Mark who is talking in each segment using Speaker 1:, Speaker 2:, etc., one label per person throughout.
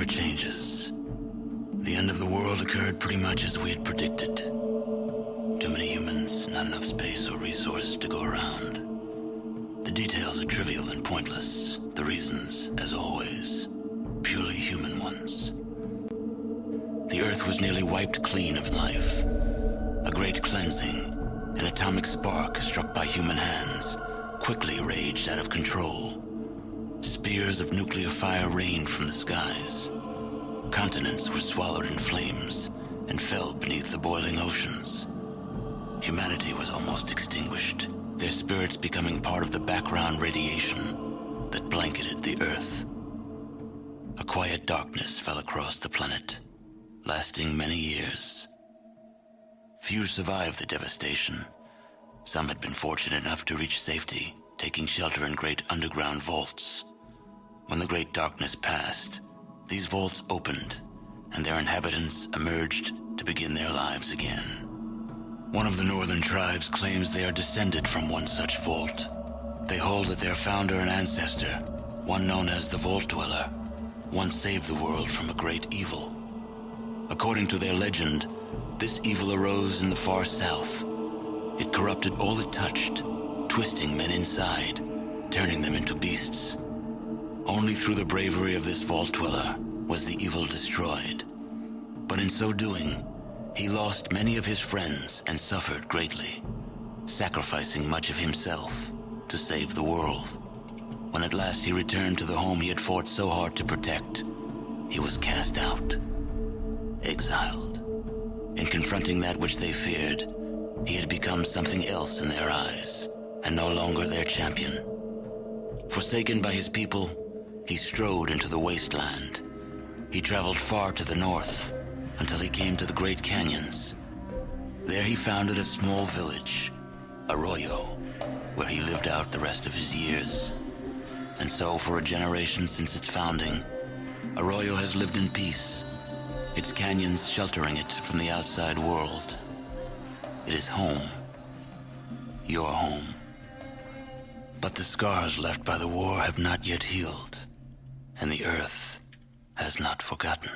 Speaker 1: never changes. The end of the world occurred pretty much as we had predicted. Too many humans, not enough space or resources to go around. The details are trivial and pointless. The reasons, as always, purely human ones. The Earth was nearly wiped clean of life. A great cleansing, an atomic spark struck by human hands, quickly raged out of control. Spears of nuclear fire rained from the skies. Continents were swallowed in flames and fell beneath the boiling oceans. Humanity was almost extinguished, their spirits becoming part of the background radiation that blanketed the Earth. A quiet darkness fell across the planet, lasting many years. Few survived the devastation. Some had been fortunate enough to reach safety, taking shelter in great underground vaults. When the great darkness passed, these vaults opened, and their inhabitants emerged to begin their lives again. One of the northern tribes claims they are descended from one such vault. They hold that their founder and ancestor, one known as the Vault Dweller, once saved the world from a great evil. According to their legend, this evil arose in the far south. It corrupted all it touched, twisting men inside, turning them into beasts. Only through the bravery of this Vault Dweller was the evil destroyed. But in so doing, he lost many of his friends and suffered greatly, sacrificing much of himself to save the world. When at last he returned to the home he had fought so hard to protect, he was cast out, exiled. In confronting that which they feared, he had become something else in their eyes, and no longer their champion. Forsaken by his people, he strode into the wasteland. He traveled far to the north, until he came to the Great Canyons. There he founded a small village, Arroyo, where he lived out the rest of his years. And so, for a generation since its founding, Arroyo has lived in peace, its canyons sheltering it from the outside world. It is home. Your home. But the scars left by the war have not yet healed, and the Earth has not forgotten.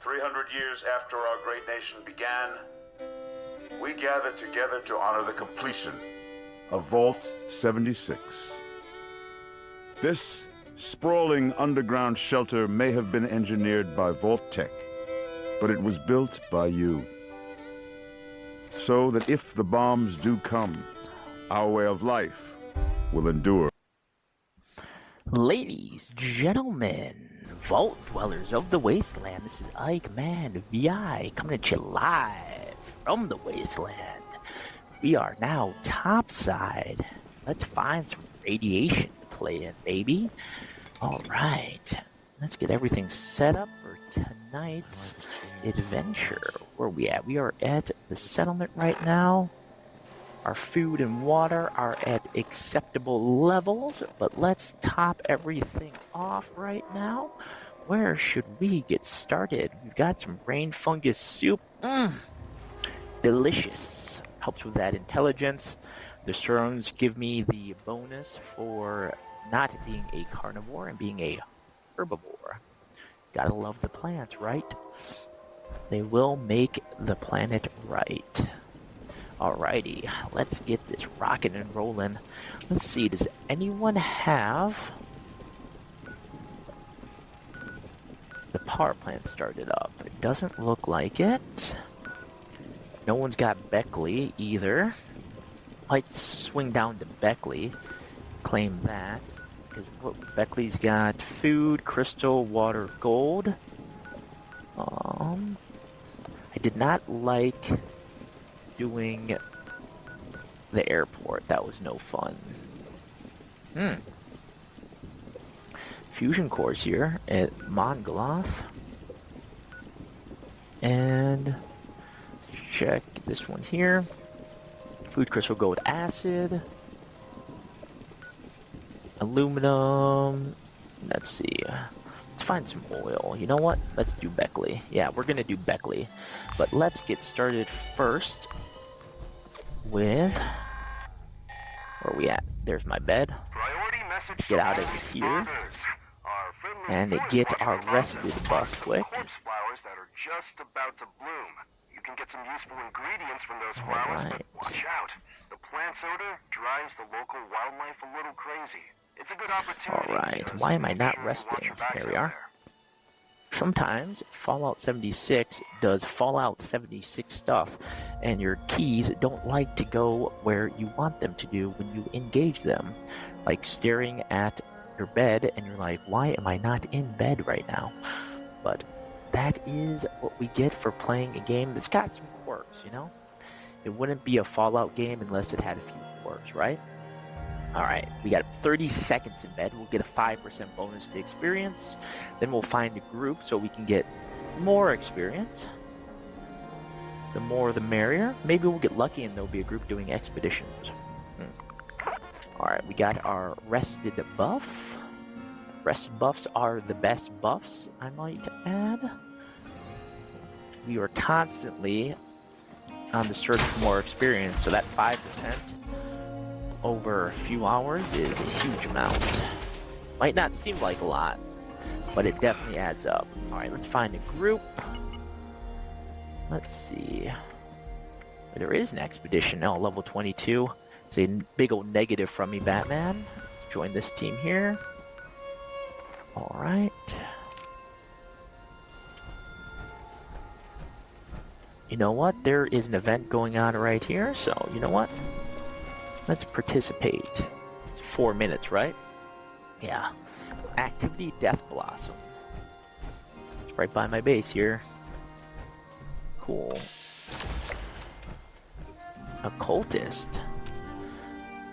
Speaker 2: 300 years after our great nation began, we gathered together to honor the completion of Vault 76. This sprawling underground shelter may have been engineered by Vault-Tec, but it was built by you. So that if the bombs do come, our way of life will endure.
Speaker 3: Ladies, gentlemen, Vault Dwellers of the Wasteland, this is Ike Man VI coming at you live from the Wasteland. We are now topside. Let's find some radiation to play in, baby. Alright, let's get everything set up for tonight's adventure. Where are we at? We are at the settlement right now. Our food and water are at acceptable levels, but let's top everything off right now. Where should we get started? We've got some brain fungus soup. Delicious. Helps with that intelligence. The serums give me the bonus for not being a carnivore and being a herbivore. Gotta love the plants, right? They will make the planet right. Alrighty, let's get this rocking and rolling. Let's see, does anyone have the power plant started up? It doesn't look like it. No one's got Beckley either. Might swing down to Beckley, claim that. Because Beckley's got food, crystal, water, gold. I did not like doing the airport. That was no fun. Fusion cores here at Mongoloth. And let's check this one here. Food, crystal, gold, acid. Aluminum. Let's see. Let's find some oil. You know what? Let's do Beckley. Yeah, we're gonna do Beckley. But let's get started first with... Where are we at? There's my bed. Let's get out of here and get our rested buff quick.
Speaker 4: Flowers that are just about to bloom. You can get some useful ingredients from those flowers, but watch out. The plant's odor drives the local wildlife a little crazy. It's a good opportunity.
Speaker 3: Alright, why am I not resting? There we are. Sometimes Fallout 76 does Fallout 76 stuff, and your keys don't like to go where you want them to do when you engage them. Like staring at your bed, and you're like, why am I not in bed right now? But that is what we get for playing a game that's got some quirks, you know? It wouldn't be a Fallout game unless it had a few quirks, right? Alright, we got 30 seconds in bed. We'll get a 5% bonus to experience. Then we'll find a group so we can get more experience. The more the merrier. Maybe we'll get lucky and there'll be a group doing expeditions. Alright, we got our rested buff. Rested buffs are the best buffs, I might add. We are constantly on the search for more experience, so that 5% over a few hours is a huge amount. Might not seem like a lot, but it definitely adds up. Alright, let's find a group. Let's see. There is an expedition now, level 22. It's a big old negative from me, Batman. Let's join this team here. Alright. You know what? There is an event going on right here, so you know what? Let's participate. It's 4 minutes, right? Yeah. Activity Death Blossom. It's right by my base here. Cool. Occultist.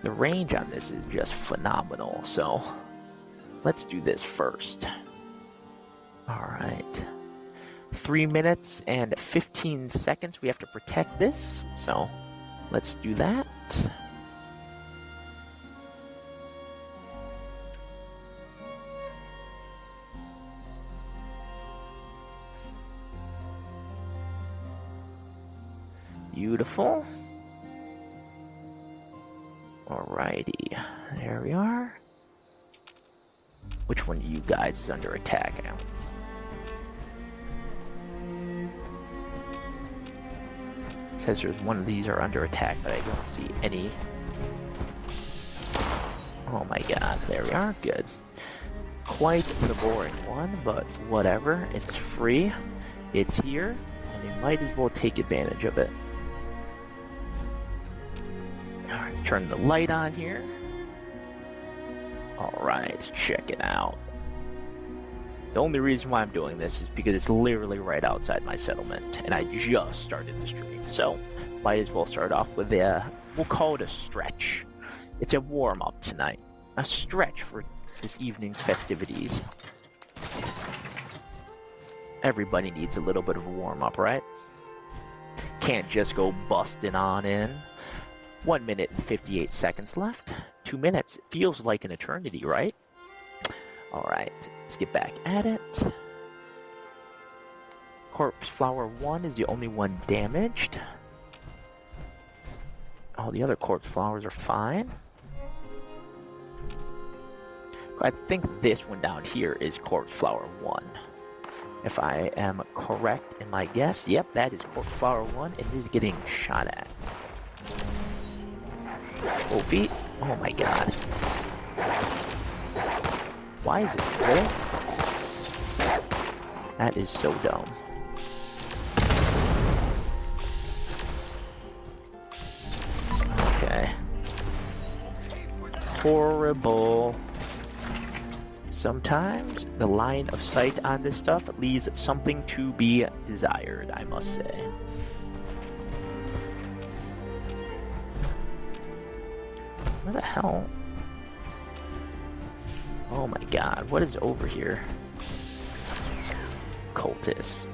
Speaker 3: The range on this is just phenomenal, so let's do this first. Alright. 3 minutes and 15 seconds. We have to protect this, so let's do that. Beautiful. Alrighty, there we are. Which one of you guys is under attack now? It says there's one of these are under attack, but I don't see any. Oh my god, there we are, good. Quite the boring one, but whatever, it's free, it's here, and you might as well take advantage of it. Alright, let's turn the light on here. Alright, let's check it out. The only reason why I'm doing this is because it's literally right outside my settlement, and I just started the stream, so might as well start off with we'll call it a stretch. It's a warm-up tonight. A stretch for this evening's festivities. Everybody needs a little bit of a warm-up, right? Can't just go busting on in. 1 minute and 58 seconds left. 2 minutes. It feels like an eternity, right? Alright, let's get back at it. Corpse Flower 1 is the only one damaged. All the other corpse flowers are fine. I think this one down here is Corpse Flower 1. If I am correct in my guess, yep, that is Corpse Flower 1. It is getting shot at. Oh, feet. Oh my god. Why is it full? That is so dumb. Okay. horrible. Sometimes the line of sight on this stuff leaves something to be desired, I must say. Where the hell? Oh my god, what is over here? Cultists.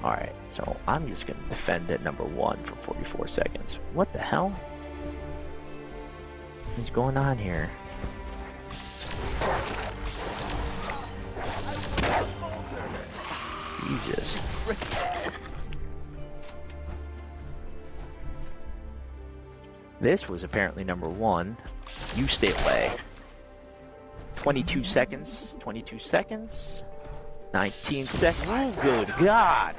Speaker 3: Alright, so I'm just gonna defend at number 1 for 44 seconds. What the hell is going on here? Jesus. This was apparently number 1. You stay away. 22 seconds. 22 seconds. 19 seconds. Oh, good God.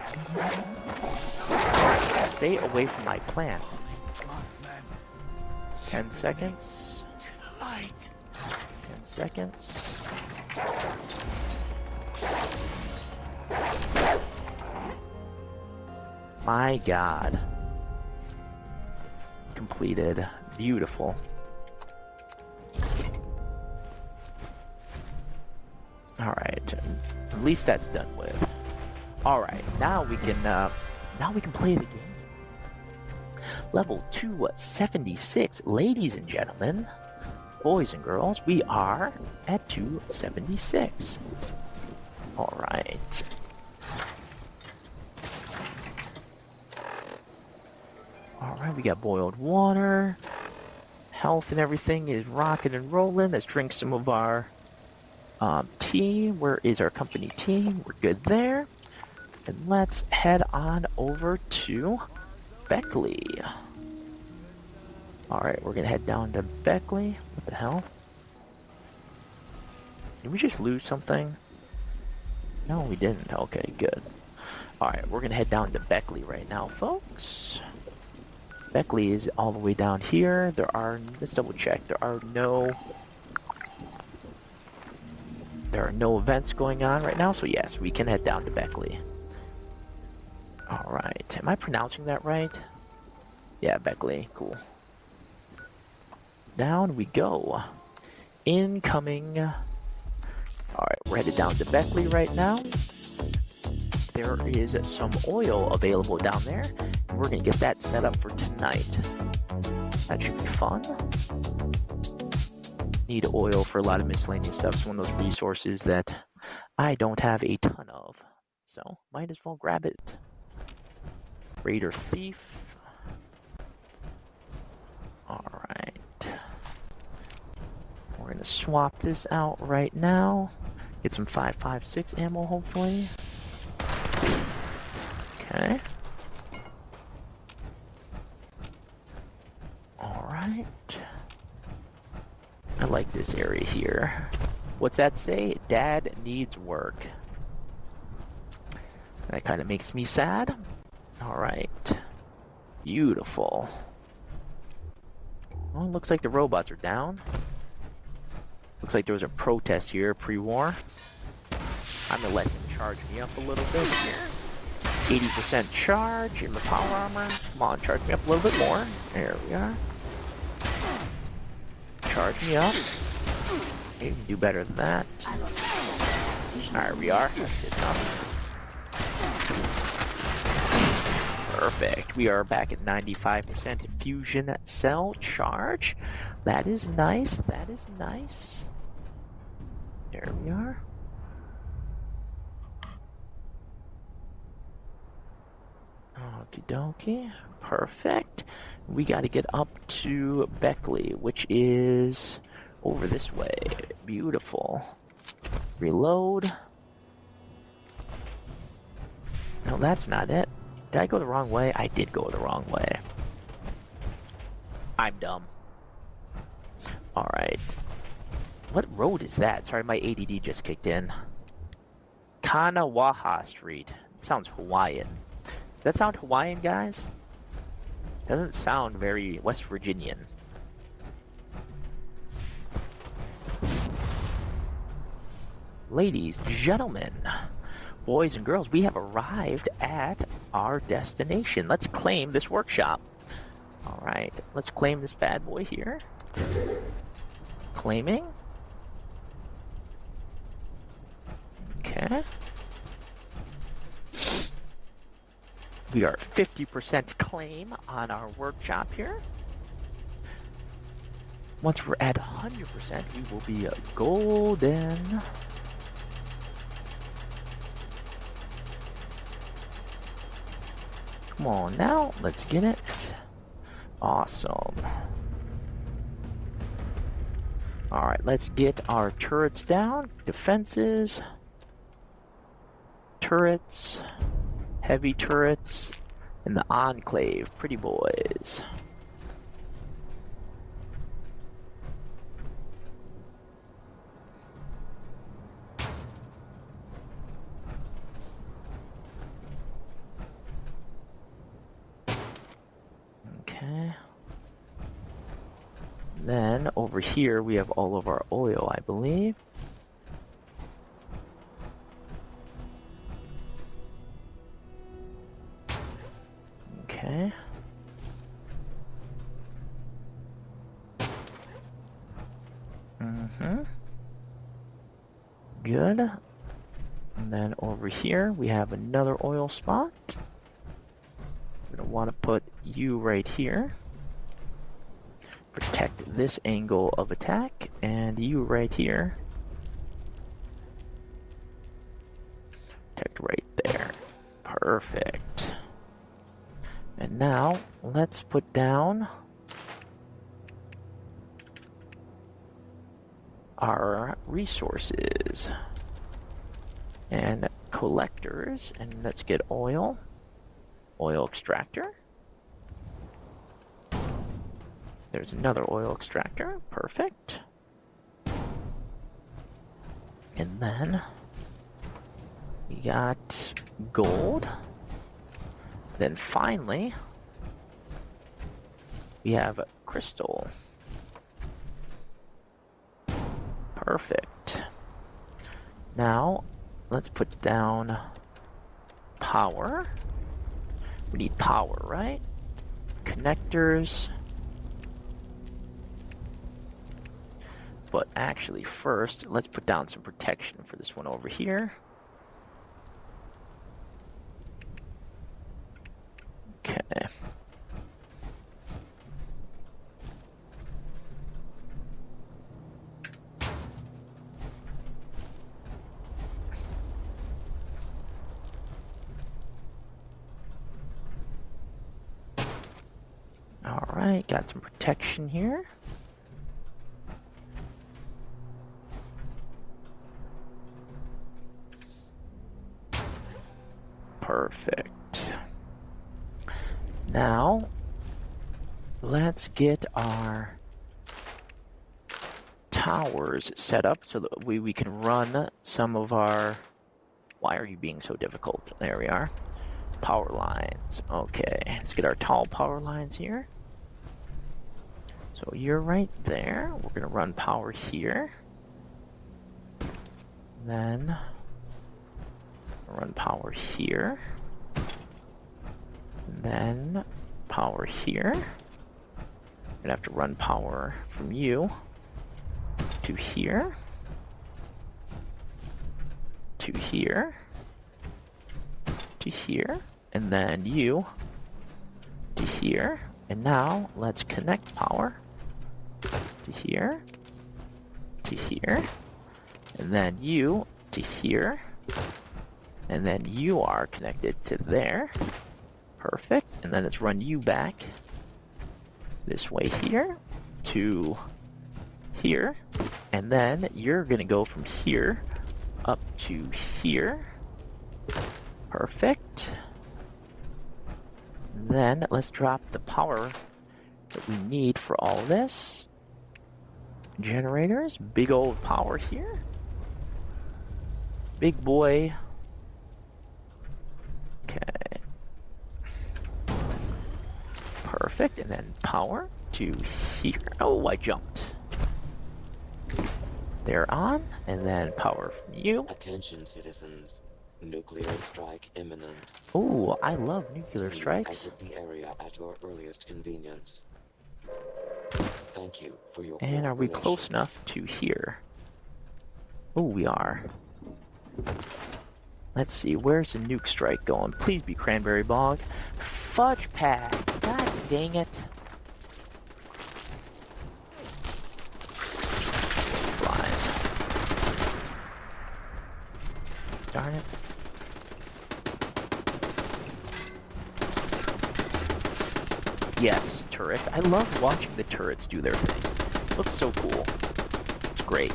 Speaker 3: Stay away from my plant. 10 seconds. 10 seconds. My God. Completed. Beautiful. Alright. At least that's done with. Alright, now we can play the game. Level 276, ladies and gentlemen, boys and girls, we are at 276. Alright. Alright, we got boiled water. Health and everything is rocking and rolling. Let's drink some of our tea. Where is our company tea? We're good there. And let's head on over to Beckley. Alright, we're gonna head down to Beckley. What the hell? Did we just lose something? No, we didn't. Okay, good. Alright, we're gonna head down to Beckley right now, folks. Beckley is all the way down here. Let's double check. There are no events going on right now, so yes, we can head down to Beckley. Alright, am I pronouncing that right? Yeah, Beckley, cool. Down we go. Incoming. Alright, we're headed down to Beckley right now. There is some oil available down there. And we're going to get that set up for tonight. That should be fun. Need oil for a lot of miscellaneous stuff. It's one of those resources that I don't have a ton of. So, might as well grab it. Raider Thief. Alright. We're going to swap this out right now. Get some 5.56 ammo, hopefully. Okay. Alright. I like this area here. What's that say? Dad needs work. That kind of makes me sad. Alright. Beautiful. Well, looks like the robots are down. Looks like there was a protest here pre-war. I'm gonna let them charge me up a little bit here. 80% charge in the power armor. Come on, charge me up a little bit more. There we are. Charge me up. You can do better than that. There we are. That's good enough. Perfect. We are back at 95% fusion cell charge. That is nice. That is nice. There we are. Okie dokie. Perfect. We got to get up to Beckley, which is over this way. Beautiful. Reload. No, that's not it. Did I go the wrong way? I did go the wrong way. I'm dumb. Alright. What road is that? Sorry, my ADD just kicked in. Kanawaha Street. It sounds Hawaiian. Does that sound Hawaiian, guys? Doesn't sound very West Virginian. Ladies, gentlemen, boys and girls, we have arrived at our destination. Let's claim this workshop. Alright, let's claim this bad boy here. claiming. Okay. We are 50% claim on our workshop here. Once we're at 100%, we will be golden. Come on now, let's get it. Awesome. Alright, let's get our turrets down. Defenses. Turrets. Heavy turrets. And the Enclave. Pretty boys. Okay. Then over here we have all of our oil, I believe. Okay. Good. And then over here we have another oil spot. We're gonna want to put you right here. Protect this angle of attack, and you right here. Protect right there. Perfect. And now, let's put down our resources and collectors, and let's get oil. Oil extractor. There's another oil extractor. Perfect. And then we got gold. Then finally we have crystal. Perfect. Now let's put down power. We need power, right? Connectors. But actually first, let's put down some protection for this one over here. Okay. All right, got some protection here. Perfect. Now, let's get our towers set up so that we can run some of our... Why are you being so difficult? There we are. Power lines. Okay, let's get our tall power lines here. So you're right there. We're going to run power here. Then run power here. Then power here. We're gonna have to run power from you to here, to here, to here, and then you to here. And now let's connect power to here, to here, and then you to here, and then you are connected to there. Perfect. And then let's run you back this way here to here, and then you're gonna go from here up to here. Perfect. And then let's drop the power that we need for all this. Generators, big old power here. Big boy. Okay. Perfect, and then power to here. Oh, I jumped. They're on, and then power from you.
Speaker 5: Attention, citizens. Nuclear strike imminent.
Speaker 3: Oh, I love nuclear
Speaker 5: Please
Speaker 3: strikes.
Speaker 5: exit the area at your earliest convenience. Thank you for your
Speaker 3: And are we close
Speaker 5: cooperation.
Speaker 3: enough to here? Oh, we are. Let's see, where's the nuke strike going? Please be Cranberry Bog. Fudge Pack! God dang it. Flies. Darn it. Yes, turrets. I love watching the turrets do their thing. Looks so cool. It's great.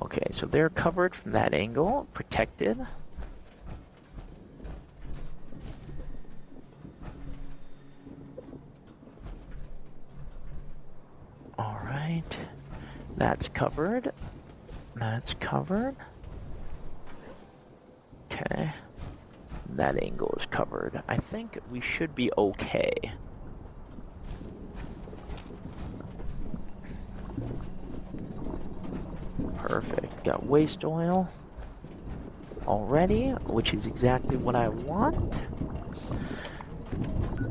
Speaker 3: Okay, so they're covered from that angle, protected. Alright. That's covered. That's covered. Okay. That angle is covered. I think we should be okay. Perfect. Got waste oil already, which is exactly what I want.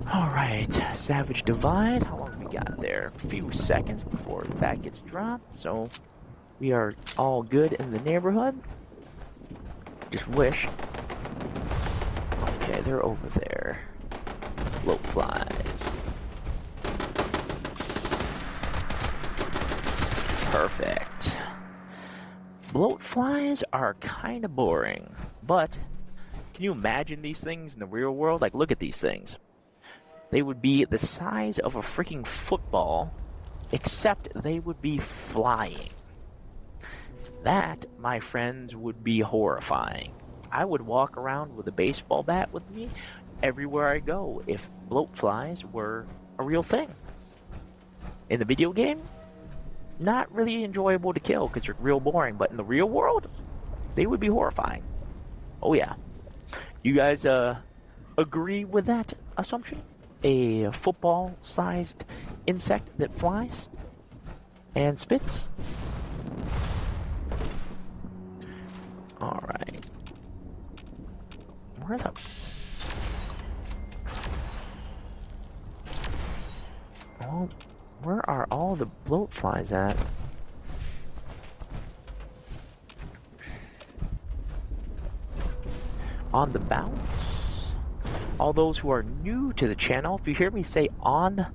Speaker 3: Alright, Savage Divide. How long we got there? A few seconds before that gets dropped, so we are all good in the neighborhood. Just wish. Okay, they're over there. Bloat flies. Perfect. Bloat flies are kind of boring, but can you imagine these things in the real world? Like, look at these things. They would be the size of a freaking football, except they would be flying. That, my friends, would be horrifying. I would walk around with a baseball bat with me everywhere I go if bloat flies were a real thing. In the video game, not really enjoyable to kill because they're real boring, but in the real world, they would be horrifying. Oh yeah. You guys agree with that assumption? A football-sized insect that flies and spits? Alright. Where the... Oh, where are all the bloat flies at? On the bounce? All those who are new to the channel, if you hear me say on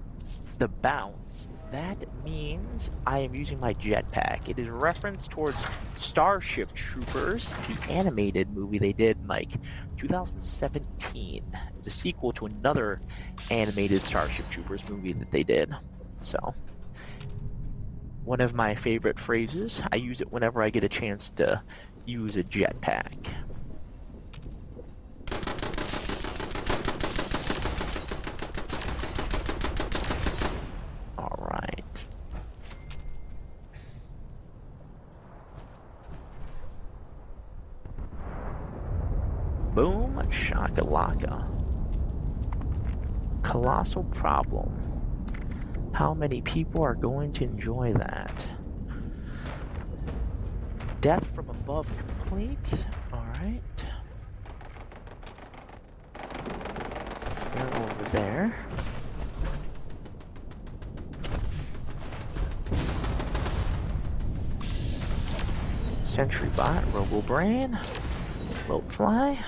Speaker 3: the bounce, that means I am using my jetpack. It is a reference towards Starship Troopers, the animated movie they did in like 2017. It's a sequel to another animated Starship Troopers movie that they did. So, one of my favorite phrases. I use it whenever I get a chance to use a jetpack. Alright. Boom, shakalaka. Colossal problem. How many people are going to enjoy that? Death from above complete. Alright. They're over there. Sentry bot, Robo Brain, Bloat Fly.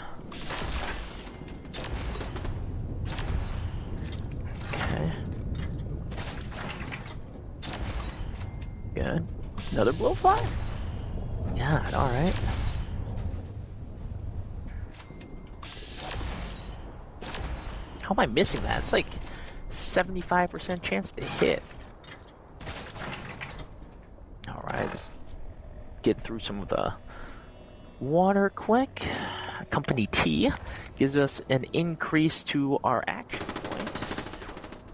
Speaker 3: Okay. Good. Another Bloat Fly? Yeah, alright. How am I missing that? It's like 75% chance to hit. Alright, let's get through some of the water quick. Company T gives us an increase to our action point.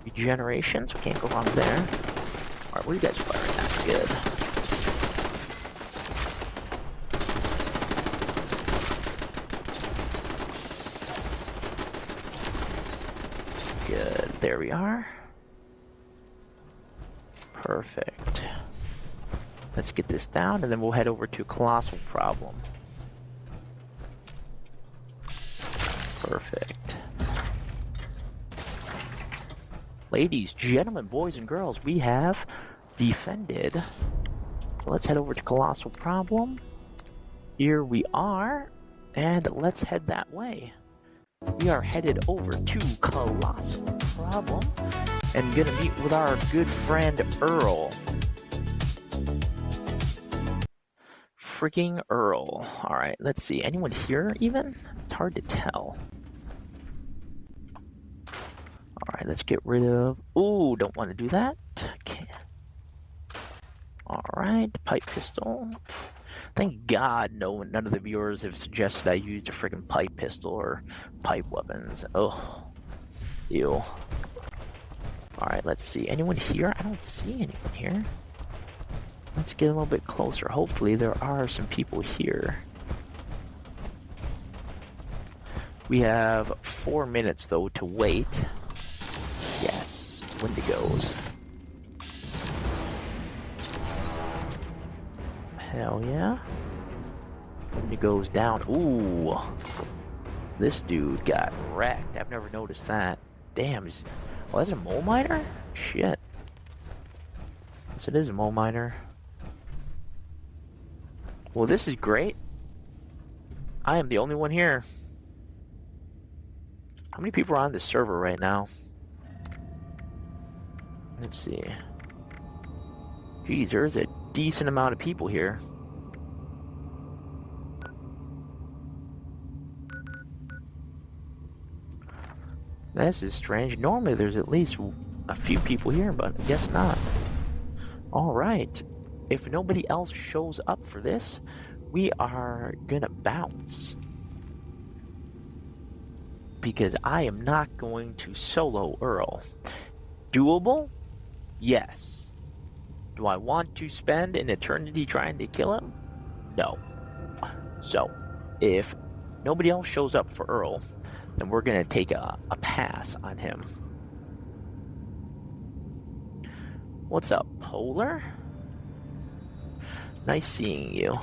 Speaker 3: Regeneration, so we can't go wrong there. Alright, where are you guys firing at? Good. Good, there we are. Perfect. Let's get this down, and then we'll head over to Colossal Problem. Perfect. ladies, gentlemen, boys and girls, we have defended. So let's head over to Colossal Problem. Here we are, and let's head that way. We are headed over to Colossal Problem and gonna meet with our good friend Earl. Freaking Earl. Alright, let's see. Anyone here even? It's hard to tell. Alright, let's get rid of... Ooh, don't want to do that. Okay. Alright, pipe pistol. Thank God none of the viewers have suggested I used a freaking pipe pistol or pipe weapons. Oh. Ew. Alright, let's see. Anyone here? I don't see anyone here. Let's get a little bit closer. Hopefully there are some people here. We have 4 minutes though to wait. Yes, Wendigos. Hell yeah. Wendigos down. Ooh. This dude got wrecked. I've never noticed that. Damn, oh, that's a mole miner? Shit. Yes, it is a mole miner. Well, this is great. I am the only one here. How many people are on this server right now? Let's see. Geez, there's a decent amount of people here. This is strange. Normally there's at least a few people here, but I guess not. Alright. If nobody else shows up for this, we are gonna bounce. Because I am not going to solo Earl. Doable? Yes. Do I want to spend an eternity trying to kill him? No. So, if nobody else shows up for Earl, then we're gonna take a pass on him. What's up, Polar? Nice seeing you.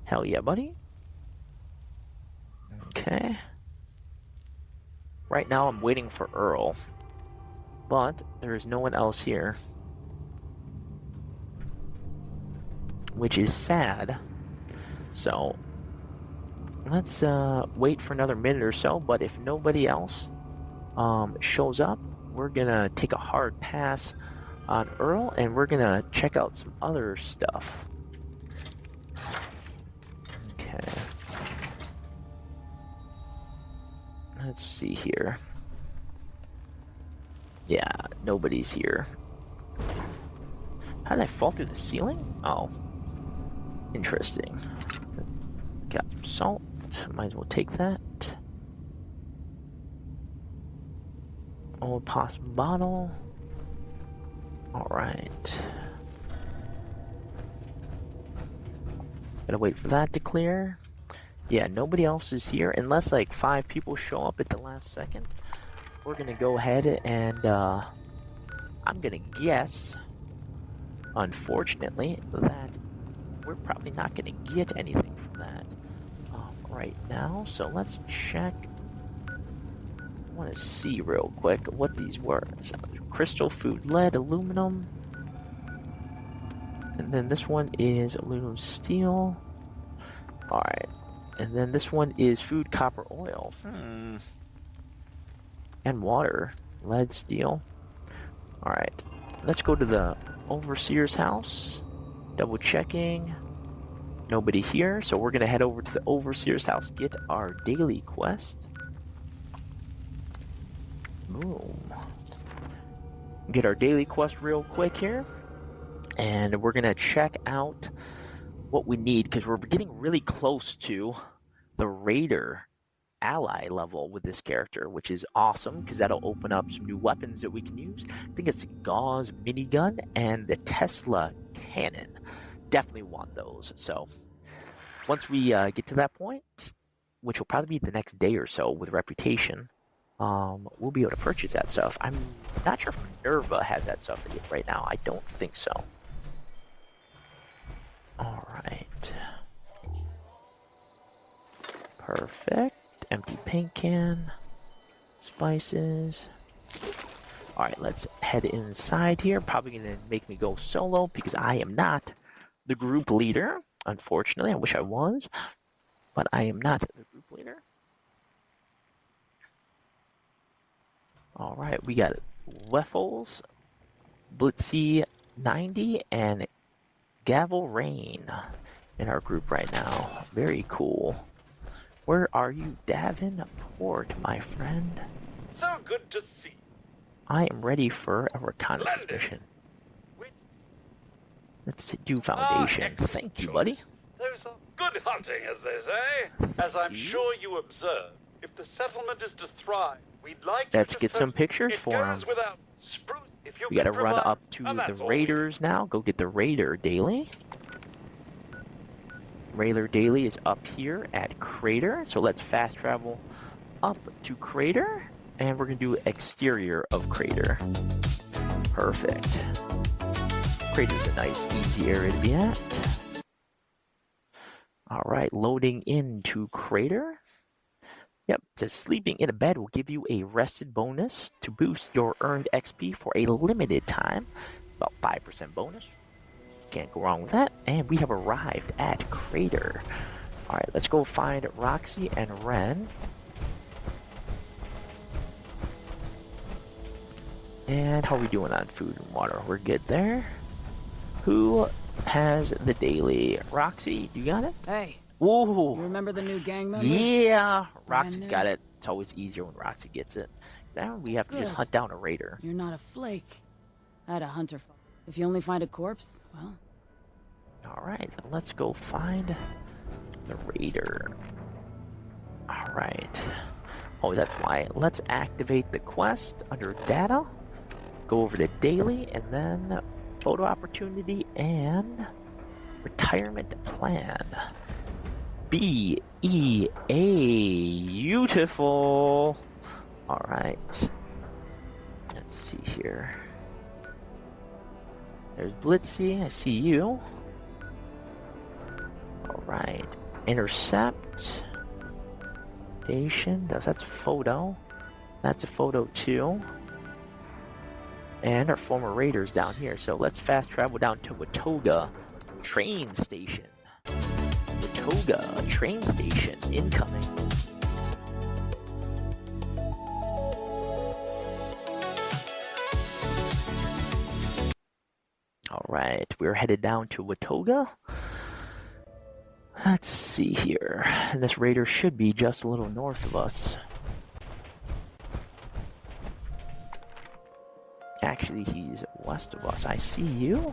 Speaker 3: Hell yeah, buddy. Okay. Right now I'm waiting for Earl, but there is no one else here, which is sad. So let's wait for another minute or so, but if nobody else shows up, we're gonna take a hard pass on Earl and we're gonna check out some other stuff. Okay. Let's see here. Yeah, nobody's here. How did I fall through the ceiling? Oh. Interesting. Got some salt. Might as well take that. Old possum bottle. Alright. Gotta wait for that to clear. Yeah, nobody else is here unless like 5 people show up at the last second. We're gonna go ahead and I'm gonna guess, unfortunately, that we're probably not gonna get anything from that right now. So let's check. I want to see real quick what these were. So, crystal, food, lead, aluminum, and then this one is aluminum, steel. All right. And then this one is food, copper, oil. And water. Lead, steel. Alright. Let's go to the overseer's house. Double checking. Nobody here. So we're going to head over to the overseer's house. Get our daily quest. Boom. Get our daily quest real quick here. And we're going to check out what we need, because we're getting really close to the Raider ally level with this character, which is awesome because that'll open up some new weapons that we can use. I think it's the Gauss minigun and the Tesla cannon. Definitely want those. So once we get to that point, which will probably be the next day or so with Reputation, we'll be able to purchase that stuff. I'm not sure if Minerva has that stuff right now. I don't think so. Alright. Perfect. Empty paint can. Spices. Alright, let's head inside here. Probably gonna make me go solo because I am not the group leader. Unfortunately, I wish I was, but I am not the group leader. Alright, we got Weffles, Blitzy 90, and Gavel Rain in our group right now. Very cool. Where are you, Davenport, my friend?
Speaker 6: So good to see.
Speaker 3: I am ready for a reconnaissance
Speaker 6: Splendid.
Speaker 3: mission. Let's do Foundation.
Speaker 6: excellent
Speaker 3: Thank you,
Speaker 6: choice.
Speaker 3: buddy.
Speaker 6: Those are good hunting, as they say. As I'm sure you observe, if the settlement is to thrive, we'd like
Speaker 3: Let's
Speaker 6: you to
Speaker 3: get some pictures
Speaker 6: it
Speaker 3: for
Speaker 6: goes
Speaker 3: 'em.
Speaker 6: without spruce. If you
Speaker 3: We
Speaker 6: can
Speaker 3: gotta run
Speaker 6: provide,
Speaker 3: up to
Speaker 6: and that's
Speaker 3: the
Speaker 6: all we need.
Speaker 3: Raiders now. Go get the Raider Daily. Raider Daily is up here at Crater. So let's fast travel up to Crater. And we're gonna do exterior of Crater. Perfect. Crater's a nice, easy area to be at. Alright, loading into Crater. Yep, says sleeping in a bed will give you a rested bonus to boost your earned XP for a limited time. About 5% bonus. Can't go wrong with that. And we have arrived at Crater. Alright, let's go find Roxy and Ren. And how are we doing on food and water? We're good there. Who has the daily? Roxy, do you got it?
Speaker 7: Hey,
Speaker 3: Whoa!
Speaker 7: you remember the new gang member?
Speaker 3: Yeah, Roxy's
Speaker 7: new.
Speaker 3: got it. It's always easier when Roxy gets it. Now we have to just
Speaker 7: Good.
Speaker 3: hunt down a raider.
Speaker 7: You're not a flake. I had a hunter. If you only find a corpse, well,
Speaker 3: Alright, let's go find the raider. Alright. Oh, that's why. Let's activate the quest under data. Go over to daily and then photo opportunity and retirement plan. BEA. Beautiful. Alright. Let's see here. There's Blitzy. I see you. Alright. Intercept. Station. That's a photo. That's a photo too. And our former raiders down here. So let's fast travel down to Watoga train station. Watoga train station incoming. Alright, we're headed down to Watoga. Let's see here. And this raider should be just a little north of us. Actually, he's west of us. I see you.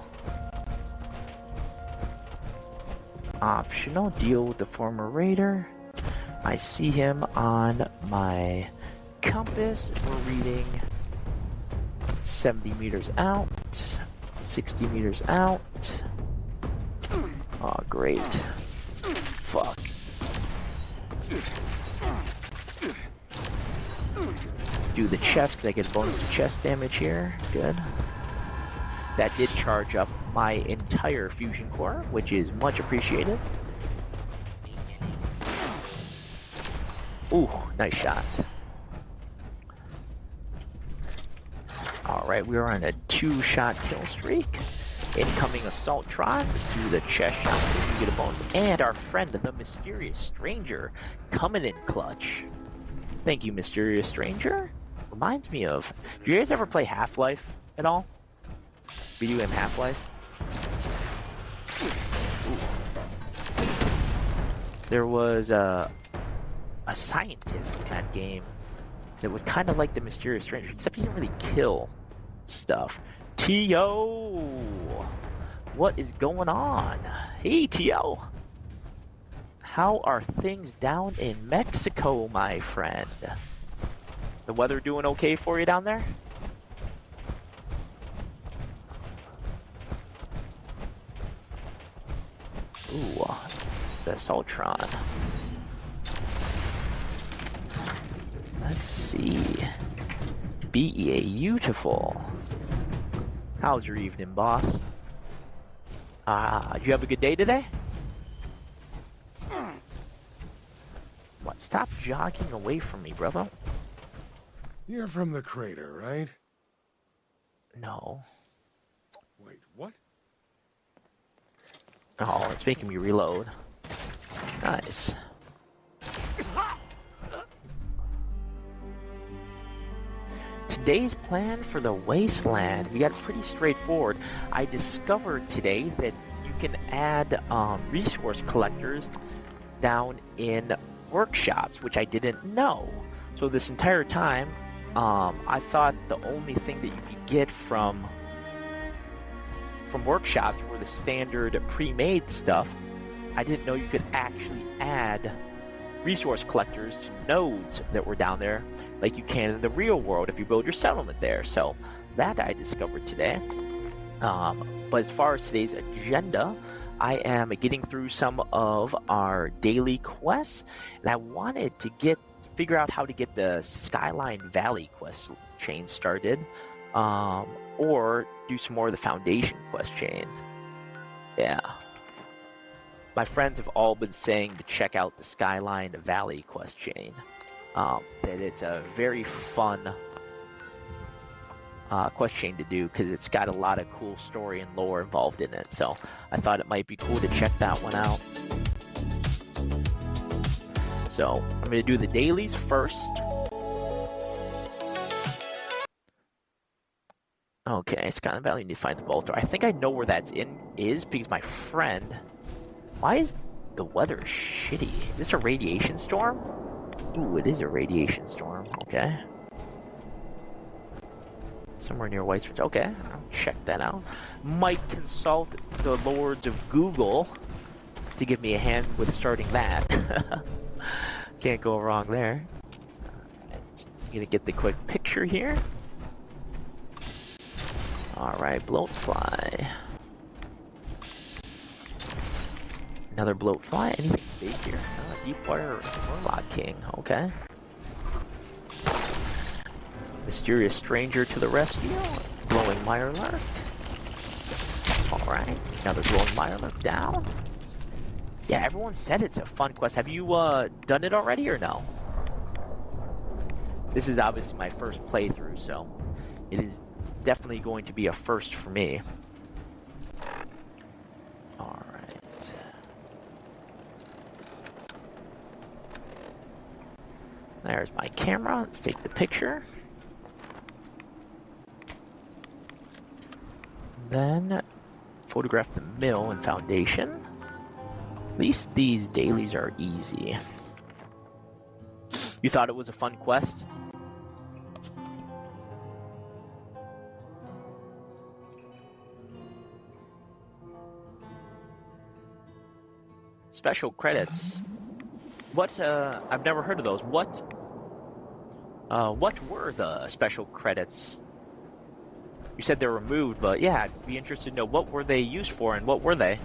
Speaker 3: Optional, deal with the former raider. I see him on my compass. We're reading 70 meters out, 60 meters out. Oh, great. Fuck. Do the chest because I get a bonus to chest damage here. Good. That did charge up my entire fusion core, which is much appreciated. Ooh, nice shot. Alright, we are on a 2-shot kill streak. Incoming Assaultron. Let's do the chest shot so we can get a bonus. And our friend, the Mysterious Stranger, coming in clutch. Thank you, Mysterious Stranger. Reminds me of... Do you guys ever play Half-Life at all? Video game Half-Life? There was a scientist in that game that was kind of like the Mysterious Stranger, except he didn't really kill stuff. T.O. What is going on? Hey, T.O. How are things down in Mexico, my friend? The weather doing okay for you down there? Ooh, the Assaultron. Let's see. BEA beautiful. How's your evening, boss? Did you have a good day today? What? Stop jogging away from me, brother.
Speaker 8: You're from the crater, right?
Speaker 3: No.
Speaker 8: Wait, what?
Speaker 3: Oh, it's making me reload. Nice. Today's plan for the Wasteland, we got pretty straightforward. I discovered today that you can add resource collectors down in workshops, which I didn't know. So this entire time, I thought the only thing that you could get from workshops were the standard pre-made stuff. I didn't know you could actually add resource collectors to nodes that were down there like you can in the real world if you build your settlement there. So that I discovered today. But as far as today's agenda, I am getting through some of our daily quests, and I wanted to figure out how to get the Skyline Valley quest chain started, or do some more of the Foundation quest chain. Yeah. My friends have all been saying to check out the Skyline Valley quest chain. That it's a very fun quest chain to do because it's got a lot of cool story and lore involved in it. So I thought it might be cool to check that one out. So I'm going to do the dailies first. Okay, Skyline Valley, you need to find the vault door. I think I know where that's is because my friend... Why is the weather shitty? Is this a radiation storm? Ooh, it is a radiation storm. Okay. Somewhere near Whitesbridge. Okay, I'll check that out. Might consult the lords of Google to give me a hand with starting that. Can't go wrong there. I'm gonna get the quick picture here. Alright, bloatfly. Another bloatfly. Anything big here? Deepwater Warlock King. Okay. Mysterious stranger to the rescue. Glowing Mirelurk. Alright. Another glowing Mirelurk down. Yeah, everyone said it's a fun quest. Have you done it already or no? This is obviously my first playthrough, so it is definitely going to be a first for me. Alright. There's my camera. Let's take the picture. Then photograph the mill and foundation. At least these dailies are easy. You thought it was a fun quest? Special credits. What, I've never heard of those. What were the special credits? You said they're removed, but yeah, I'd be interested to know what were they used for and what were they?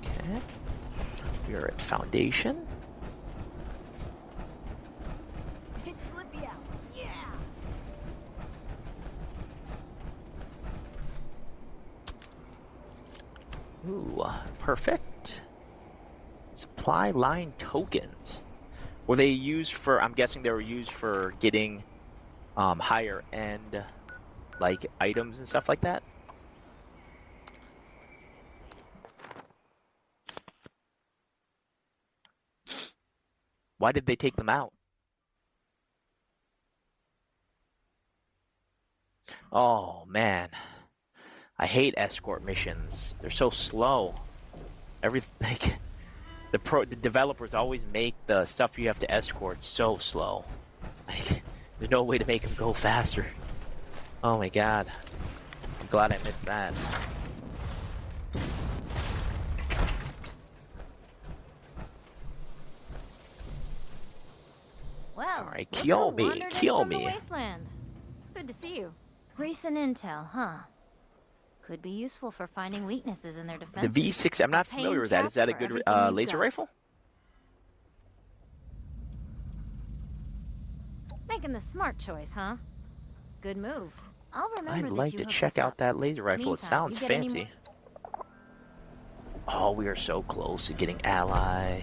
Speaker 3: Okay. We are at Foundation.
Speaker 7: It's Slippy out. Yeah.
Speaker 3: Ooh, perfect. Supply line tokens. Were they used for, I'm guessing they were used for getting higher end like items and stuff like that? Why did they take them out? Oh man, I hate escort missions. They're so slow. Everything. The developers always make the stuff you have to escort so slow. Like, there's no way to make them go faster. Oh my god. I'm glad I missed that.
Speaker 9: Well,
Speaker 3: alright, kill me, kill me.
Speaker 9: Wasteland. It's good to see you. Recent intel, huh? Could be useful for finding weaknesses in their defenses.
Speaker 3: The V6, I'm not familiar with that. Is that a good laser rifle?
Speaker 9: Making the smart choice, huh? Good move. I'll remember
Speaker 3: I'd like to check out that laser rifle. It sounds fancy. Oh, we are so close to getting ally.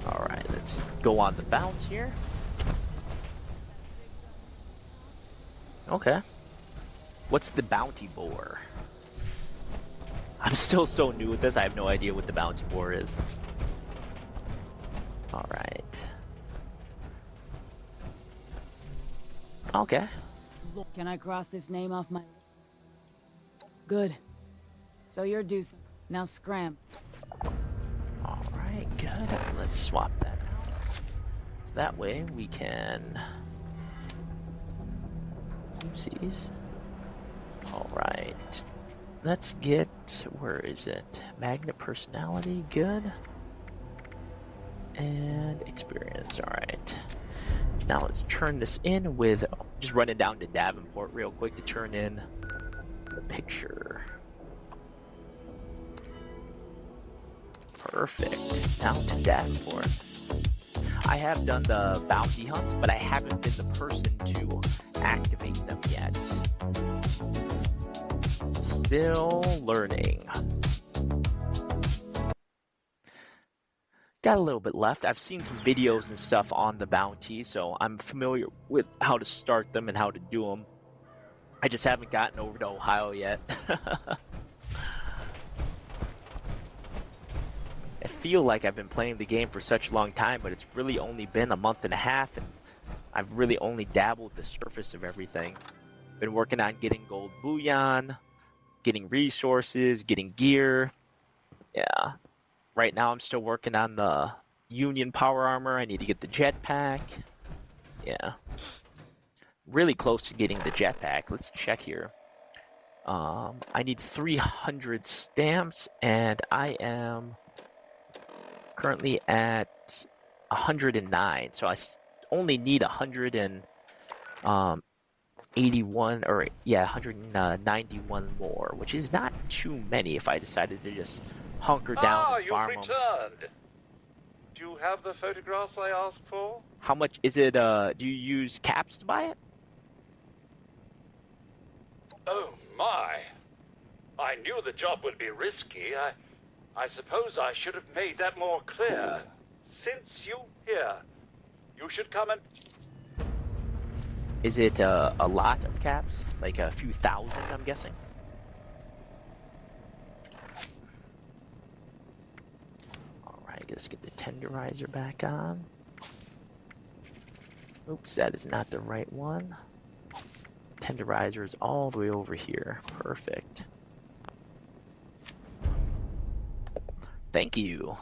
Speaker 3: Alright, let's go on the bounce here. Okay. What's the bounty boar? I'm still so new with this, I have no idea what the bounty boar is. Alright. Okay.
Speaker 7: Can I cross this name off my... Good. So you're due some. Now scram.
Speaker 3: Alright, good. Let's swap that out. That way we can... Oopsies. Alright. Let's get... Where is it? Magnet personality, good. And experience, alright. Now let's turn this in with... Just running down to Davenport real quick to turn in the picture. Perfect. Now to Davenport. I have done the bounty hunts, but I haven't been the person to activate them yet. Still learning. Got a little bit left. I've seen some videos and stuff on the bounty, so I'm familiar with how to start them and how to do them. I just haven't gotten over to Ohio yet. I feel like I've been playing the game for such a long time, but it's really only been a month and a half, and I've really only dabbled the surface of everything. Been working on getting gold bullion, getting resources, getting gear. Yeah. Right now I'm still working on the Union power armor. I need to get the jetpack. Yeah. Really close to getting the jetpack. Let's check here. I need 300 stamps, and I am currently at 109. So I only need 181, or yeah, 191 more, which is not too many if I decided to just hunker down and farm them.
Speaker 6: You've returned. Do you have the photographs I asked for?
Speaker 3: How much is it? Do you use caps to buy it?
Speaker 6: Oh my! I knew the job would be risky. I suppose I should have made that more clear. Since you're here, you should come and...
Speaker 3: Is it a lot of caps? Like a few thousand, I'm guessing? Alright, let's get the tenderizer back on. Oops, that is not the right one. Tenderizer is all the way over here. Perfect. Thank you.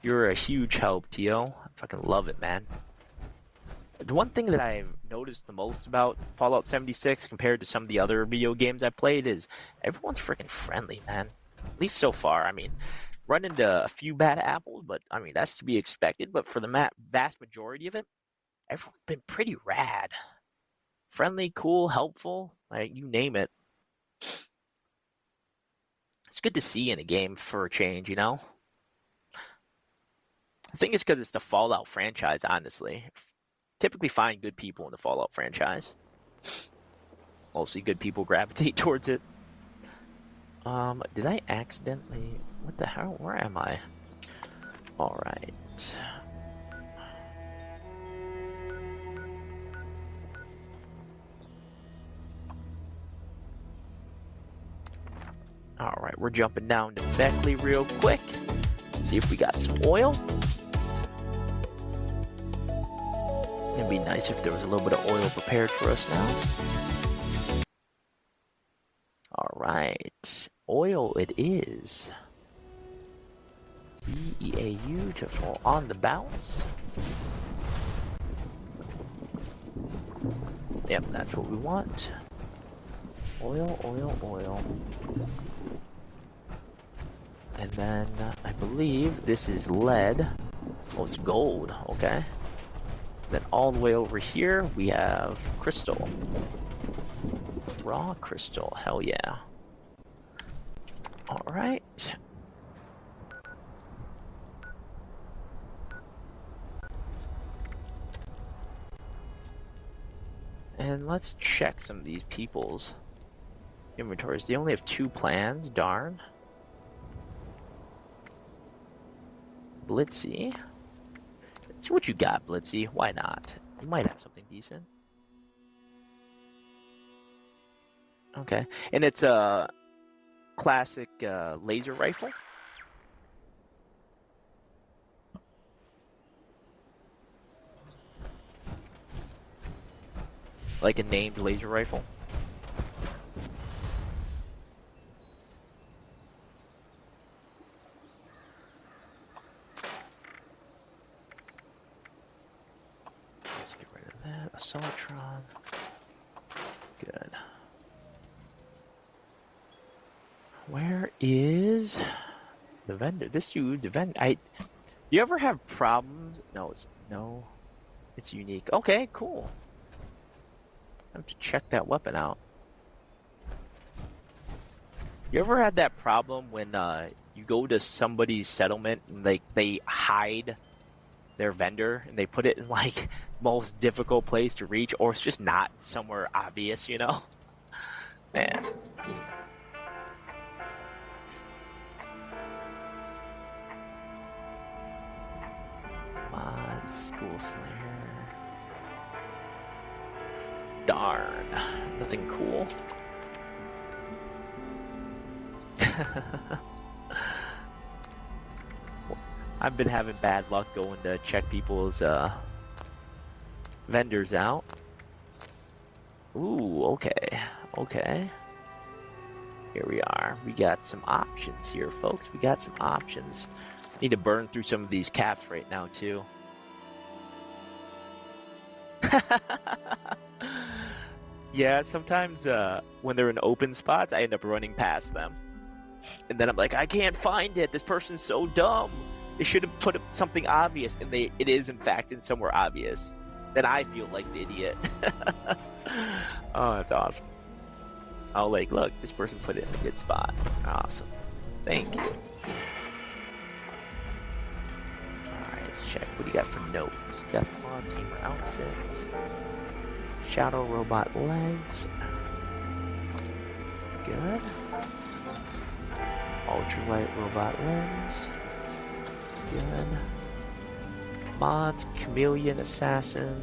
Speaker 3: You're a huge help, Tio. I fucking love it, man. The one thing that I've noticed the most about Fallout 76 compared to some of the other video games I played is everyone's freaking friendly, man. At least so far. I mean, run into a few bad apples, but I mean, that's to be expected. But for the vast majority of it, everyone's been pretty rad. Friendly, cool, helpful, like you name it. It's good to see in a game for a change, you know? I think it's because it's the Fallout franchise, honestly. Typically find good people in the Fallout franchise. Mostly good people gravitate towards it. Did I accidentally... What the hell? Where am I? Alright. Alright, we're jumping down to Beckley real quick. See if we got some oil. It'd be nice if there was a little bit of oil prepared for us now. Alright, oil it is. BEAU to fall on the bounce. Yep, that's what we want. Oil, oil, oil. And then I believe this is lead. Oh, it's gold, okay. Then all the way over here we have crystal. Raw crystal, hell yeah. Alright. And let's check some of these people's inventories. They only have 2 plans, darn. Blitzy. Let's see what you got, Blitzy. Why not? You might have something decent. Okay. And it's a classic laser rifle. Like a named laser rifle. Let's get rid of that. Assaultron. Good. Where is the vendor? This dude, the vendor. You ever have problems? No, it's unique. Okay, cool. I have to check that weapon out. You ever had that problem when you go to somebody's settlement and they hide their vendor and they put it in like most difficult place to reach, or it's just not somewhere obvious, you know? Man. Mod School Slayer. Darn, nothing cool. I've been having bad luck going to check people's vendors out. Ooh, okay, okay. Here we are. We got some options here, folks. We got some options. Need to burn through some of these caps right now, too. Yeah, sometimes when they're in open spots, I end up running past them. And then I'm like, I can't find it. This person's so dumb. They should have put something obvious, and it is, in fact, in somewhere obvious. Then I feel like the idiot. Oh, that's awesome. Oh, like, look, this person put it in a good spot. Awesome. Thank you. Alright, let's check. What do you got for notes? Deathclaw Tamer outfit. Shadow robot legs. Good. Ultralight robot limbs. Good. Mods, chameleon assassin.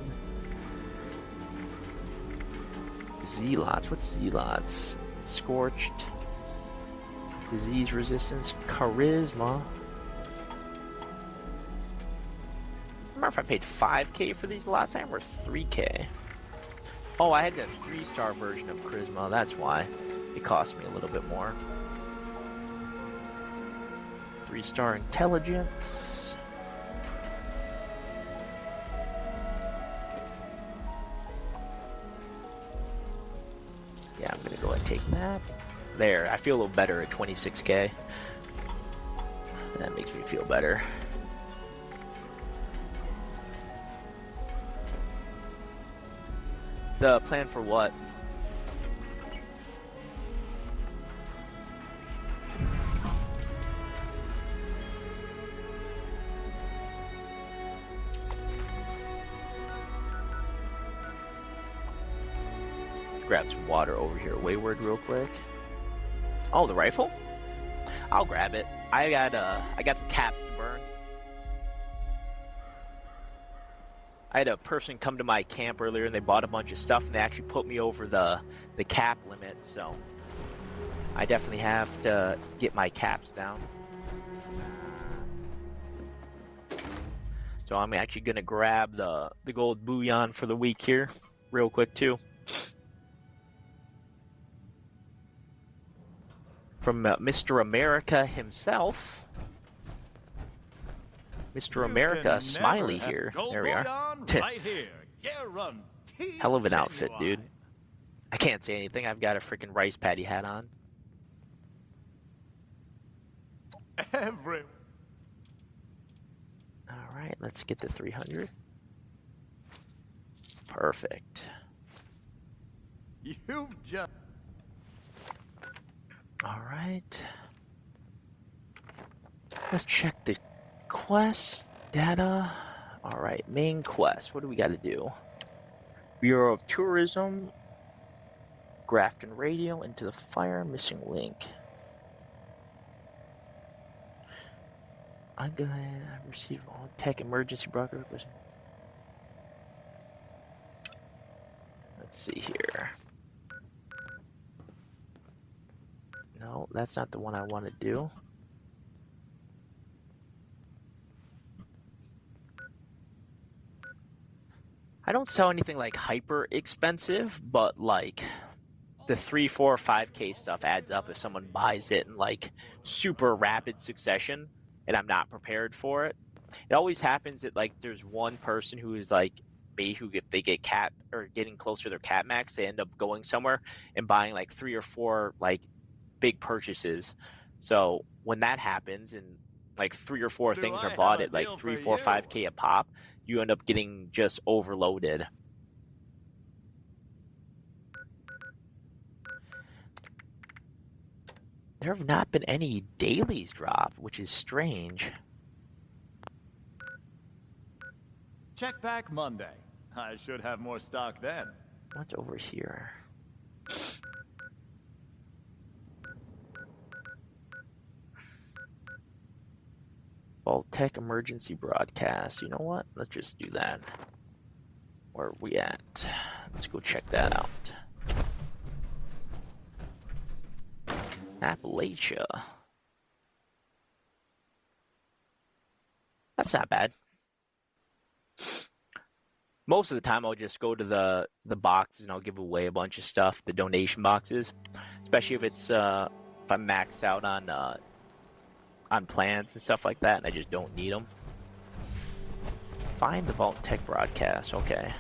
Speaker 3: Zealots. What's Zealots? Scorched. Disease resistance. Charisma. I remember if I paid 5K for these the last time or 3K. Oh, I had the 3-star version of Charisma. That's why it cost me a little bit more. 3-star intelligence. Yeah, I'm gonna go ahead and take that. There, I feel a little better at 26K. That makes me feel better. The plan for what? Grab some water over here, Wayward, real quick. Oh, the rifle? I'll grab it. I got some caps to burn. I had a person come to my camp earlier and they bought a bunch of stuff and they actually put me over the cap limit, so I definitely have to get my caps down. So I'm actually gonna grab the gold bullion for the week here, real quick too. From Mr. America himself. Mr. America, Smiley here. There we are.
Speaker 6: Right here.
Speaker 3: Hell of an outfit, dude. I can't say anything. I've got a freaking rice patty hat on. Alright, let's get the 300. Perfect.
Speaker 6: You've just...
Speaker 3: Alright. Let's check the quest data. Alright, main quest. What do we got to do? Bureau of Tourism. Grafton Radio into the fire. Missing link. I'm gonna receive all tech emergency broadcast. Let's see here. No, that's not the one I want to do. I don't sell anything like hyper expensive, but like the 3, 4, 5K stuff adds up if someone buys it in like super rapid succession and I'm not prepared for it. It always happens that like there's one person who is like me who if they get cap or getting closer to their cap max, they end up going somewhere and buying like 3 or 4 like big purchases. So when that happens and like 3 or 4 things are bought at like 3, 4, 5K a pop, you end up getting just overloaded. There have not been any dailies drop, which is strange.
Speaker 10: Check back Monday. I should have more stock then.
Speaker 3: What's over here? Vault Tech emergency broadcast. You know what? Let's just do that. Where are we at? Let's go check that out. Appalachia. That's not bad. Most of the time I'll just go to the boxes and I'll give away a bunch of stuff, the donation boxes, especially if it's if I'm maxed out on plans and stuff like that and I just don't need them. Find the Vault Tech broadcast. Okay.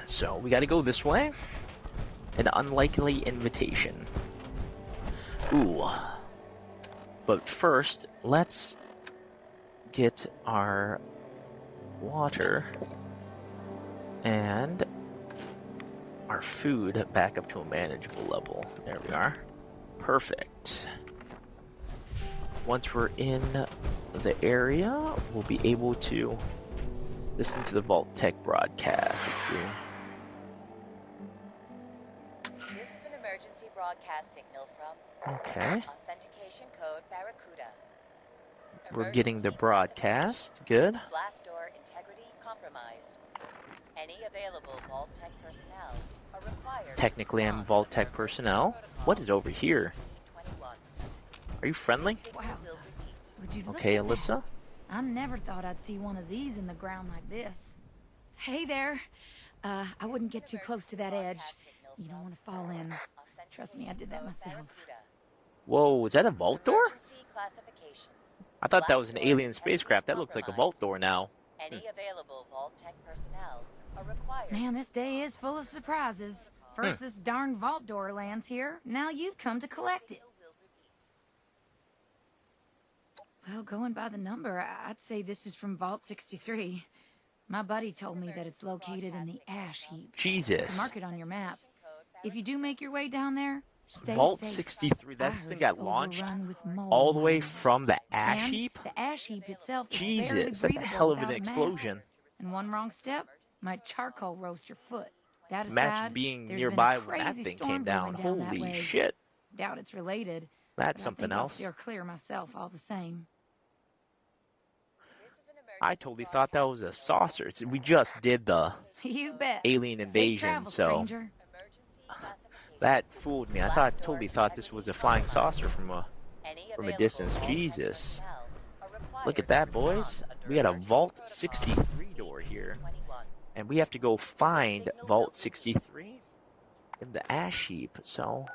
Speaker 3: So we got to go this way. An unlikely invitation. Ooh. But first, let's get our water and our food back up to a manageable level. There we are. Perfect. Once we're in the area, we'll be able to listen to the Vault Tech broadcast. Let's see.
Speaker 11: This is an emergency broadcast signal from
Speaker 3: Okay.
Speaker 11: Authentication code Barracuda.
Speaker 3: We're getting the broadcast. Good.
Speaker 11: Blast door integrity compromised. Any available Vault Tech personnel are required.
Speaker 3: Technically, I'm Vault Tech personnel. What is over here? Are you friendly?
Speaker 11: Wowza.
Speaker 7: Would you look
Speaker 3: Okay,
Speaker 7: at that?
Speaker 3: Alyssa.
Speaker 7: I never thought I'd see one of these in the ground like this. Hey there. I wouldn't get too close to that edge. You don't want to fall in. Trust me, I did that myself.
Speaker 3: Whoa, is that a vault door?
Speaker 11: Emergency classification.
Speaker 3: I thought that was an alien spacecraft. That looks like a vault door now.
Speaker 11: Any available Vault Tech personnel are required.
Speaker 7: Man, this day is full of surprises. First this darn vault door lands here, now you've come to collect it. Well, going by the number, I'd say this is from Vault 63. My buddy told me that it's located in the ash heap.
Speaker 3: Jesus.
Speaker 7: Mark it on your map. If you do make your way down there, stay
Speaker 3: Vault
Speaker 7: safe.
Speaker 3: 63, that
Speaker 7: I
Speaker 3: thing
Speaker 7: heard
Speaker 3: got
Speaker 7: it's
Speaker 3: launched
Speaker 7: overrun with mold
Speaker 3: all the way
Speaker 7: mines.
Speaker 3: from the ash
Speaker 7: And
Speaker 3: heap?
Speaker 7: the ash heap itself is
Speaker 3: Jesus,
Speaker 7: barely
Speaker 3: that's a
Speaker 7: breathable
Speaker 3: hell of an
Speaker 7: without a mask.
Speaker 3: explosion.
Speaker 7: And one wrong step might charcoal roast your foot. That
Speaker 3: Imagine
Speaker 7: aside,
Speaker 3: being
Speaker 7: there's
Speaker 3: nearby
Speaker 7: been a
Speaker 3: when that
Speaker 7: crazy
Speaker 3: thing
Speaker 7: storm
Speaker 3: came down.
Speaker 7: blowing that
Speaker 3: Holy
Speaker 7: way.
Speaker 3: shit.
Speaker 7: Doubt it's related.
Speaker 3: That's
Speaker 7: but
Speaker 3: something
Speaker 7: I think I'll
Speaker 3: else.
Speaker 7: steer clear myself all the same.
Speaker 3: I totally thought that was a saucer. We just did the
Speaker 7: You bet.
Speaker 3: alien
Speaker 7: Safe
Speaker 3: invasion,
Speaker 7: travel,
Speaker 3: so
Speaker 7: stranger.
Speaker 3: that fooled me. I totally thought this was a flying saucer from a distance. Jesus. Look at that, boys. We got a Vault 63 door here. And we have to go find Vault 63 in the ash heap, so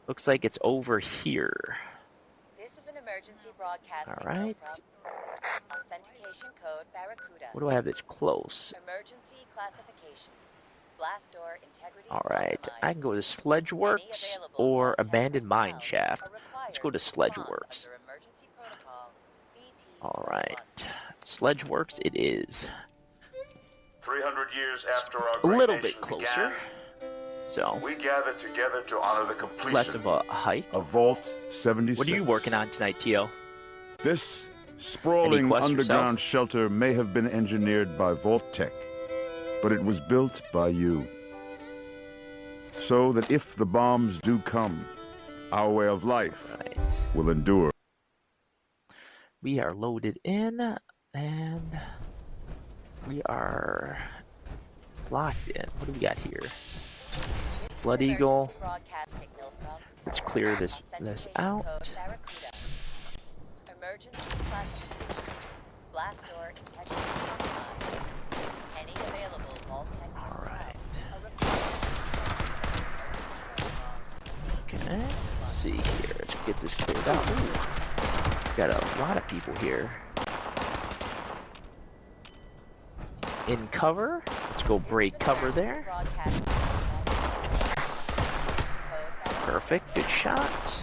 Speaker 3: looks like it's over here.
Speaker 11: This is an emergency broadcast
Speaker 3: All
Speaker 11: signal
Speaker 3: right.
Speaker 11: from Authentication code Barracuda.
Speaker 3: What do I have that's close?
Speaker 11: Emergency classification. Blast door integrity
Speaker 3: All right, I can
Speaker 11: compromised.
Speaker 3: go to Sledgeworks or Abandoned Mine Shaft. Let's go to Sledgeworks. All right, Sledgeworks it is.
Speaker 2: 300 years after our
Speaker 3: A
Speaker 2: great
Speaker 3: little
Speaker 2: nation
Speaker 3: bit closer,
Speaker 2: began,
Speaker 3: so
Speaker 2: we gather together to honor the completion
Speaker 3: less of a hike.
Speaker 2: of Vault 76.
Speaker 3: What are you working on tonight, Tio?
Speaker 2: This sprawling
Speaker 3: quests
Speaker 2: underground
Speaker 3: yourself?
Speaker 2: shelter may have been engineered by Vault-Tec, but it was built by you. So that if the bombs do come, our way of life
Speaker 3: Right.
Speaker 2: will endure.
Speaker 3: We are loaded in, and we are locked in. What do we got here? Blood Eagle. Let's clear this out.
Speaker 11: Emergency classification. Blast door integrity compromised. Any available Vault-Tec personnel are required.
Speaker 3: Okay, let's see here. Let's get this cleared out. Ooh, got a lot of people here. In cover. Let's go break cover there. Perfect. Good shot.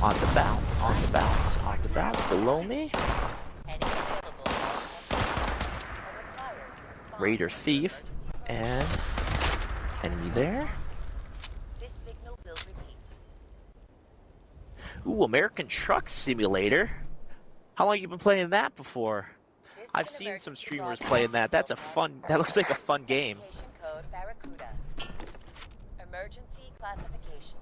Speaker 3: On the bounce. On the bounce. On the bounce. Below me. Raider Thief. And enemy there.
Speaker 11: This signal will repeat.
Speaker 3: Ooh, American Truck Simulator. How long you been playing that before? I've seen some streamers playing that. That's a fun. That looks like a fun game.
Speaker 11: Code Barracuda. Emergency classification.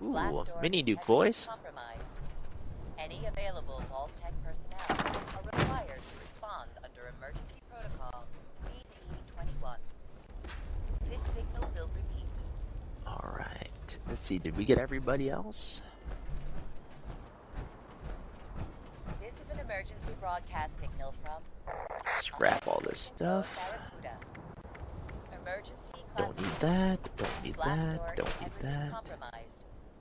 Speaker 3: Ooh, mini nuke, boys.
Speaker 11: Compromised. Any available Vault-Tec personnel are required to respond under emergency protocol BT-21. This signal will repeat.
Speaker 3: All right. Let's see. Did we get everybody else?
Speaker 11: This is an emergency broadcast signal from.
Speaker 3: Scrap all this stuff. Don't need that. Don't need that. Don't need that.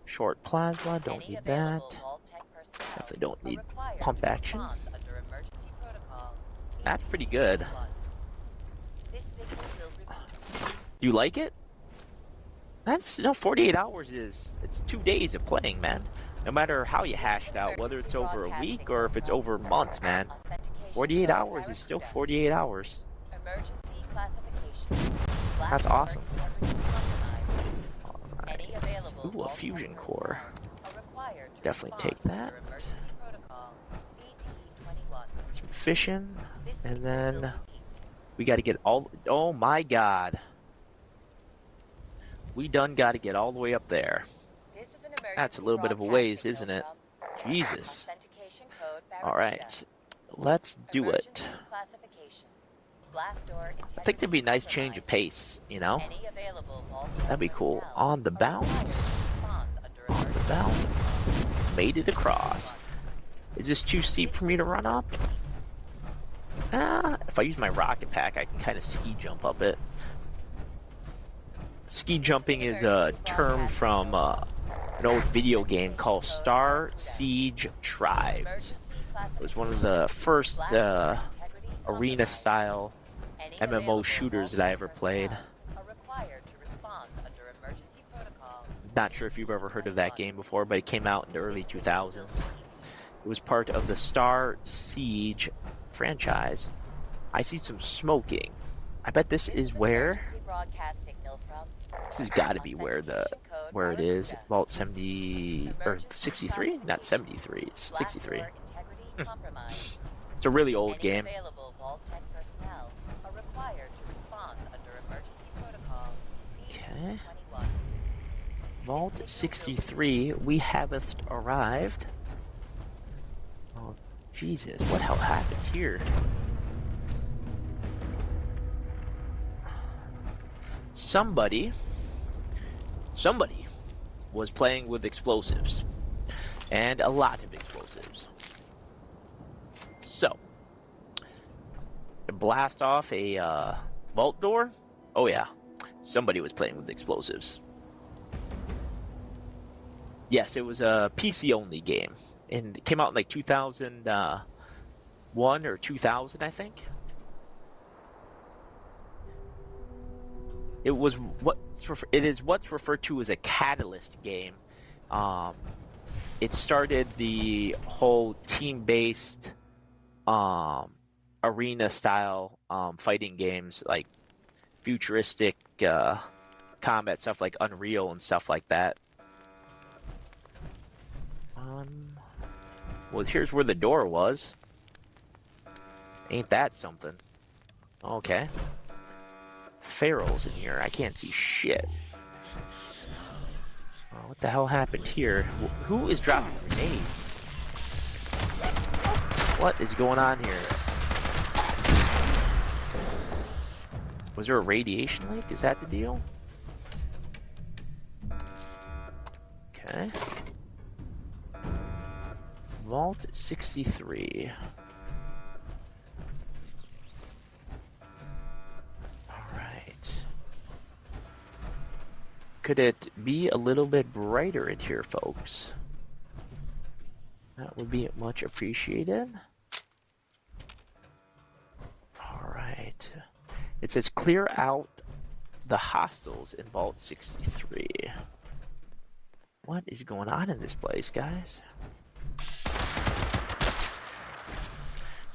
Speaker 3: Short plasma. Don't need that. Definitely don't need pump action. That's pretty good. Do you like it? That's 48 hours is it's 2 days of playing, man. No matter how you hash it out, whether it's over a week or if it's over months, man. 48 hours is still 48 hours. That's awesome. Alright. Ooh, a fusion core. Definitely take that. Some fission. And then we gotta get all. Oh my god. We done gotta get all the way up there. That's a little bit of a ways, isn't it? Jesus. Alright. Let's do it. I think that'd be a nice change of pace, you know? That'd be cool. On the bounce. On the bounce. Made it across. Is this too steep for me to run up? If I use my rocket pack, I can kind of ski jump up it. Ski jumping is a term from an old video game called Star Siege Tribes. It was one of the first arena-style MMO shooters that I ever played. Not sure if you've ever heard of that game before, but it came out in the early 2000s. It was part of the Star Siege franchise. I see some smoking. I bet this is where. This has got to be where it is. Vault 70 or 63? Not 73. It's 63. It's a really old game. Okay. Vault 63. We haven't arrived. Oh, Jesus. What hell happens here? Somebody was playing with explosives. And a lot of explosives. So, to blast off a vault door? Oh yeah, somebody was playing with explosives. Yes, it was a PC-only game. And it came out in like 2001 or 2000, I think. It was what's referred to as a catalyst game. It started the whole team-based arena-style fighting games, like futuristic combat stuff like Unreal and stuff like that. Well, here's where the door was. Ain't that something? Okay. Ferals in here. I can't see shit. Oh, what the hell happened here? Who is dropping grenades? What is going on here? Was there a radiation leak? Is that the deal? Okay. Vault 63. Alright. Could it be a little bit brighter in here, folks? That would be much appreciated. Alright. It says clear out the hostiles in Vault 63. What is going on in this place, guys?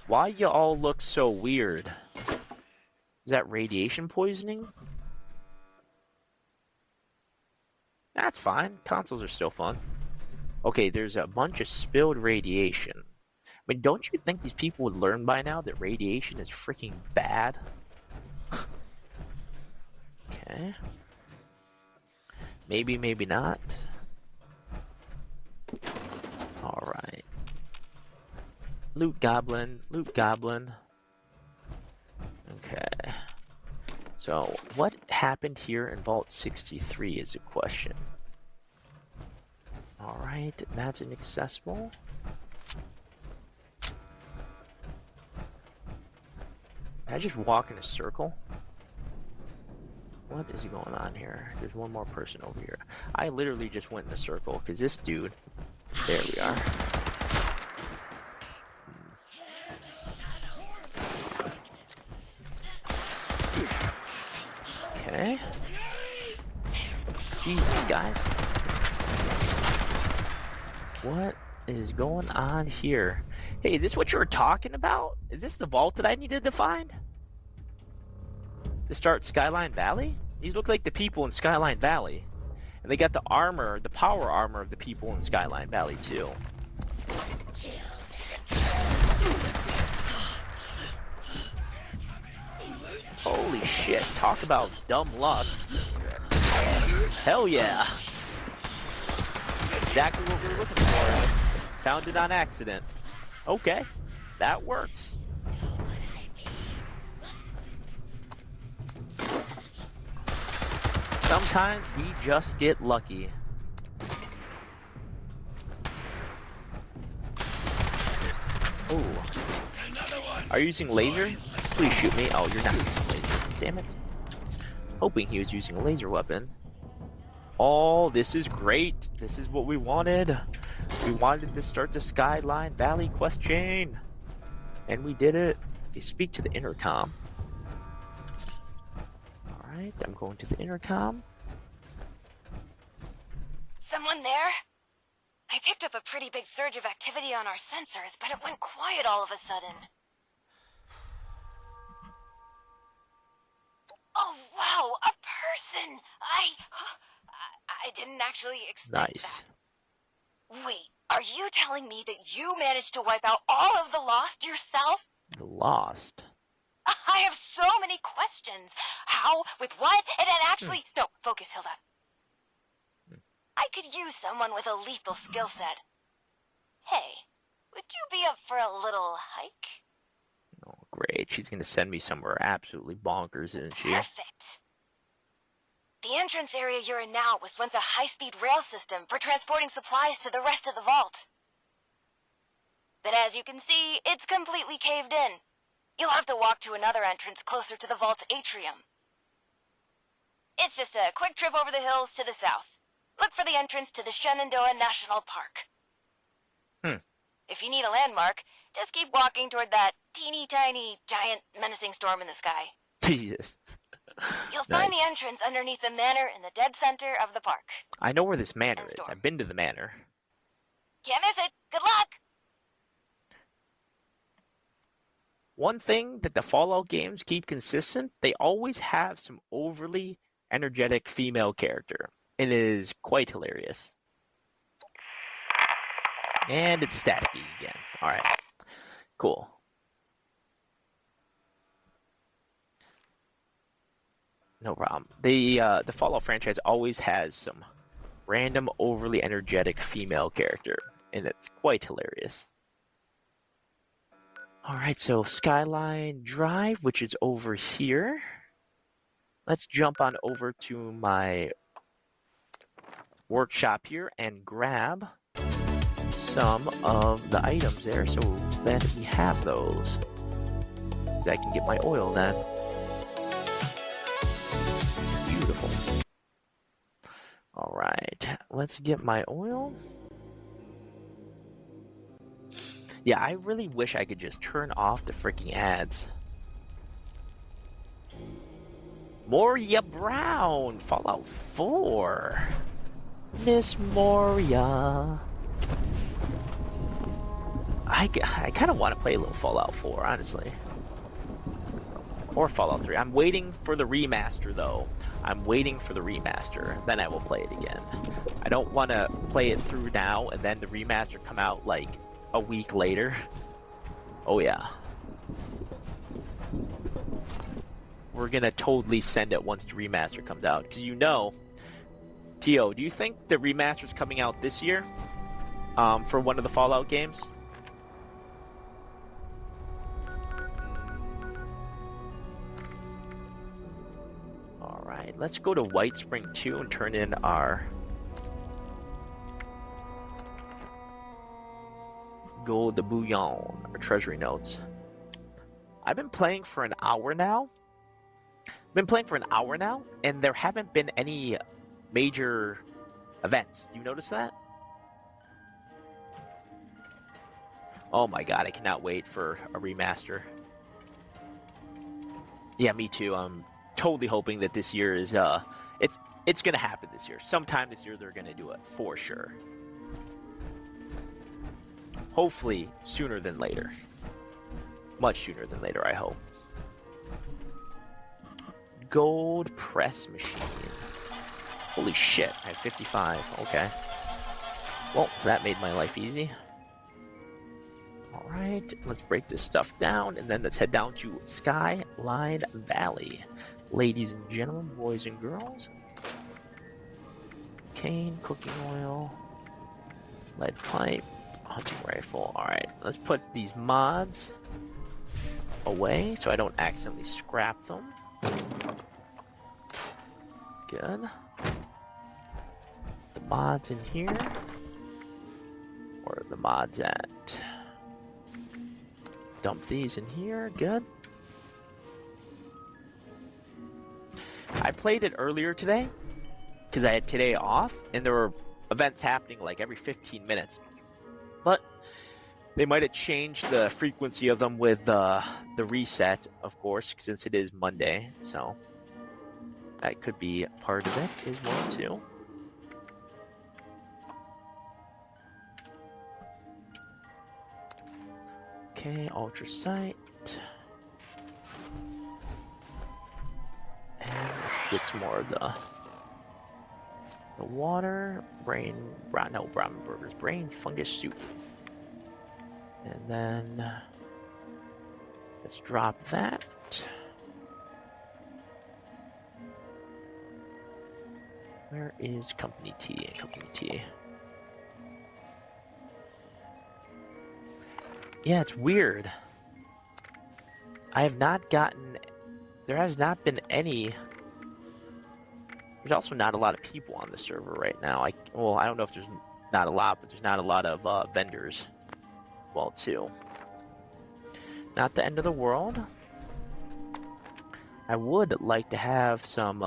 Speaker 3: Why you all look so weird? Is that radiation poisoning? That's fine. Consoles are still fun. Okay, there's a bunch of spilled radiation. I mean, don't you think these people would learn by now that radiation is freaking bad? Okay. Maybe, maybe not. Alright. Loot goblin, loot goblin. Okay. So, what happened here in Vault 63 is a question. Alright, that's inaccessible. Did I just walk in a circle? What is going on here? There's one more person over here. I literally just went in a circle because this dude... There we are. Okay. Jesus, guys. What is going on here? Hey, is this what you were talking about? Is this the vault that I needed to find? To start Skyline Valley? These look like the people in Skyline Valley. And they got the armor, the power armor of the people in Skyline Valley too. Holy shit, talk about dumb luck. Hell yeah. Exactly what we were looking for. Found it on accident. Okay, that works. Sometimes we just get lucky. Oh. Are you using laser? Please shoot me. Oh, you're not using laser. Damn it. Hoping he was using a laser weapon. Oh, this is great. This is what we wanted. We wanted to start the Skyline Valley quest chain. And we did it. Okay, speak to the intercom. Alright, I'm going to the intercom.
Speaker 12: Someone there? I picked up a pretty big surge of activity on our sensors, but it went quiet all of a sudden. Oh, wow, a person! I didn't actually expect
Speaker 3: Nice.
Speaker 12: that. Wait, are you telling me that you managed to wipe out all of the Lost yourself?
Speaker 3: The Lost?
Speaker 12: I have so many questions. How? With what? And then actually... No, focus, Hilda. I could use someone with a lethal skill set. Hey, would you be up for a little hike?
Speaker 3: Oh, great. She's going to send me somewhere absolutely bonkers, isn't she?
Speaker 12: Perfect. The entrance area you're in now was once a high-speed rail system for transporting supplies to the rest of the vault. But as you can see, it's completely caved in. You'll have to walk to another entrance closer to the vault's atrium. It's just a quick trip over the hills to the south. Look for the entrance to the Shenandoah National Park. If you need a landmark, just keep walking toward that teeny tiny, giant, menacing storm in the sky.
Speaker 3: Jesus.
Speaker 12: You'll find the entrance underneath the manor in the dead center of the park.
Speaker 3: I know where this manor is. I've been to the manor.
Speaker 12: Can't miss it. Good luck!
Speaker 3: One thing that the Fallout games keep consistent, they always have some overly energetic female character. It is quite hilarious. And it's staticky again. All right, cool. No problem. The Fallout franchise always has some random, overly energetic female character, and it's quite hilarious. All right, so Skyline Drive, which is over here. Let's jump on over to my workshop here and grab some of the items there so that we have those. So I can get my oil then. Beautiful. All right, let's get my oil. Yeah, I really wish I could just turn off the freaking ads. Moria Brown, Fallout 4. Miss Moria. I kind of want to play a little Fallout 4, honestly. Or Fallout 3. I'm waiting for the remaster, though. I'm waiting for the remaster. Then I will play it again. I don't want to play it through now and then the remaster come out, like, a week later. Oh, yeah. We're gonna totally send it once the remaster comes out. Because you know, Tio, do you think the remaster's coming out this year? For one of the Fallout games? Alright, let's go to White Spring 2 and turn in our gold bullion, or treasury notes. I've been playing for an hour now. And there haven't been any major events. Do you notice that? Oh my god, I cannot wait for a remaster. Yeah, me too. I'm totally hoping that this year is it's gonna happen this year. Sometime this year they're gonna do it for sure. Hopefully sooner than later. Much sooner than later, I hope. Gold press machine. Holy shit, I have 55. Okay. Well, that made my life easy. Alright, let's break this stuff down, and then let's head down to Skyline Valley. Ladies and gentlemen, boys and girls. Cane, cooking oil, lead pipe, hunting rifle. Alright, let's put these mods away so I don't accidentally scrap them. Good. The mods in here. Where are the mods at? Dump these in here. Good. I played it earlier today because I had today off and there were events happening like every 15 minutes. But they might have changed the frequency of them with the reset, of course, since it is Monday. So that could be part of it as well, too. Okay, ultra sight. And let's get some more of the water. Brain burgers. Brain fungus soup. And then let's drop that. Where is company tea? Company tea. Yeah, it's weird. I have not gotten... There has not been any... There's also not a lot of people on the server right now. Well, I don't know if there's not a lot, but there's not a lot of vendors. Well, too. Not the end of the world. I would like to have some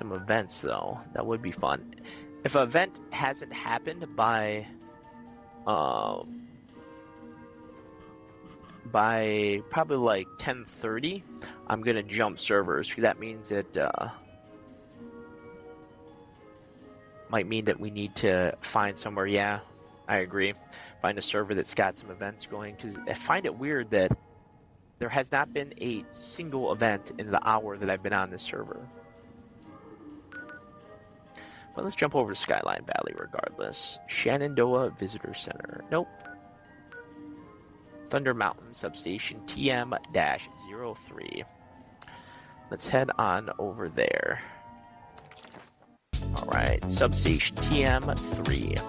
Speaker 3: events, though. That would be fun. If an event hasn't happened by probably like 10:30, I'm gonna jump servers, because that means that might mean that we need to find somewhere. Yeah, I agree. Find a server that's got some events going, because I find it weird that there has not been a single event in the hour that I've been on this server. But let's jump over to Skyline Valley regardless. Shenandoah Visitor Center. Nope. Thunder Mountain Substation TM-03. Let's head on over there. Alright, Substation TM-3.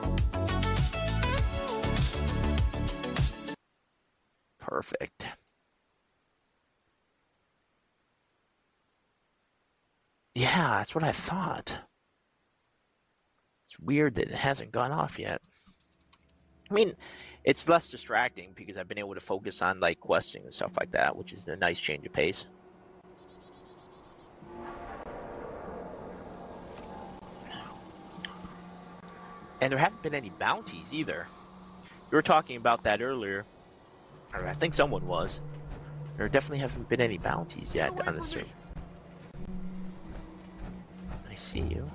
Speaker 3: Perfect. Yeah, that's what I thought. It's weird that it hasn't gone off yet. I mean, it's less distracting because I've been able to focus on like questing and stuff like that, which is a nice change of pace. And there haven't been any bounties either. We were talking about that earlier, or I think someone was. There definitely haven't been any bounties yet on the stream. I see you.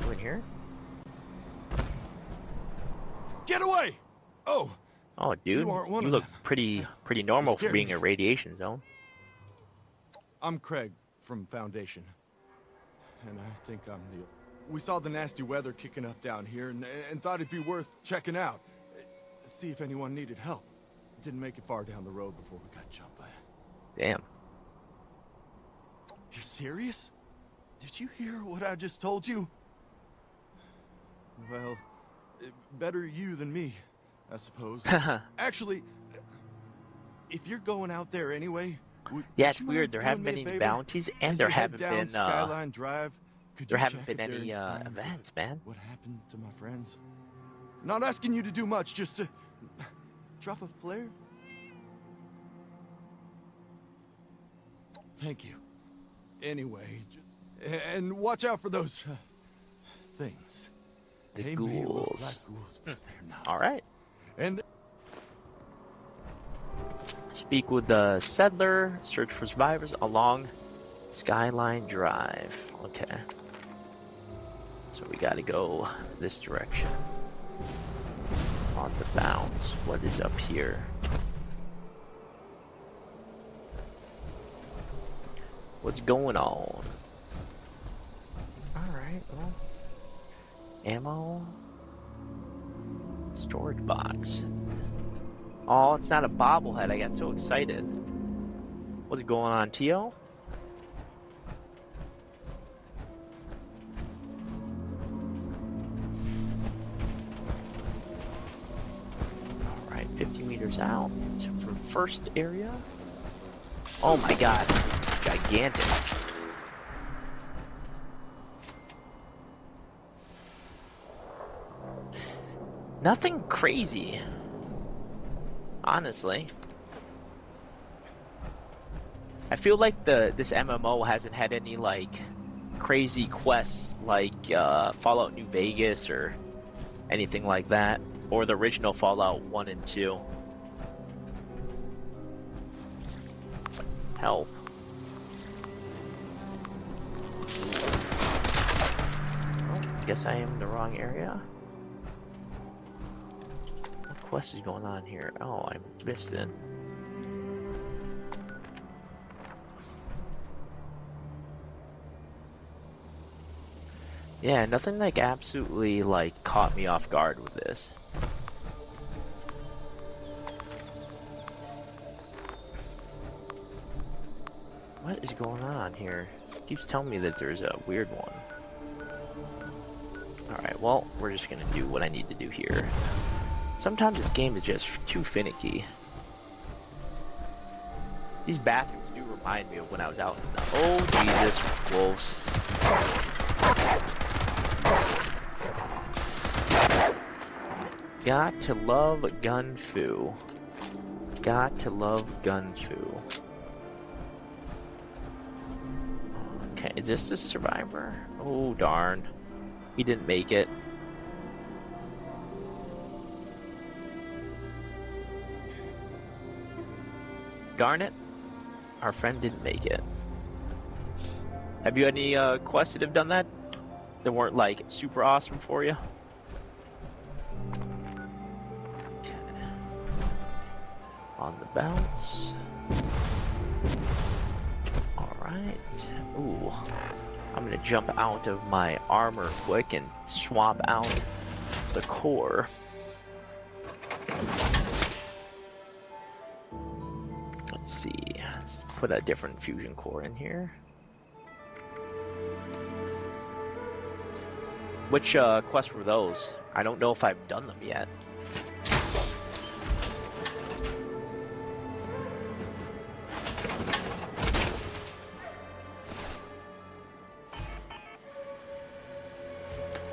Speaker 3: You in here?
Speaker 8: Get away! Oh,
Speaker 3: dude, you look pretty normal for being
Speaker 8: me.
Speaker 3: a radiation zone.
Speaker 8: I'm Craig from Foundation, and I think I'm the... We saw the nasty weather kicking up down here and thought it'd be worth checking out. See if anyone needed help. Didn't make it far down the road before we got jumped by.
Speaker 3: Damn.
Speaker 8: You're serious? Did you hear what I just told you? Well, better you than me, I suppose. Actually, if you're going out there anyway...
Speaker 3: Yeah, it's weird. There haven't been any bounties, and there haven't been...
Speaker 8: Skyline Drive,
Speaker 3: there haven't been any events, man.
Speaker 8: What happened to my friends? Not asking you to do much, just to drop a flare. Thank you. Anyway, and watch out for those things.
Speaker 3: The
Speaker 8: They may look
Speaker 3: ghouls.
Speaker 8: like ghouls, but they're not.
Speaker 3: All right.
Speaker 8: And
Speaker 3: Speak with the settler. Search for survivors along Skyline Drive. Okay. So we gotta go this direction. On the bounce. What is up here? What's going on? Alright, well. Ammo. Storage box. Oh, it's not a bobblehead. I got so excited. What's going on, Tio? Alright, 50 meters out from first area. Oh my god. Gigantic. Nothing crazy. Honestly. I feel like this MMO hasn't had any like crazy quests like Fallout New Vegas or anything like that, or the original Fallout 1 and 2. Help. Oh, guess I am in the wrong area. What quest is going on here? Oh, I missed it. Yeah, nothing like absolutely like caught me off guard with this. What is going on here? It keeps telling me that there's a weird one. Alright, well, we're just gonna do what I need to do here. Sometimes this game is just too finicky. These bathrooms do remind me of when I was out in the... Oh, Jesus, wolves. Got to love Gun Fu. Got to love Gun Fu. Okay, is this the survivor? Oh, darn. He didn't make it. Darn it. Our friend didn't make it. Have you had any quests that have done that? That weren't like super awesome for you? Okay. On the bounce. Alright. Ooh. I'm gonna jump out of my armor quick and swap out the core. Let's see. Let's put a different fusion core in here. Which quests were those? I don't know if I've done them yet.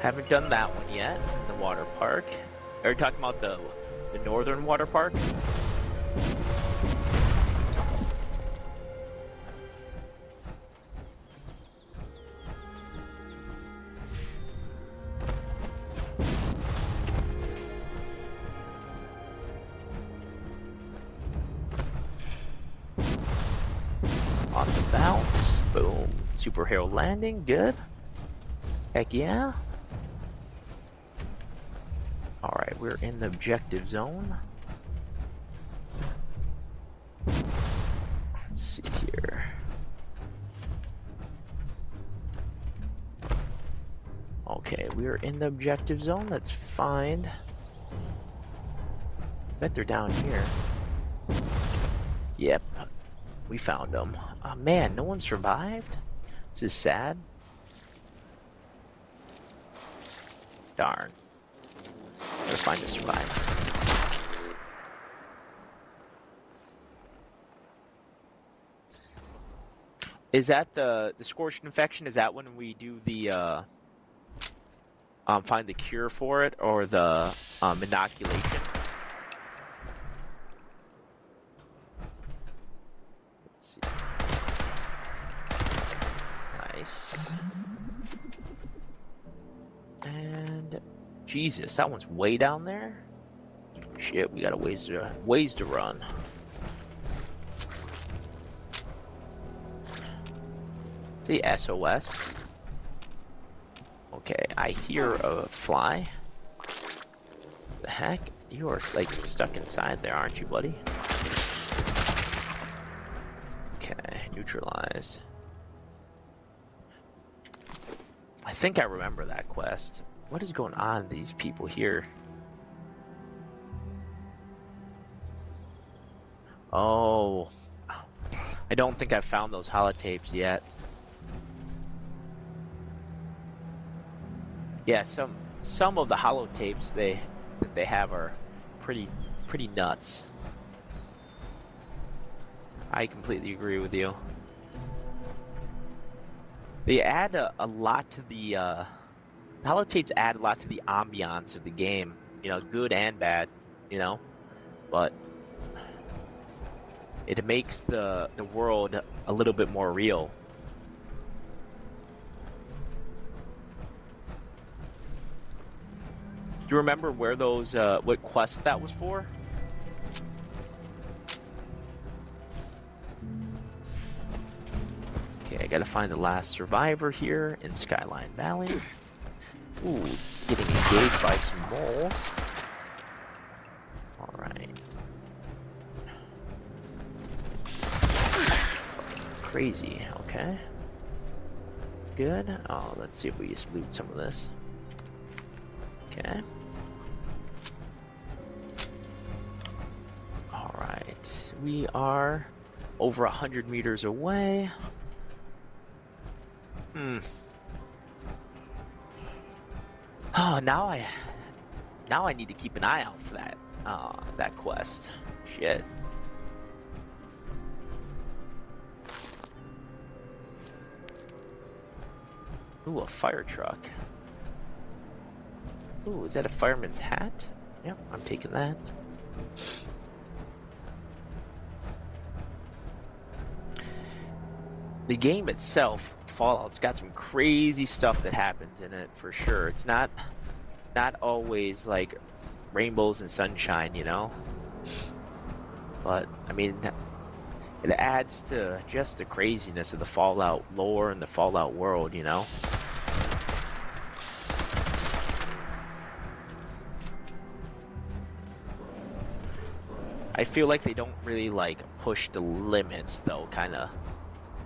Speaker 3: Haven't done that one yet, the water park. Are you talking about the northern water park? On the bounce, boom. Superhero landing, good. Heck yeah. Alright, we're in the objective zone. Let's see here. Okay, we're in the objective zone. Let's find... Bet they're down here. Yep, we found them. Oh man, no one survived? This is sad. Darn. Gotta find a survivor. Is that the scorched infection? Is that when we do the find the cure for it, or the inoculation? Let's see. Nice. And Jesus, that one's way down there. Shit, we got a ways to run. The SOS. Okay, I hear a fly. The heck? You are like stuck inside there, aren't you, buddy? Okay, neutralize. I think I remember that quest. What is going on with these people here? Oh, I don't think I've found those holotapes yet. Yeah, some of the holotapes that they have are pretty nuts. I completely agree with you. They add a lot to the holotapes add a lot to the ambiance of the game, you know, good and bad, you know, but it makes the world a little bit more real. Do you remember where those what quest that was for? Okay, I gotta find the last survivor here in Skyline Valley. Ooh, getting engaged by some moles. Alright. Crazy, okay. Good. Oh, let's see if we just loot some of this. Okay. Alright. We are over 100 meters away. Oh, now I need to keep an eye out for that quest. Shit. Ooh, a fire truck. Ooh, is that a fireman's hat? Yep, I'm taking that. The game itself, Fallout's got some crazy stuff that happens in it for sure. It's not always like rainbows and sunshine, you know. But I mean, it adds to just the craziness of the Fallout lore and the Fallout world, you know. I feel like they don't really like push the limits though, kind of,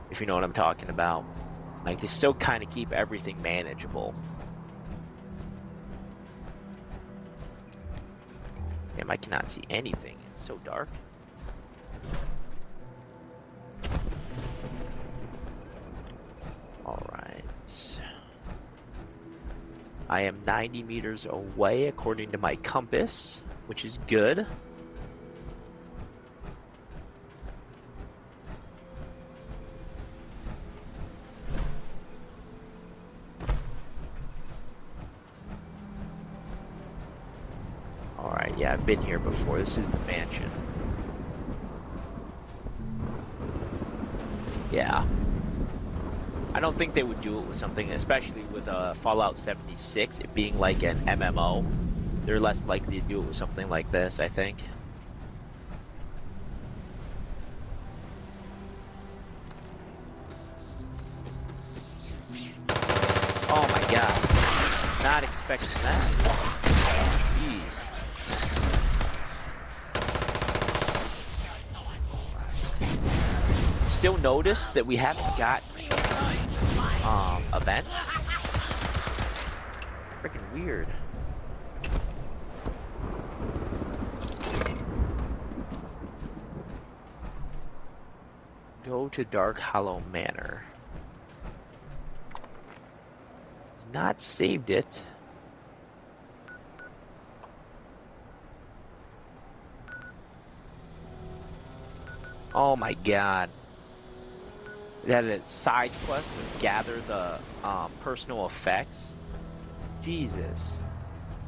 Speaker 3: if you know what I'm talking about. Like, they still kind of keep everything manageable. Damn, I cannot see anything. It's so dark. Alright. I am 90 meters away according to my compass, which is good. Alright, yeah, I've been here before. This is the mansion. Yeah. I don't think they would do it with something, especially with Fallout 76, it being like an MMO. They're less likely to do it with something like this, I think. Oh my god. Not expecting that. Jeez. Still notice that we haven't got events. Freaking weird. Go to Dark Hollow Manor. He's not saved it. Oh my god. That it's side quest to gather the personal effects. Jesus.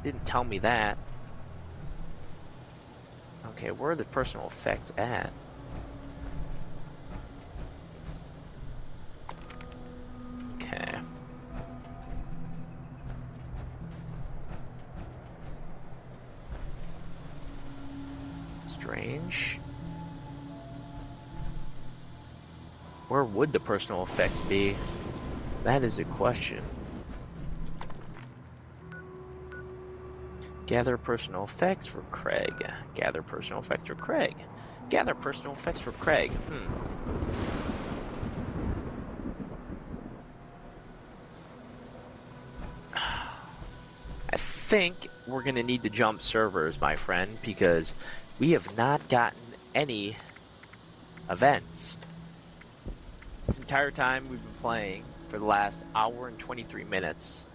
Speaker 3: Didn't tell me that. Okay, where are the personal effects at? Okay. Strange. Where would the personal effects be? That is a question. Gather personal effects for Craig. Gather personal effects for Craig. Gather personal effects for Craig. I think we're gonna need to jump servers, my friend, because we have not gotten any events. This entire time we've been playing, for the last hour and 23 minutes,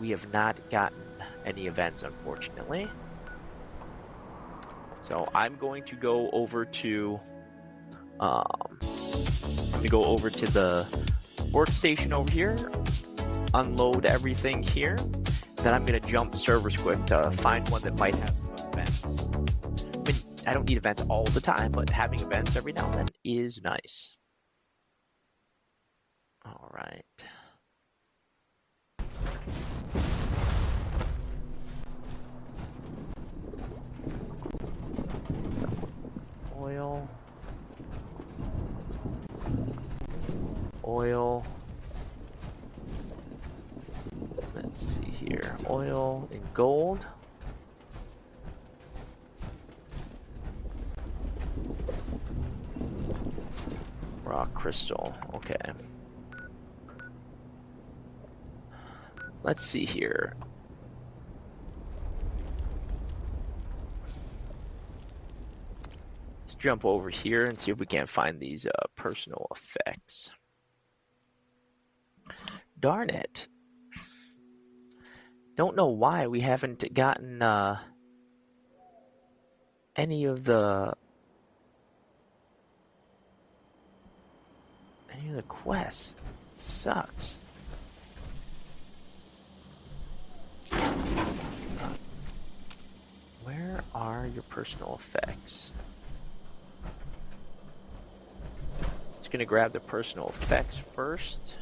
Speaker 3: we have not gotten any events, unfortunately. So I'm going to go over to the workstation over here, unload everything here, then I'm gonna jump servers quick to find one that might have some events. I mean, I don't need events all the time, but having events every now and then is nice. All right. Oil. Oil. Let's see here. Oil and gold. Rock crystal. Okay. Let's see here. Let's jump over here and see if we can't find these personal effects. Darn it. Don't know why we haven't gotten any of the quests. It sucks. Where are your personal effects? Just gonna grab the personal effects first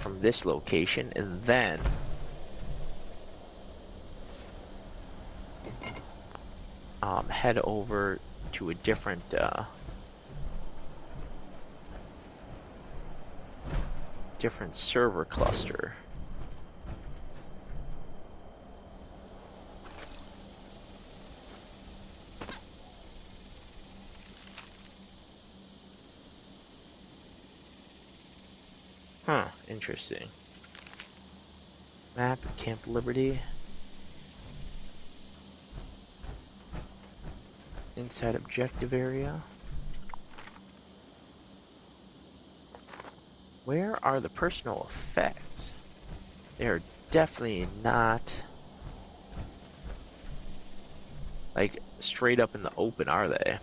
Speaker 3: from this location, and then head over to a different server cluster. Huh, interesting. Map of Camp Liberty. Inside objective area. Where are the personal effects? They are definitely not like straight up in the open, are they?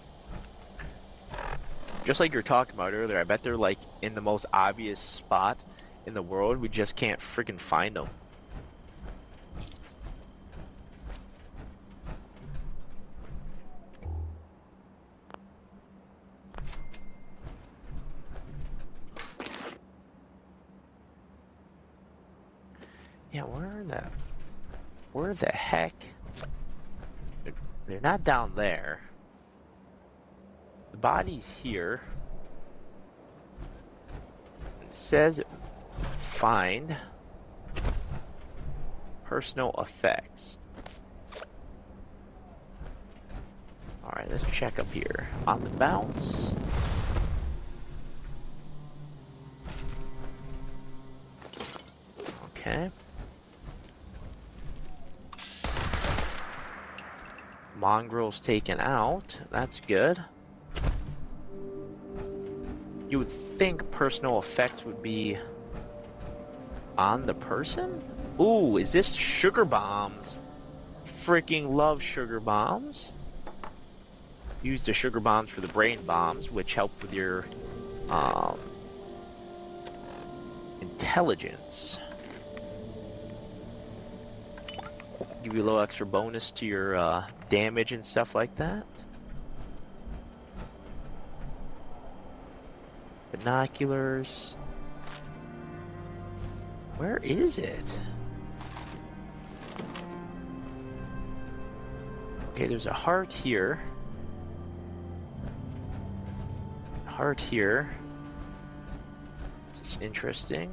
Speaker 3: Just like you were talking about earlier, I bet they're like in the most obvious spot in the world. We just can't freaking find them. Yeah, where the heck? They're not down there. The body's here. It says find personal effects. Alright, let's check up here. On the bounce. Okay. Mongrel's taken out. That's good. You would think personal effects would be on the person? Ooh, is this sugar bombs? Freaking love sugar bombs. Use the sugar bombs for the brain bombs, which help with your intelligence. Give you a little extra bonus to your damage and stuff like that. Binoculars. Where is it? Okay, there's a heart here. Heart here. This is interesting.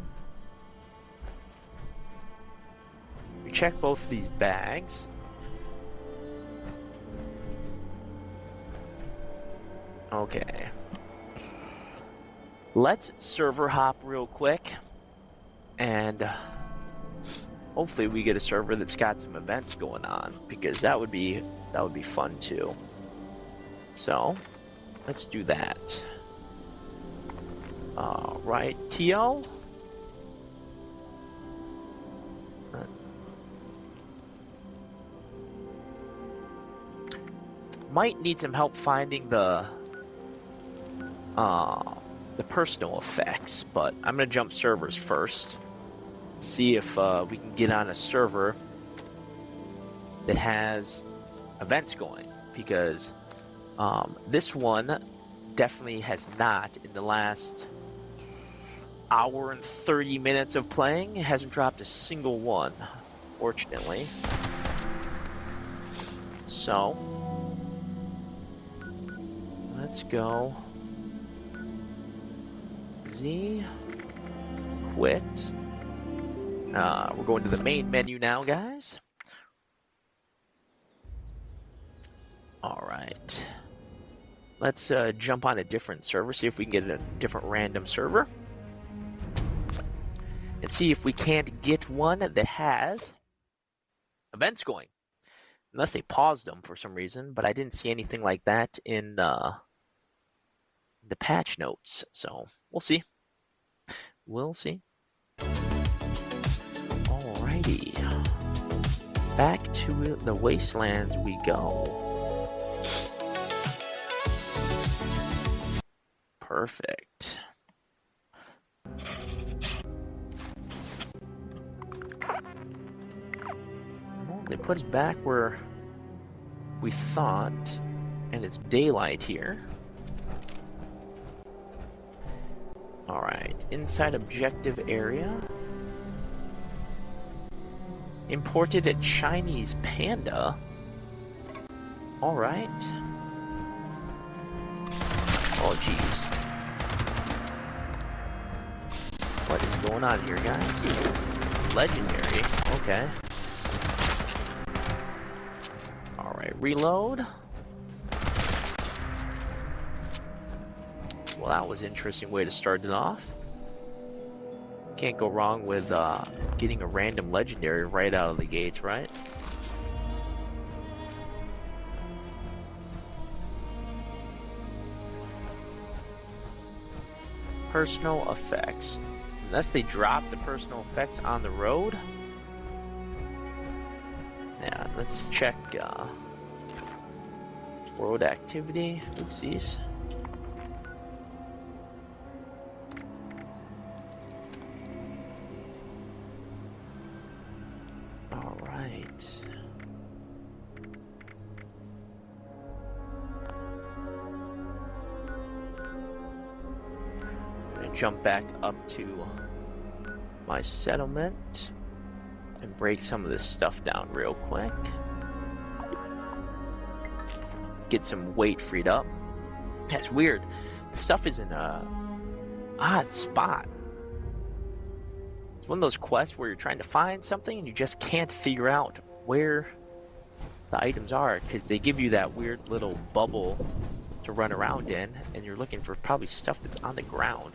Speaker 3: We check both of these bags. Okay. Let's server hop real quick, and hopefully we get a server that's got some events going on, because that would be fun too. So let's do that. Right, Tio. Might need some help finding the personal effects, but I'm gonna jump servers first. See if we can get on a server that has events going, because this one definitely has not. In the last hour and 30 minutes of playing, it hasn't dropped a single one, fortunately. So let's go. Z. Quit. We're going to the main menu now, guys. Alright. Let's jump on a different server, see if we can get a different random server. And see if we can't get one that has events going. Unless they paused them for some reason, but I didn't see anything like that in the patch notes, so we'll see. We'll see. Alrighty. Back to the wastelands we go. Perfect. Well, they put us back where we thought, and it's daylight here. Alright, inside objective area. Imported a Chinese panda. Alright. Oh, jeez. What is going on here, guys? Legendary. Okay. Alright, reload. Well, that was an interesting way to start it off. Can't go wrong with getting a random legendary right out of the gates, right? Personal effects. Unless they drop the personal effects on the road. Yeah, let's check road activity. Oopsies. Alright. I'm gonna jump back up to my settlement and break some of this stuff down real quick. Get some weight freed up. That's weird. The stuff is in a odd spot. It's one of those quests where you're trying to find something and you just can't figure out where the items are because they give you that weird little bubble to run around in and you're looking for probably stuff that's on the ground.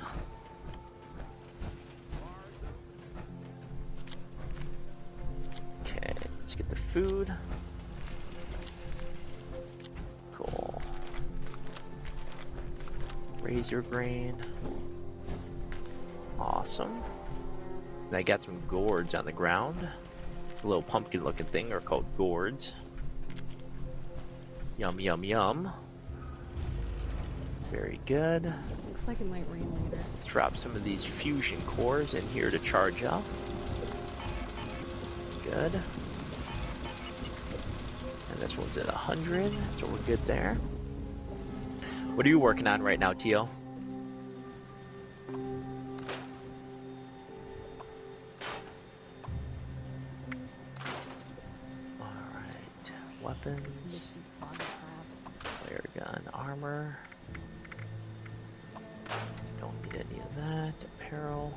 Speaker 3: Okay, let's get the food. Cool. Razor grain. Awesome. And I got some gourds on the ground. A little pumpkin looking thing are called gourds. Yum, yum, yum. Very good.
Speaker 13: Looks like it might rain later.
Speaker 3: Let's drop some of these fusion cores in here to charge up. Good. And this one's at 100, so we're good there. What are you working on right now, Tio? Alright, weapons, flare gun, armor. Don't need any of that. Apparel.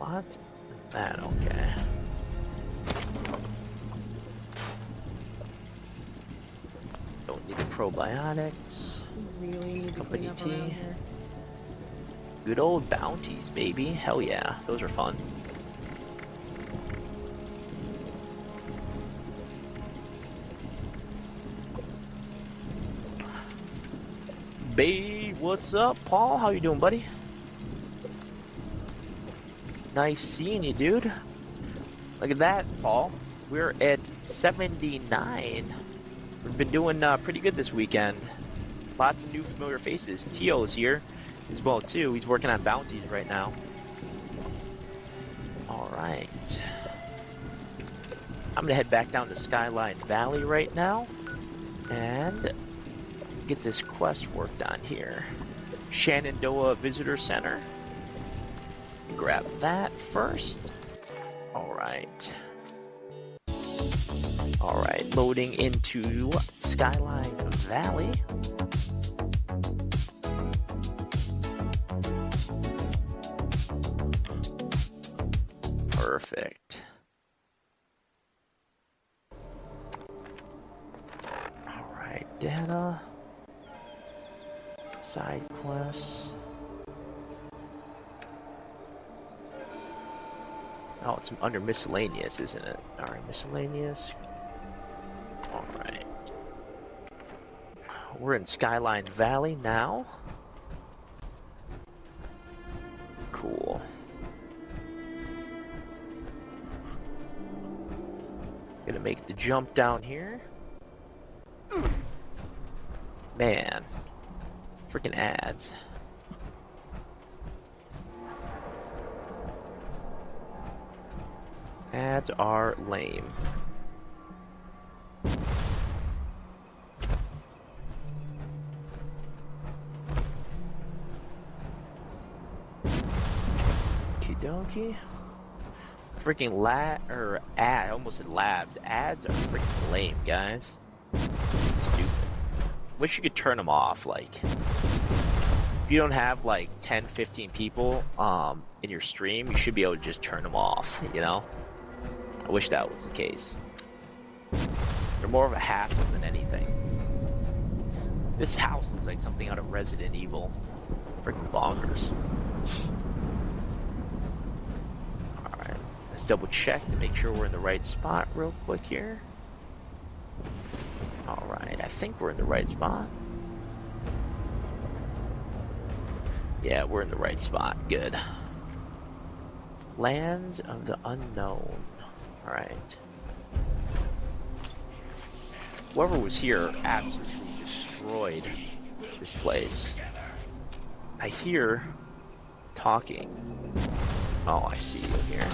Speaker 3: Lots of that, okay. Don't need the probiotics.
Speaker 13: Really need to
Speaker 3: Company
Speaker 13: clean up
Speaker 3: tea.
Speaker 13: around here.
Speaker 3: Good old bounties, baby. Hell yeah, those are fun. Babe, what's up, Paul? How you doing, buddy? Nice seeing you, dude. Look at that, Paul. We're at 79. We've been doing pretty good this weekend. Lots of new familiar faces. Tio's here as well, too. He's working on bounties right now. Alright. I'm going to head back down to Skyline Valley right now. And get this quest worked on here. Shenandoah Visitor Center. Grab that first. Alright. Alright, loading into Skyline Valley. Perfect. Alright, data. Side quests. Oh, it's under miscellaneous, isn't it? Alright, miscellaneous. Alright. We're in Skyline Valley now. Cool. Gonna make the jump down here. Man. Freaking ads. Ads are lame. Okie dokie. Freaking I almost said labs. Ads are freaking lame, guys. Stupid. Wish you could turn them off, like. If you don't have like 10, 15 people in your stream, you should be able to just turn them off, you know? I wish that was the case. They're more of a hassle than anything. This house looks like something out of Resident Evil. Freaking bonkers. Alright, let's double check to make sure we're in the right spot real quick here. Alright, I think we're in the right spot. Yeah, we're in the right spot. Good. Lands of the Unknown. Alright. Whoever was here absolutely destroyed this place. I hear talking. Oh, I see you here.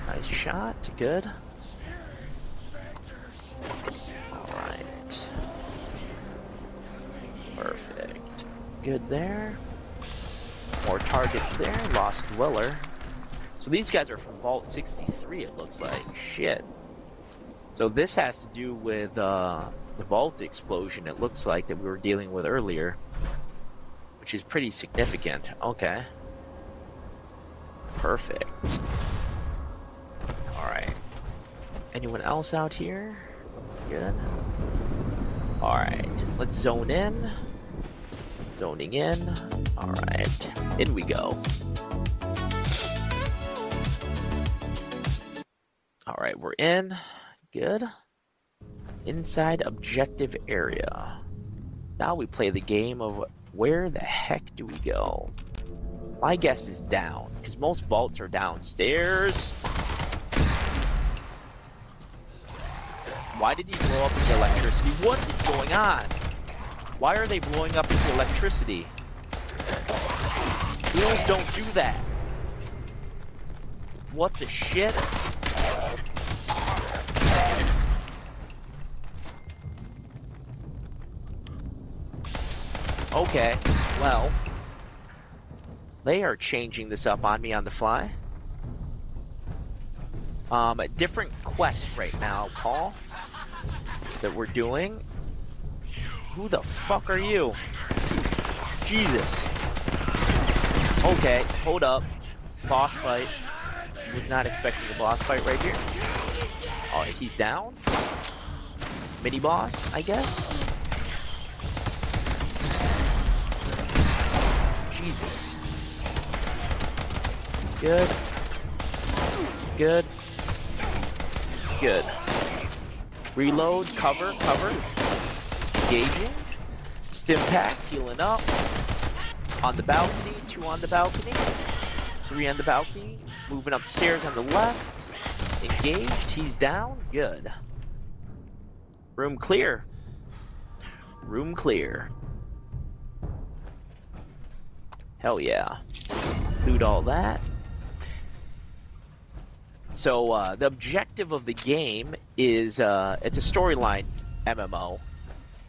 Speaker 3: Nice shot. Good. Alright. Perfect. Good there. More targets there. Lost Dweller. So these guys are from Vault 63, it looks like. Shit. So this has to do with the vault explosion, it looks like, that we were dealing with earlier. Which is pretty significant. Okay. Perfect. Alright. Anyone else out here? Good. Alright. Let's zone in. Zoning in. Alright. In we go. Alright, we're in. Good. Inside objective area. Now we play the game of where the heck do we go? My guess is down, because most vaults are downstairs. Why did he blow up his electricity? What is going on? Why are they blowing up his electricity? Ghouls don't do that. What the shit? Okay, well, they are changing this up on me on the fly. Different quests right now, Paul, that we're doing. Who the fuck are you? Jesus. Okay, hold up. Boss fight. Was not expecting a boss fight right here. Oh, he's down? Mini boss, I guess? Jesus. Good. Good. Good. Reload, cover, cover. Engaging. Stim pack, healing up. On the balcony, 2 on the balcony. 3 on the balcony. Moving up the stairs on the left. Engaged, he's down. Good. Room clear. Room clear. Hell yeah. Loot all that. So, the objective of the game is, it's a storyline MMO,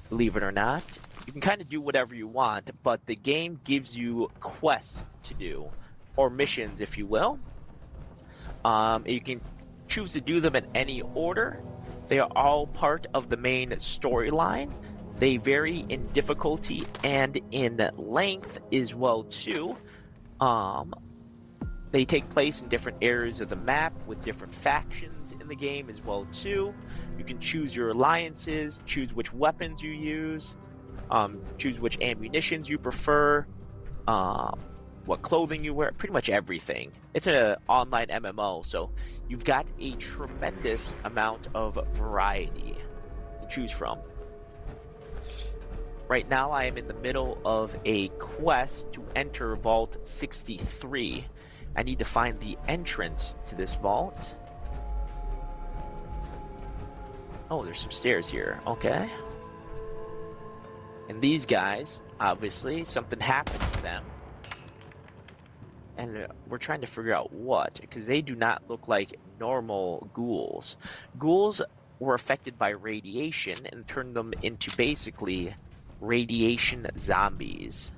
Speaker 3: believe it or not. You can kind of do whatever you want, but the game gives you quests to do, or missions, if you will. You can choose to do them in any order. They are all part of the main storyline. They vary in difficulty and in length as well too. They take place in different areas of the map with different factions in the game as well too. You can choose your alliances, choose which weapons you use, choose which ammunitions you prefer, what clothing you wear, pretty much everything. It's an online MMO, so you've got a tremendous amount of variety to choose from. Right now I am in the middle of a quest to enter Vault 63. I need to find the entrance to this vault. Oh, there's some stairs here. Okay. And these guys, obviously, something happened to them. And we're trying to figure out what, because they do not look like normal ghouls. Ghouls were affected by radiation and turned them into basically radiation zombies.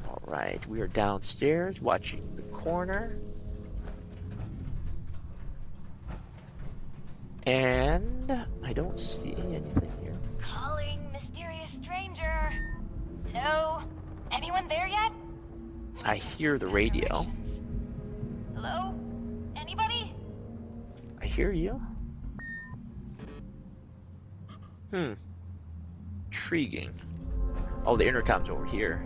Speaker 3: Alright, we are downstairs watching the corner. And I don't see anything here.
Speaker 12: Calling mysterious stranger. Hello? Anyone there yet?
Speaker 3: I hear the radio.
Speaker 12: Hello? Anybody?
Speaker 3: I hear you. intriguing. Oh, the intercom's over here.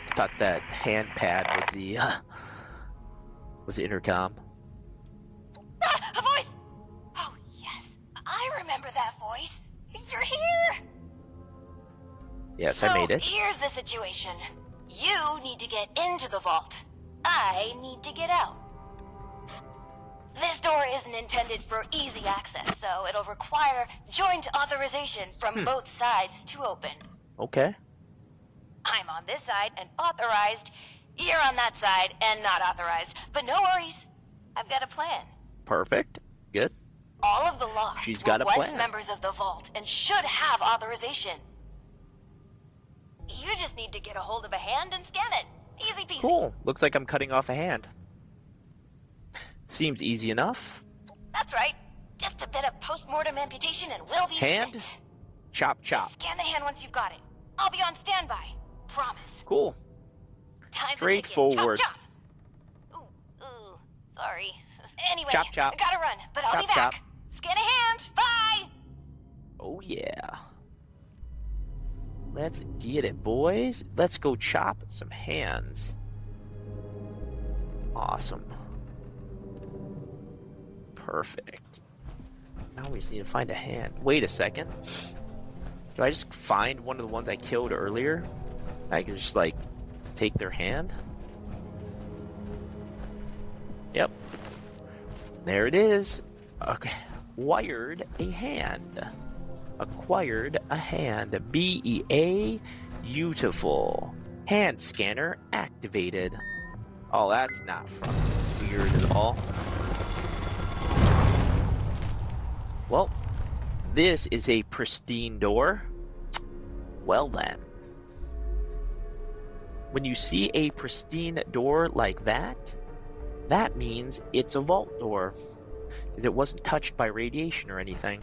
Speaker 3: I thought that hand pad was the intercom.
Speaker 12: Ah, a voice! Oh, yes. I remember that voice. You're here!
Speaker 3: Yes,
Speaker 12: So,
Speaker 3: I made it.
Speaker 12: here's the situation. You need to get into the vault. I need to get out. This door isn't intended for easy access, so it'll require joint authorization from both sides to open.
Speaker 3: Okay.
Speaker 12: I'm on this side and authorized. You're on that side and not authorized. But no worries. I've got a plan.
Speaker 3: Perfect. Good.
Speaker 12: All of the Lost
Speaker 3: She's got a
Speaker 12: were once
Speaker 3: plan.
Speaker 12: members of the Vault and should have authorization. You just need to get a hold of a hand and scan it. Easy peasy.
Speaker 3: Cool. Looks like I'm cutting off a hand. Seems easy enough.
Speaker 12: That's right. Just a bit of post-mortem amputation and we'll be
Speaker 3: Hand?
Speaker 12: set.
Speaker 3: Chop, chop.
Speaker 12: Scan the hand once you've got it. I'll be on standby. Promise.
Speaker 3: Cool.
Speaker 12: Time's
Speaker 3: Straightforward.
Speaker 12: a ticking. Chop, chop. Ooh, sorry. Anyway,
Speaker 3: Chop, chop.
Speaker 12: I gotta run, but I'll
Speaker 3: Chop,
Speaker 12: be back.
Speaker 3: chop.
Speaker 12: Scan a hand. Bye!
Speaker 3: Oh, yeah. Let's get it, boys. Let's go chop some hands. Awesome. Perfect. Now we just need to find a hand. Wait a second. Do I just find one of the ones I killed earlier? I can just, like, take their hand? Yep. There it is. Okay. Acquired a hand. Acquired a hand. BEA. Beautiful. Hand scanner activated. Oh, that's not fucking weird at all. Well, this is a pristine door. Well then. When you see a pristine door like that, that means it's a vault door. Because it wasn't touched by radiation or anything.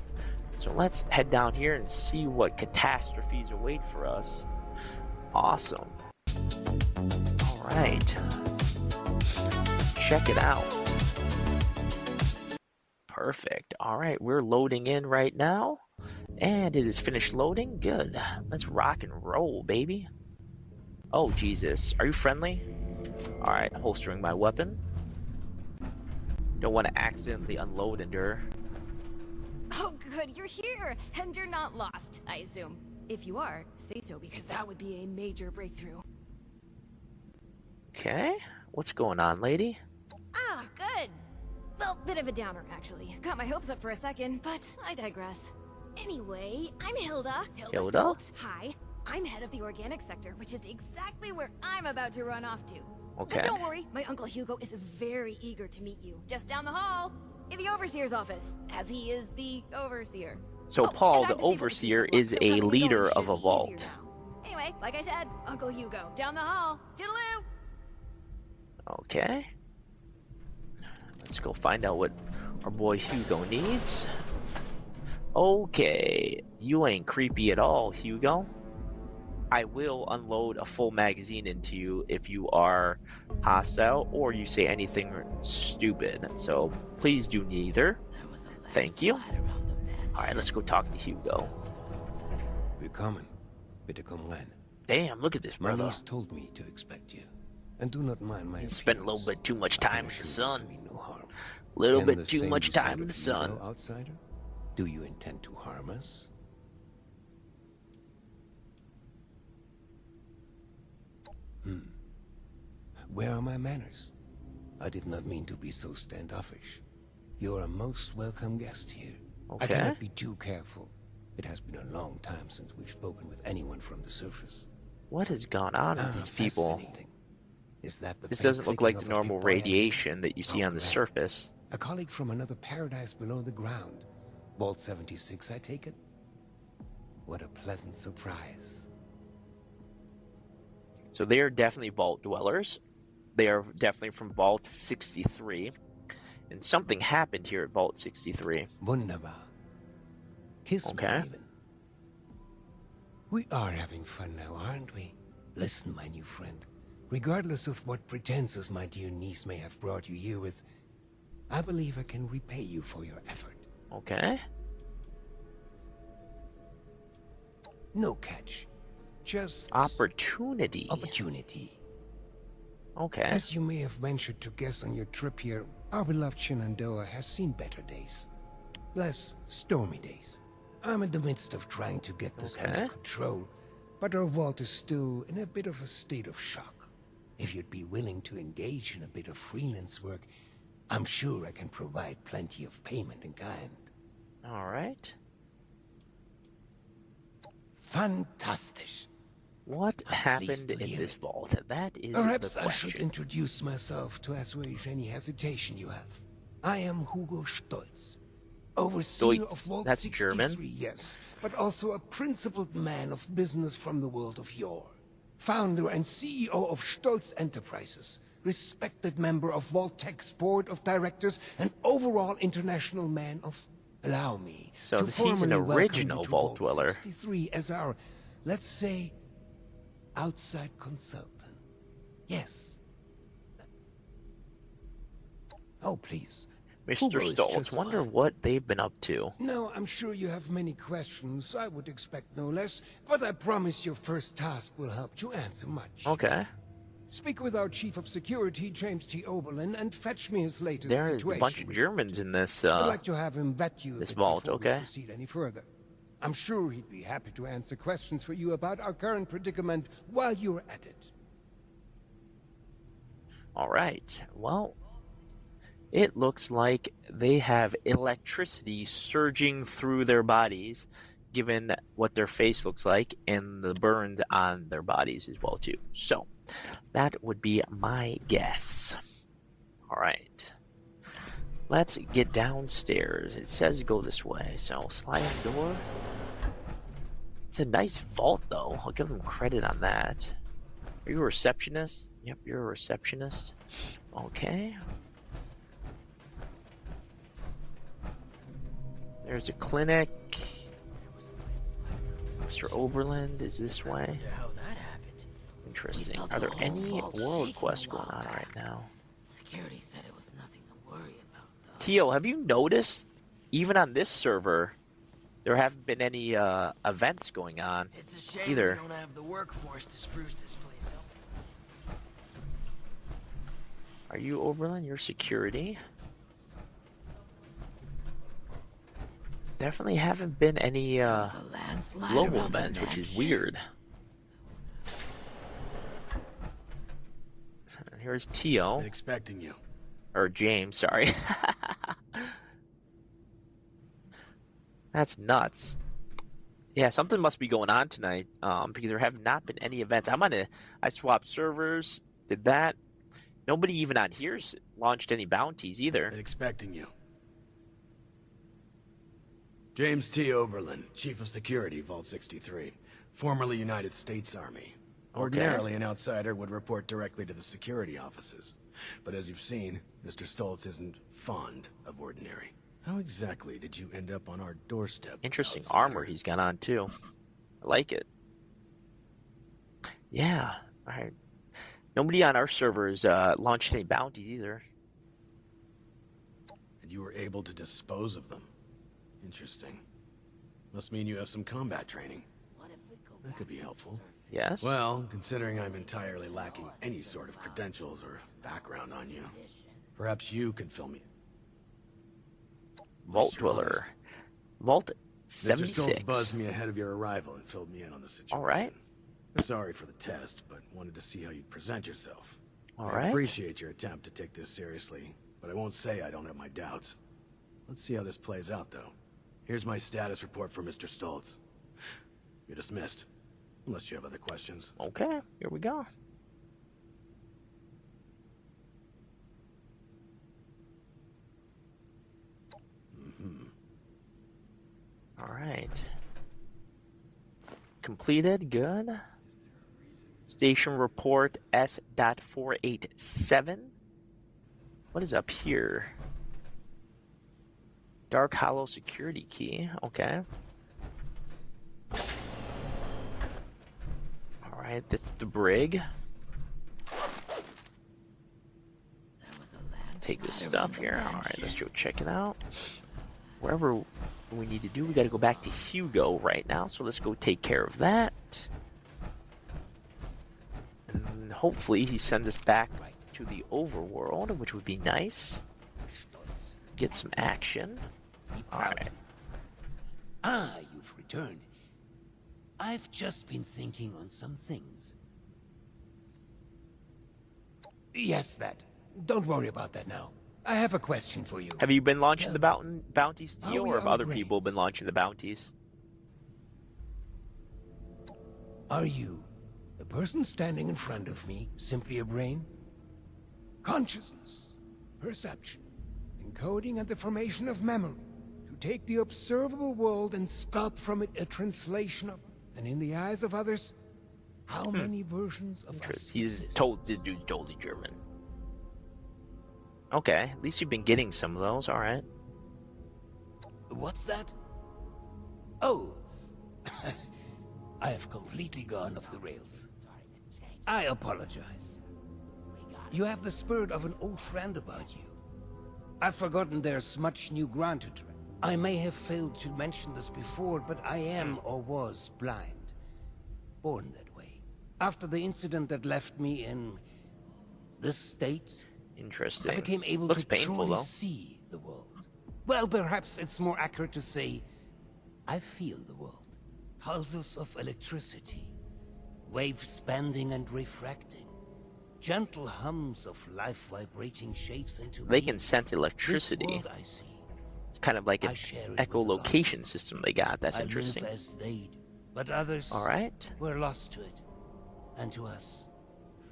Speaker 3: So let's head down here and see what catastrophes await for us. Awesome. Alright. Let's check it out. Perfect. Alright, we're loading in right now. And it is finished loading. Good. Let's rock and roll, baby. Oh, Jesus. Are you friendly? Alright, holstering my weapon. Don't want to accidentally unload into her.
Speaker 7: Oh, good, you're here, and you're not lost, I assume. If you are, say so, because that would be a major breakthrough.
Speaker 3: Okay. What's going on, lady?
Speaker 7: Ah, good. Well, bit of a downer, actually. Got my hopes up for a second, but I digress. Anyway, I'm Hilda.
Speaker 3: Hilda?
Speaker 7: Stoltz. Hi. I'm head of the organic sector, which is exactly where I'm about to run off to.
Speaker 3: Okay.
Speaker 7: But don't worry, my Uncle Hugo is very eager to meet you. Just down the hall, in the Overseer's office, as he is the Overseer.
Speaker 3: So
Speaker 7: Oh,
Speaker 3: Paul,
Speaker 7: and
Speaker 3: the
Speaker 7: I'm disabled
Speaker 3: Overseer,
Speaker 7: assistant,
Speaker 3: is
Speaker 7: so
Speaker 3: a
Speaker 7: coming and
Speaker 3: leader
Speaker 7: going
Speaker 3: of
Speaker 7: should
Speaker 3: a
Speaker 7: be easier
Speaker 3: vault.
Speaker 7: now. Anyway, like I said, Uncle Hugo, down the hall. Toodaloo!
Speaker 3: Okay. Let's go find out what our boy Hugo needs. Okay. You ain't creepy at all, Hugo. I will unload a full magazine into you if you are hostile or you say anything stupid. So please do neither. Thank you. Alright, let's go talk to Hugo.
Speaker 14: Willkommen. Bitte komm rein.
Speaker 3: Damn, look at this,
Speaker 14: My
Speaker 3: brother.
Speaker 14: niece told me to expect you. And do not mind my
Speaker 3: You spent a little
Speaker 14: appearance.
Speaker 3: bit too much
Speaker 14: I can
Speaker 3: time in the
Speaker 14: assure you
Speaker 3: sun.
Speaker 14: there will be no harm.
Speaker 3: Little
Speaker 14: Can
Speaker 3: bit
Speaker 14: the
Speaker 3: too
Speaker 14: same
Speaker 3: much
Speaker 14: be said
Speaker 3: time in
Speaker 14: of
Speaker 3: the
Speaker 14: you,
Speaker 3: sun.
Speaker 14: though, outsider? Do you intend to harm us? Where are my manners? I did not mean to be so standoffish. You're a most welcome guest here. I
Speaker 3: Okay.
Speaker 14: cannot be too careful. It has been a long time since we've spoken with anyone from the surface.
Speaker 3: What has gone on with these people?
Speaker 14: Fascinating. Is that the
Speaker 3: This
Speaker 14: faint
Speaker 3: doesn't look
Speaker 14: clicking
Speaker 3: like the
Speaker 14: of a
Speaker 3: normal
Speaker 14: big boy engine?
Speaker 3: radiation that you see
Speaker 14: How
Speaker 3: on the
Speaker 14: grand.
Speaker 3: surface.
Speaker 14: A colleague from another paradise below the ground. Vault 76, I take it? What a pleasant surprise.
Speaker 3: So they are definitely vault dwellers. They are definitely from Vault 63. And something happened here at Vault 63.
Speaker 14: Wunderbar. Kiss
Speaker 3: Okay.
Speaker 14: me, Raven. We are having fun now, aren't we? Listen, my new friend. Regardless of what pretenses my dear niece may have brought you here with, I believe I can repay you for your effort.
Speaker 3: Okay.
Speaker 14: No catch. Just
Speaker 3: Opportunity.
Speaker 14: opportunity.
Speaker 3: Okay.
Speaker 14: As you may have ventured to guess on your trip here, our beloved Shenandoah has seen better days. Less stormy days. I'm in the midst of trying to get this under control, but our vault is still in a bit of a state of shock. If you'd be willing to engage in a bit of freelance work, I'm sure I can provide plenty of payment in kind.
Speaker 3: All right.
Speaker 14: Fantastic.
Speaker 3: What happened in this vault? That is
Speaker 14: Perhaps
Speaker 3: the
Speaker 14: I should
Speaker 3: question.
Speaker 14: introduce myself to assuage any hesitation you have. I am Hugo Stolz, overseer of
Speaker 3: Deutz,
Speaker 14: Vault
Speaker 3: that's
Speaker 14: 63,
Speaker 3: German.
Speaker 14: yes, but also a principled man of business from the world of yore. Founder and CEO of Stolz Enterprises, respected member of Vault-Tech's board of directors, and overall international man of... Allow me
Speaker 3: So
Speaker 14: to
Speaker 3: he's an
Speaker 14: formally welcome
Speaker 3: original
Speaker 14: you to
Speaker 3: Vault Dweller.
Speaker 14: 63 as our, let's say, outside consultant. Yes. Oh, please.
Speaker 3: Mr.
Speaker 14: Hugo is
Speaker 3: Stoltz,
Speaker 14: just
Speaker 3: wonder
Speaker 14: fine.
Speaker 3: what they've been up to.
Speaker 14: No, I'm sure you have many questions. I would expect no less, but I promise your first task will help you answer much.
Speaker 3: Okay.
Speaker 14: Speak with our Chief of Security, James T. Oberlin, and fetch me his latest
Speaker 3: There's a
Speaker 14: situation.
Speaker 3: bunch of Germans in this
Speaker 14: I'd like to have him vet you a
Speaker 3: this
Speaker 14: bit
Speaker 3: vault,
Speaker 14: before we
Speaker 3: okay?
Speaker 14: proceed any further. I'm sure he'd be happy to answer questions for you about our current predicament while you're at it.
Speaker 3: All right. Well, it looks like they have electricity surging through their bodies, given what their face looks like and the burns on their bodies as well too. So, that would be my guess. All right. Let's get downstairs. It says go this way, so slide the door. It's a nice vault, though. I'll give them credit on that. Are you a receptionist? Yep, you're a receptionist. Okay. There's a clinic. Mr. Oberland is this way. Interesting. Are there any world quests going on right now?
Speaker 15: Security said it was nothing to worry about, though.
Speaker 3: Tio, have you noticed, even on this server, there haven't been any events going on
Speaker 15: It's a shame
Speaker 3: either.
Speaker 15: we don't have the workforce to spruce this place up.
Speaker 3: Are you Oberlin? You're security. Definitely haven't been any global
Speaker 15: around the
Speaker 3: events, which is
Speaker 15: mansion.
Speaker 3: weird. And here's Tio.
Speaker 15: Been expecting you.
Speaker 3: Or James, sorry. That's nuts. Yeah, something must be going on tonight, because there have not been any events. I swapped servers, did that. Nobody even on here's launched any bounties either.
Speaker 15: Been expecting you. James T. Oberlin, Chief of Security, Vault 63, formerly United States Army. Ordinarily, an outsider would report directly to the security offices. But as you've seen, Mr. Stoltz isn't fond of ordinary. How exactly did you end up on our doorstep?
Speaker 3: Interesting
Speaker 15: outsider?
Speaker 3: armor he's got on too. I like it. Yeah. Alright. Nobody on our servers launched any bounties either.
Speaker 15: And you were able to dispose of them. Interesting. Must mean you have some combat training. That could be helpful.
Speaker 3: Yes.
Speaker 15: Well, considering I'm entirely lacking any sort of credentials or background on you, perhaps you could fill me.
Speaker 3: Vault Dweller. Vault
Speaker 15: Mr.
Speaker 3: 76.
Speaker 15: Stoltz buzzed me ahead of your arrival and filled me in on the situation.
Speaker 3: All right.
Speaker 15: I'm sorry for the test, but wanted to see how you'd present yourself.
Speaker 3: All
Speaker 15: I
Speaker 3: right.
Speaker 15: appreciate your attempt to take this seriously, but I won't say I don't have my doubts. Let's see how this plays out, though. Here's my status report for Mr. Stoltz. You're dismissed, unless you have other questions.
Speaker 3: Okay, here we go. All right. Completed, good. Station report S.487. What is up here? Dark Hollow security key, okay. Alright, that's the brig. Take this stuff here. Alright, let's go check it out. Wherever what we need to do, we got to go back to Hugo right now. So let's go take care of that. And hopefully he sends us back to the overworld, which would be nice. Get some action. Alright.
Speaker 14: Ah, you've returned. I've just been thinking on some things. Yes, that. Don't worry about that now. I have a question for you.
Speaker 3: Have you been launching the bounties, Theo, or have other
Speaker 14: brains?
Speaker 3: people been launching the bounties?
Speaker 14: Are you, the person standing in front of me, simply a brain? Consciousness, perception, encoding and the formation of memory, to take the observable world and sculpt from it a translation of, and in the eyes of others, how many versions of us
Speaker 3: He's
Speaker 14: exist?
Speaker 3: this dude's totally German. Okay, at least you've been getting some of those, alright.
Speaker 14: What's that? Oh, I have completely gone off the rails. I apologize. You have the spirit of an old friend about you. I've forgotten there's much new ground to tread. I may have failed to mention this before, but I am or was blind. Born that way. After the incident that left me in this state,
Speaker 3: Interesting.
Speaker 14: I became able
Speaker 3: Looks
Speaker 14: to
Speaker 3: painful,
Speaker 14: truly
Speaker 3: though.
Speaker 14: see the world. Well, perhaps it's more accurate to say, I feel the world. Pulses of electricity, waves bending and refracting, gentle hums of life vibrating shapes into
Speaker 3: They
Speaker 14: being.
Speaker 3: can sense electricity.
Speaker 14: This world I see,
Speaker 3: It's kind of like an
Speaker 14: I share it with
Speaker 3: echolocation system they got. That's
Speaker 14: I
Speaker 3: interesting.
Speaker 14: live as they do, but others
Speaker 3: Alright.
Speaker 14: were lost to it, and to us.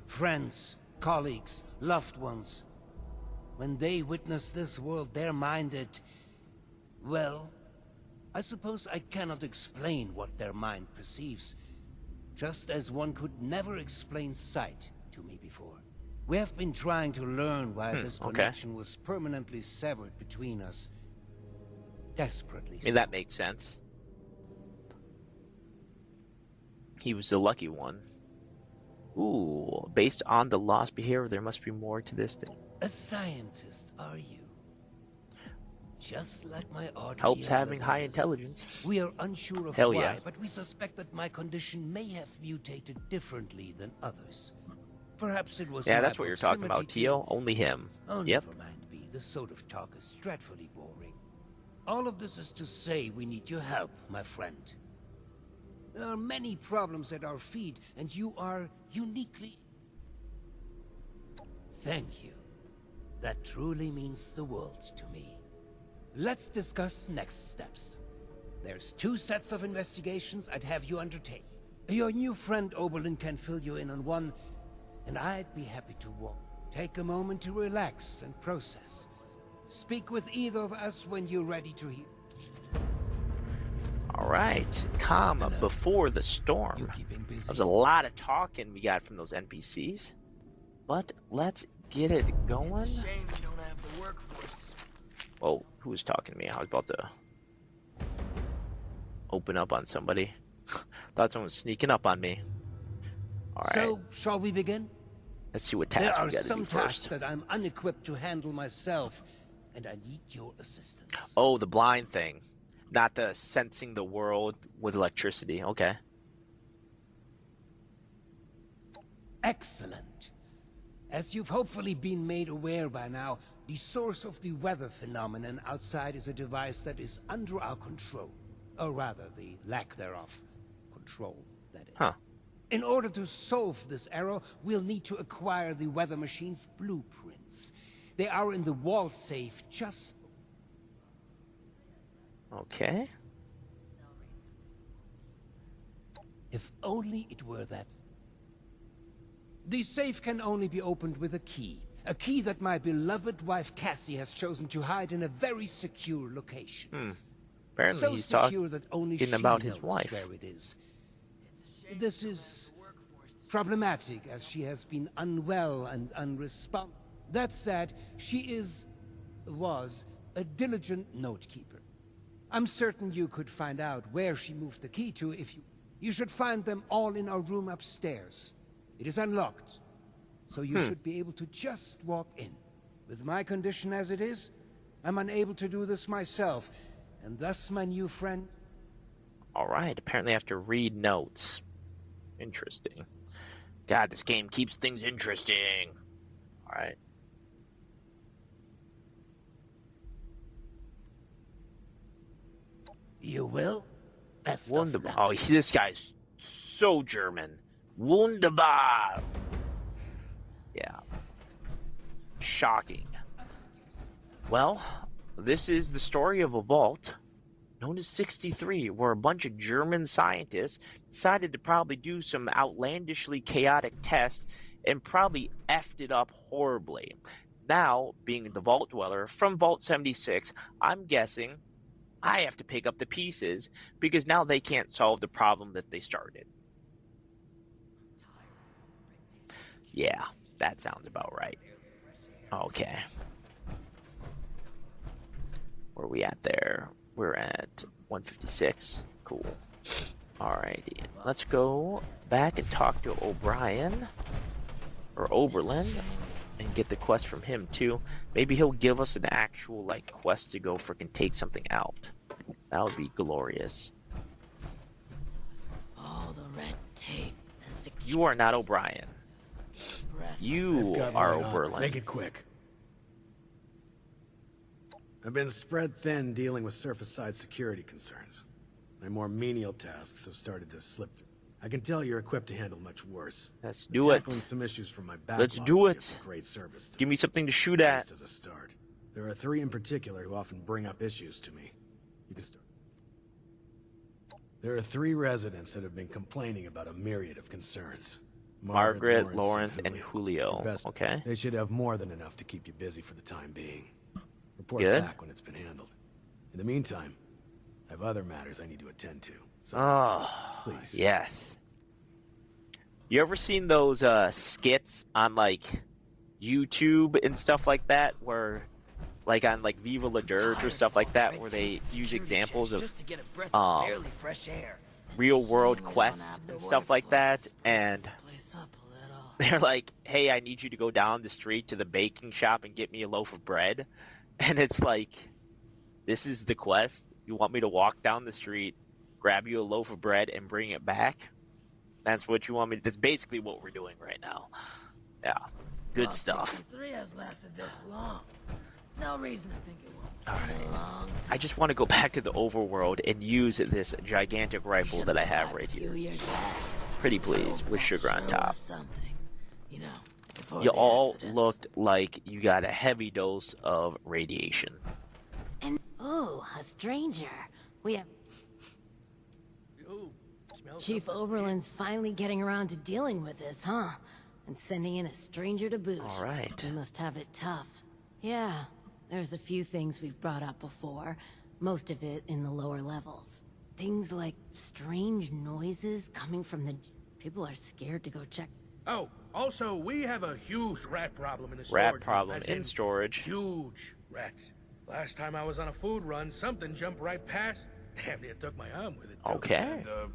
Speaker 14: Friends, colleagues, loved ones. When they witness this world, they're minded, well, I suppose I cannot explain what their mind perceives, just as one could never explain sight to me before. We have been trying to learn why this
Speaker 3: okay.
Speaker 14: connection was permanently severed between us. Desperately
Speaker 3: I mean, that makes sense. He was the lucky one. Ooh, based on the lost behavior, there must be more to this thing.
Speaker 14: A scientist, are you? Just like my audience.
Speaker 3: Helps having high intelligence.
Speaker 14: We are unsure of
Speaker 3: Hell
Speaker 14: why,
Speaker 3: yeah.
Speaker 14: but we suspect that my condition may have mutated differently than others. Perhaps it was
Speaker 3: Yeah,
Speaker 14: my
Speaker 3: that's what you're talking about,
Speaker 14: proximity
Speaker 3: Tio. Only him.
Speaker 14: Oh,
Speaker 3: Yep.
Speaker 14: never mind, B. This sort of talk is dreadfully boring. All of this is to say we need your help, my friend. There are many problems at our feet, and you are uniquely... Thank you. That truly means the world to me. Let's discuss next steps. There's 2 sets of investigations I'd have you undertake. Your new friend Oberlin can fill you in on one, and I'd be happy to walk. Take a moment to relax and process. Speak with either of us when you're ready to hear.
Speaker 3: Alright. Calm before the storm. There's a lot of talking we got from those NPCs. But let's get it going.
Speaker 15: It's a shame we don't have the workforce.
Speaker 3: Whoa, who was talking to me? I was about to open up on somebody. Thought someone was sneaking up on me. Alright.
Speaker 14: So, shall we begin?
Speaker 3: Let's see what
Speaker 14: There
Speaker 3: tasks
Speaker 14: are
Speaker 3: we gotta
Speaker 14: some
Speaker 3: do
Speaker 14: tasks
Speaker 3: first.
Speaker 14: that I'm unequipped to handle myself, and I need your assistance.
Speaker 3: Oh, the blind thing. Not the sensing the world with electricity. Okay.
Speaker 14: Excellent. As you've hopefully been made aware by now, the source of the weather phenomenon outside is a device that is under our control. Or rather, the lack thereof. Control, that is.
Speaker 3: Huh.
Speaker 14: In order to solve this error, we'll need to acquire the weather machine's blueprints. They are in the wall safe just...
Speaker 3: Okay.
Speaker 14: If only it were that... The safe can only be opened with a key. A key that my beloved wife Cassie has chosen to hide in a very secure location.
Speaker 3: Apparently
Speaker 14: So
Speaker 3: he's
Speaker 14: secure that only
Speaker 3: talking
Speaker 14: she
Speaker 3: about his
Speaker 14: knows
Speaker 3: wife.
Speaker 14: where it is. This is problematic, as she has been unwell and unresponsive. That said, she was a diligent note-keeper. I'm certain you could find out where she moved the key to if you... You should find them all in our room upstairs. It is unlocked, so you should be able to just walk in. With my condition as it is, I'm unable to do this myself, And thus, my new friend...
Speaker 3: Alright, apparently I have to read notes. Interesting. God, this game keeps things interesting. Alright.
Speaker 14: You will? That's
Speaker 3: Wunderbar. Oh, this guy's so German. Wunderbar. Yeah. Shocking. Well, this is the story of a vault known as 63, where a bunch of German scientists decided to probably do some outlandishly chaotic tests and probably effed it up horribly. Now, being the Vault Dweller from Vault 76, I'm guessing I have to pick up the pieces because now they can't solve the problem that they started. Yeah, that sounds about right. Okay. Where are we at there? We're at 156. Cool. Alrighty. Let's go back and talk to O'Brien. Or Oberlin. And get the quest from him too. Maybe he'll give us an actual like quest to go freaking take something out. That would be glorious.
Speaker 16: All the red tape and security.
Speaker 3: You are not O'Brien. You are Oberlin.
Speaker 15: Make it quick. I've been spread thin dealing with surface-side security concerns. My more menial tasks have started to slip through. I can tell you're equipped to handle much worse.
Speaker 3: Let's do it.
Speaker 15: Tackling some issues from my backlog.
Speaker 3: Let's do it.
Speaker 15: Great service.
Speaker 3: Give me something to shoot at.
Speaker 15: Just as a start. There are 3 in particular who often bring up issues to me. You can start. There are 3 residents that have been complaining about a myriad of concerns.
Speaker 3: Margaret, Lawrence, and Julio. Okay.
Speaker 15: They should have more than enough to keep you busy for the time being. Report
Speaker 3: Good.
Speaker 15: back when it's been handled. In the meantime, I have other matters I need to attend to. So, please.
Speaker 3: Yes. You ever seen those skits on like YouTube and stuff like that, where like on like Viva La Dirt or stuff like that, where they use examples of real world quests and stuff like that, and they're like, hey, I need you to go down the street to the baking shop and get me a loaf of bread. And it's like, this is the quest? You want me to walk down the street, grab you a loaf of bread, and bring it back? That's what you want me to... That's basically what we're doing right now. Yeah. Good stuff.
Speaker 16: 63 has lasted this long. No reason to think it won't.
Speaker 3: Alright. I just want to go back to the overworld and use this gigantic rifle that I have right here. Pretty please, with sugar on top.
Speaker 16: You know,
Speaker 3: you all looked like you got a heavy dose of radiation.
Speaker 16: And oh, a stranger. We have Chief Oberlin's finally getting around to dealing with this, huh? And sending in a stranger to boot.
Speaker 3: All right.
Speaker 16: We must have it tough. Yeah, there's a few things we've brought up before. Most of it in the lower levels. Things like strange noises coming from the... People are scared to go check.
Speaker 17: Oh, also, we have a huge rat problem in the storage room.
Speaker 3: Rat problem in storage.
Speaker 17: Huge rats. Last time I was on a food run, something jumped right past. Damn near took my arm with it, too.
Speaker 3: Okay.
Speaker 18: And,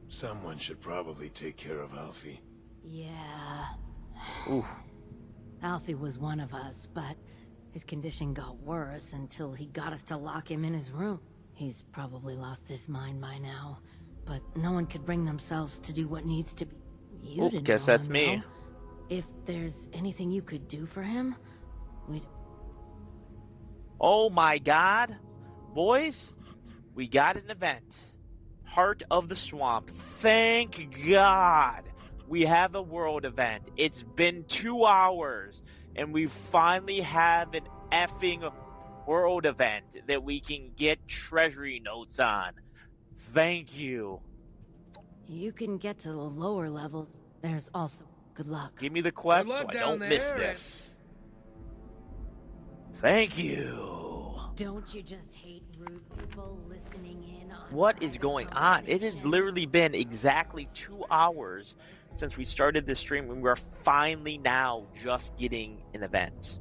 Speaker 18: someone should probably take care of Alfie.
Speaker 16: Yeah.
Speaker 3: Ooh.
Speaker 16: Alfie was one of us, but his condition got worse until he got us to lock him in his room. He's probably lost his mind by now, but no one could bring themselves to do what needs to be. You didn't
Speaker 3: guess
Speaker 16: know
Speaker 3: that's
Speaker 16: him,
Speaker 3: me.
Speaker 16: though. If there's anything you could do for him, we'd...
Speaker 3: Oh my god. Boys, we got an event. Heart of the Swamp. Thank God. We have a world event. It's been 2 hours, and we finally have an effing world event that we can get treasury notes on. Thank you.
Speaker 16: You can get to the lower levels. There's also... Good luck.
Speaker 3: Give me the quest so I don't miss this. Thank you.
Speaker 16: Don't you just hate rude people listening in on...
Speaker 3: What is going on? It has literally been exactly 2 hours since we started this stream, and we're finally now just getting an event.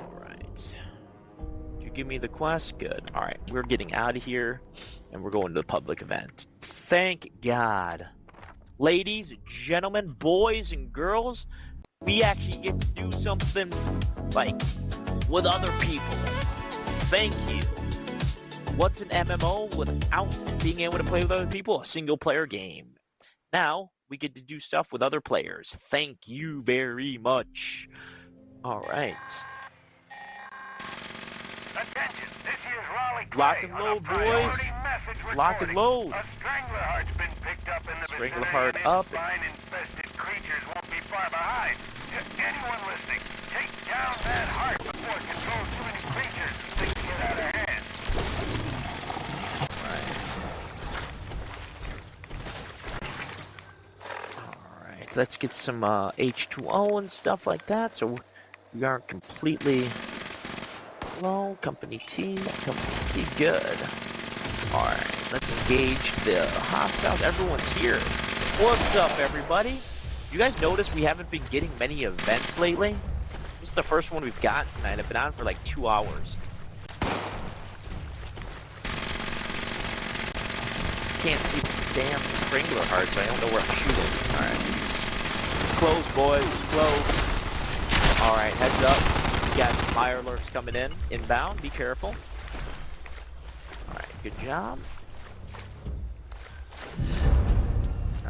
Speaker 3: Alright. Did you give me the quest? Good. Alright, we're getting out of here, and we're going to the public event. Thank God. Ladies, gentlemen, boys, and girls, we actually get to do something like with other people. Thank you. What's an MMO without being able to play with other people? A single player game. Now we get to do stuff with other players. Thank you very much. All right.
Speaker 4: Attention, this is Raleigh Clay.
Speaker 3: Lock and load, boys. Lock and load.
Speaker 4: A Stranglerheart's been picked up in the
Speaker 3: Stranglerheart
Speaker 4: vicinity,
Speaker 3: up.
Speaker 4: and spine-infested creatures won't be far behind. Anyone listening, take down that heart before it controls too many creatures and things get out of hand.
Speaker 3: Alright, let's get some H2O and stuff like that so we aren't completely low. Company T, good. Alright, let's engage the hostiles. Everyone's here. What's up, everybody? You guys notice we haven't been getting many events lately? This is the first one we've gotten tonight. I've been on for like 2 hours. Can't see the damn Strangler heart, so I don't know where I'm shooting. Alright. Close, boys. Close. Alright, heads up. We got Mirelurks coming in. Inbound. Be careful. Alright, good job.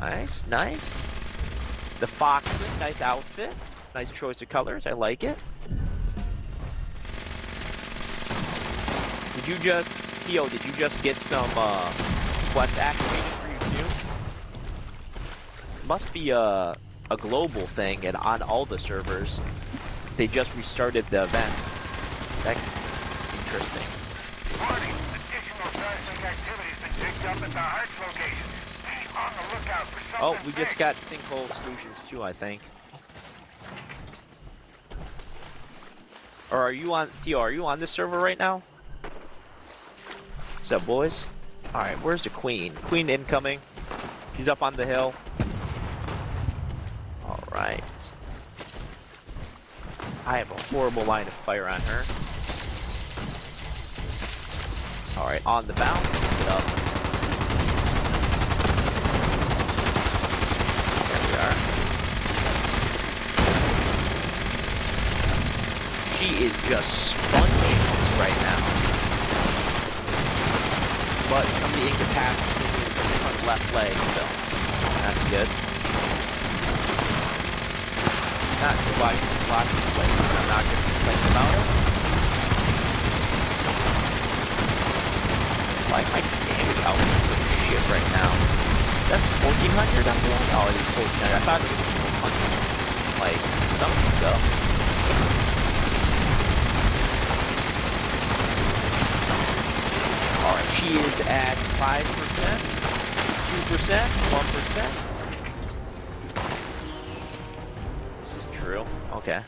Speaker 3: Nice, nice. The Foxman, nice outfit. Nice choice of colors. I like it. Did you just, Theo, did you just get some quest activated for you too? Must be a global thing and on all the servers. They just restarted the events. That's interesting.
Speaker 4: Warning, additional seismic activity's been picked up at the Hearts location. Be on the lookout for something.
Speaker 3: Oh, we just got Sinkhole Solutions too, I think. Or are you on, Theo, are you on this server right now? What's up, boys? Alright, where's the Queen? Queen incoming. She's up on the hill. Alright. I have a horrible line of fire on her. Alright, on the bounce. Get up. There we are. She is just sponging us right now. But somebody incapacitated on the left leg, so that's good. Not sure why she's blocking the leg, but I'm not going to complain about it. Like my damage output is some shit right now. That's 1400 I'm doing? Oh, it is 1400. I thought it was 100. Like, something's up. Alright, she is at 5%, 2%, 1%. This is true. Okay.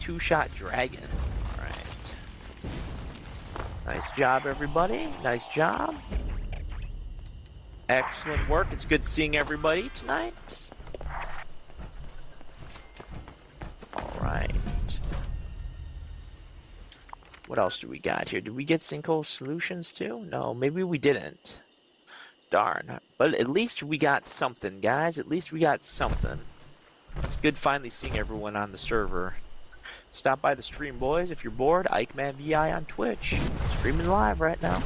Speaker 3: Two-shot dragon. Alright. Nice job, everybody. Nice job. Excellent work. It's good seeing everybody tonight. Alright. What else do we got here? Did we get Sinkhole Solutions too? No, maybe we didn't. Darn. But at least we got something, guys. At least we got something. It's good finally seeing everyone on the server. Stop by the stream, boys. If you're bored, IkeManVI on Twitch. Streaming live right now.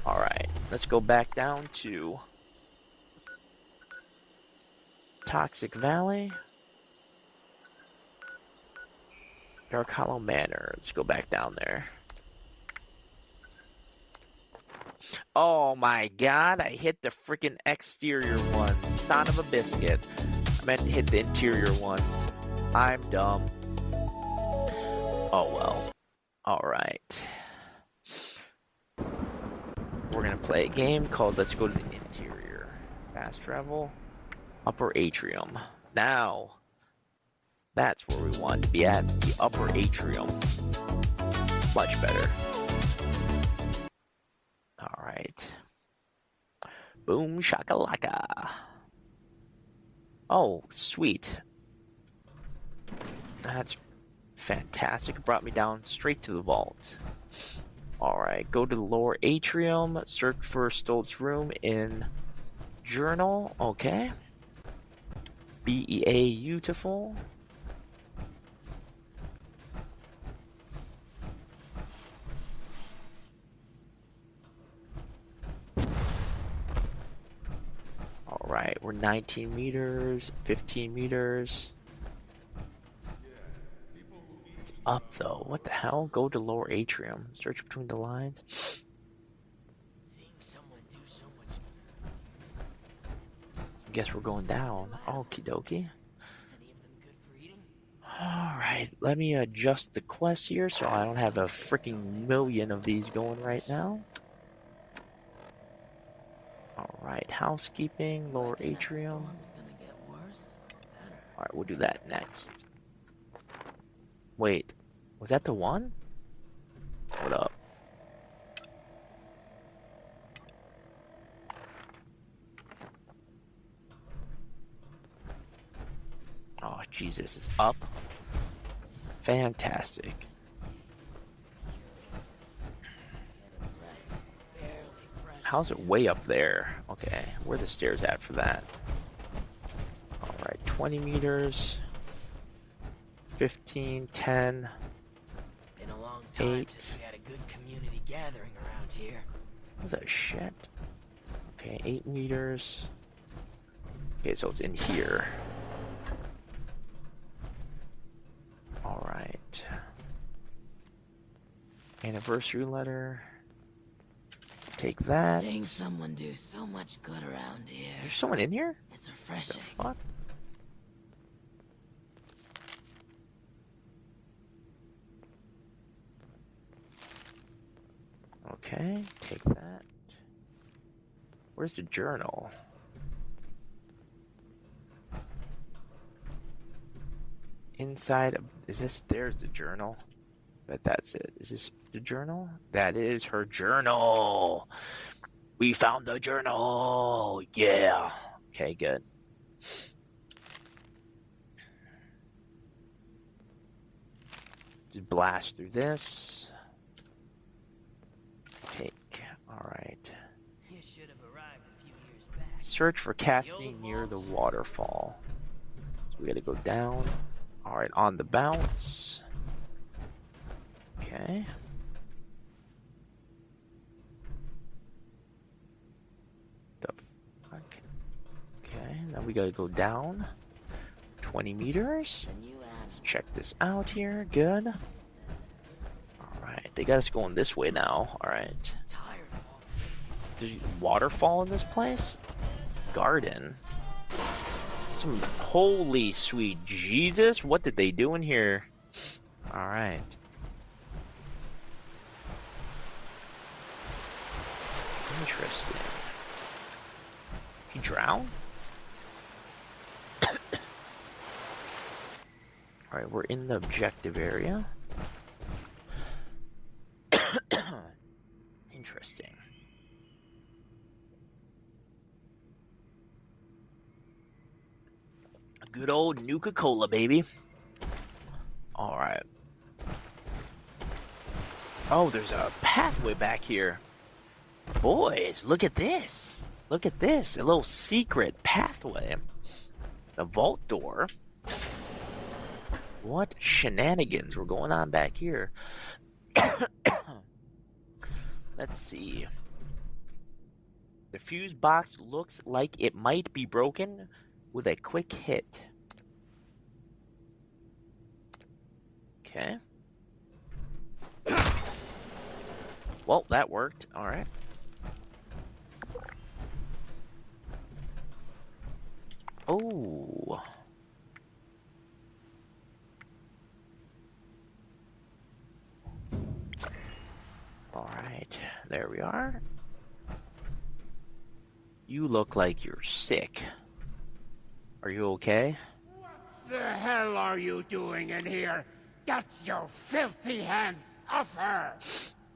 Speaker 3: Alright, let's go back down to Toxic Valley. Dark Hollow Manor. Let's go back down there. Oh my god, I hit the freaking exterior one. Son of a biscuit. I meant to hit the interior one. I'm dumb. Oh well. Alright. We're gonna play a game called Let's Go to the Interior. Fast travel. Upper Atrium. Now. That's where we want to be at, the upper atrium. Much better. Alright. Boom shakalaka. Oh, sweet. That's fantastic. It brought me down straight to the vault. Alright, go to the lower atrium, search for Stoltz's room in journal. Okay. Beautiful. All right, we're 19 meters, 15 meters. It's up though. What the hell? Go to lower atrium. Search between the lines. Guess we're going down. Okie dokie. Alright, let me adjust the quest here so I don't have a freaking million of these going right now. Alright, housekeeping, lower atrium. Alright, we'll do that next. Wait, was that the one? What up? Oh, Jesus, it's up. Fantastic. How's it way up there? Okay, where are the stairs at for that? Alright, 20 meters. 15, 10.
Speaker 19: Been a long time
Speaker 3: 8.
Speaker 19: since we had a good community gathering around here.
Speaker 3: What's that shit? Okay, 8 meters. Okay, so it's in here. Alright. Anniversary letter. Take that.
Speaker 19: Seeing someone do so much good around here.
Speaker 3: There's someone in here?
Speaker 19: It's refreshing.
Speaker 3: The fuck? Okay, take that. Where's the journal? Inside of, is this, there's the journal. But that's it. Is this the journal? That is her journal. We found the journal. Yeah. Okay, good. Just blast through this. Take. Alright.
Speaker 19: You should have arrived a few years back.
Speaker 3: Search for Cassidy near the waterfall. So we gotta go down. Alright, on the bounce. Okay. The fuck? Okay, now we gotta go down 20 meters. Let's check this out here. Good. Alright, they got us going this way now. Alright. There's a waterfall in this place? Garden. Some holy sweet Jesus, what did they do in here? Alright. Interesting. He drowned? Alright, we're in the objective area. Interesting. A good old Nuka-Cola, baby. Alright. Oh, there's a pathway back here. Boys, look at this. Look at this. A little secret pathway. A vault door. What shenanigans were going on back here? Let's see. The fuse box looks like it might be broken with a quick hit. Okay. Well, that worked. All right. Oh. All right. There we are. You look like you're sick. Are you okay?
Speaker 20: The hell are you doing in here? Get your filthy hands off her!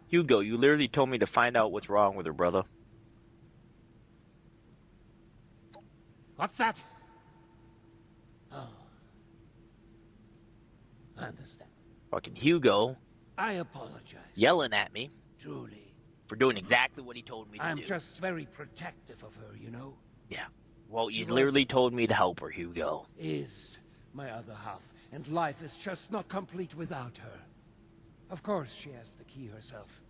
Speaker 3: Hugo, you literally told me to find out what's wrong with her, brother.
Speaker 20: What's that? Oh. I understand.
Speaker 3: Fucking Hugo.
Speaker 20: I apologize.
Speaker 3: Yelling at me.
Speaker 20: Truly.
Speaker 3: For doing exactly what he told me to do.
Speaker 20: I'm just very protective of her, you know?
Speaker 3: Yeah. Well,
Speaker 20: She
Speaker 3: you
Speaker 20: was-
Speaker 3: literally told me to help her, Hugo.
Speaker 20: Is my other half, and life is just not complete without her. Of course, she has the key herself.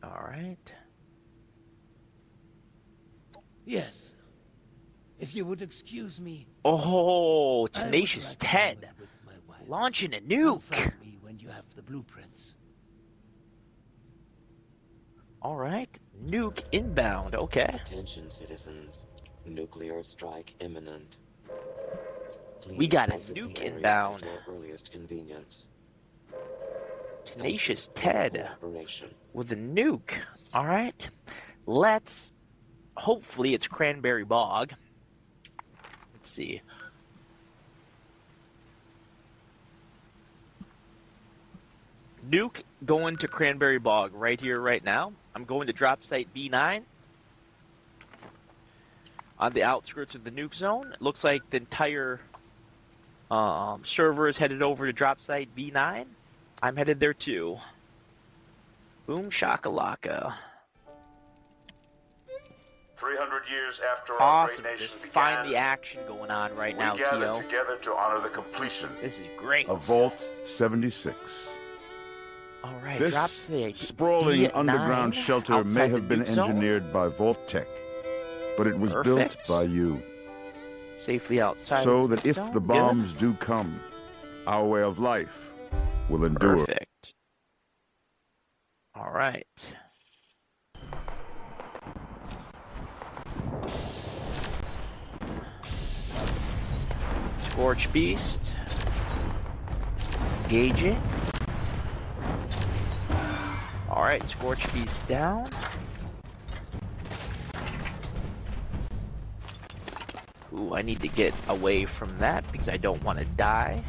Speaker 3: All right.
Speaker 20: Yes. If you would excuse me.
Speaker 3: Oh,
Speaker 20: I would
Speaker 3: Tenacious
Speaker 20: like to
Speaker 3: Ted.
Speaker 20: moment with my wife.
Speaker 3: Launching a
Speaker 20: Come
Speaker 3: nuke.
Speaker 20: find me when you have the blueprints.
Speaker 3: All right. Nuke inbound. Okay.
Speaker 5: Attention, citizens. Nuclear strike imminent. Please
Speaker 3: We got a
Speaker 5: exit the
Speaker 3: nuke
Speaker 5: area
Speaker 3: inbound.
Speaker 5: at your earliest convenience.
Speaker 3: Tenacious
Speaker 5: Thank you for
Speaker 3: Ted
Speaker 5: your cooperation.
Speaker 3: with a nuke. All right. Let's. Hopefully it's Cranberry Bog. Let's see. Nuke going to Cranberry Bog right here, right now. I'm going to drop site B9 on the outskirts of the nuke zone. It looks like the entire server is headed over to drop site B9. I'm headed there too. Boom shakalaka.
Speaker 2: 300 years after our
Speaker 3: Awesome.
Speaker 2: great nation
Speaker 3: There's
Speaker 2: began,
Speaker 3: finally action going on right now,
Speaker 2: we gathered
Speaker 3: Tio.
Speaker 2: together to honor the completion
Speaker 3: This is great.
Speaker 2: of Vault 76.
Speaker 3: All right,
Speaker 2: This
Speaker 3: drop site
Speaker 2: sprawling
Speaker 3: D9
Speaker 2: underground shelter may
Speaker 3: outside
Speaker 2: have
Speaker 3: the
Speaker 2: been
Speaker 3: nuke zone.
Speaker 2: engineered by Vault Tech, but it was built
Speaker 3: Perfect.
Speaker 2: by you,
Speaker 3: Safely outside.
Speaker 2: so
Speaker 3: of the
Speaker 2: that
Speaker 3: nuke
Speaker 2: if
Speaker 3: zone.
Speaker 2: the
Speaker 3: Good.
Speaker 2: bombs do come, our way of life will endure.
Speaker 3: Perfect. All right. Scorch Beast. Engaging. All right, Scorch Beast down. Ooh, I need to get away from that because I don't want to die.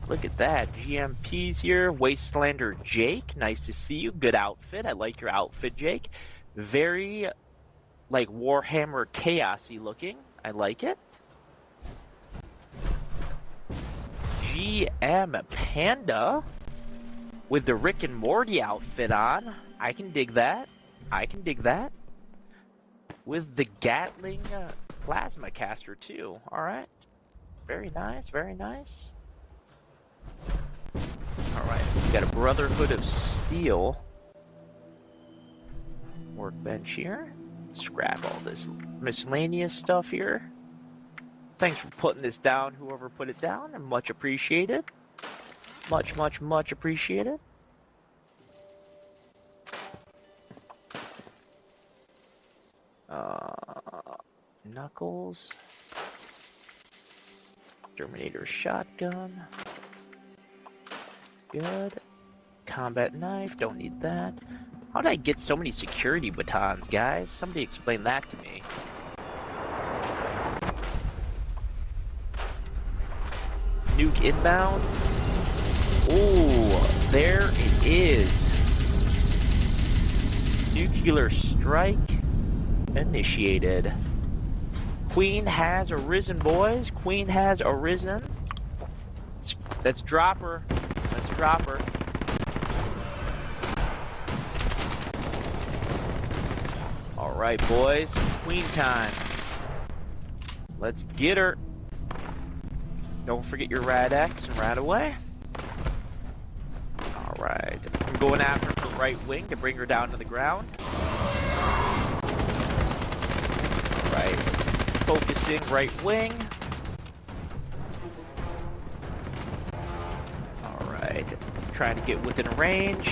Speaker 3: Look at that. GMP's here. Wastelander Jake. Nice to see you. Good outfit. I like your outfit, Jake. Very, like, Warhammer Chaosy looking. I like it. GM Panda with the Rick and Morty outfit on. I can dig that. I can dig that. With the Gatling Plasma Caster, too. Alright. Very nice. Very nice. Alright, we got a Brotherhood of Steel workbench here. Scrap all this miscellaneous stuff here. Thanks for putting this down, whoever put it down, and much appreciated. Much, much, much appreciated. Knuckles. Terminator shotgun. Good. Combat knife, don't need that. How did I get so many security batons, guys? Somebody explain that to me. Nuke inbound. Oh, there it is. Nuclear strike initiated. Queen has arisen, boys. Queen has arisen. That's Dropper. That's Dropper. Alright, boys. Queen time. Let's get her. Don't forget your Rad X and Rad Away. Alright. I'm going after her right wing to bring her down to the ground. Alright. Focusing right wing. Alright. Trying to get within range.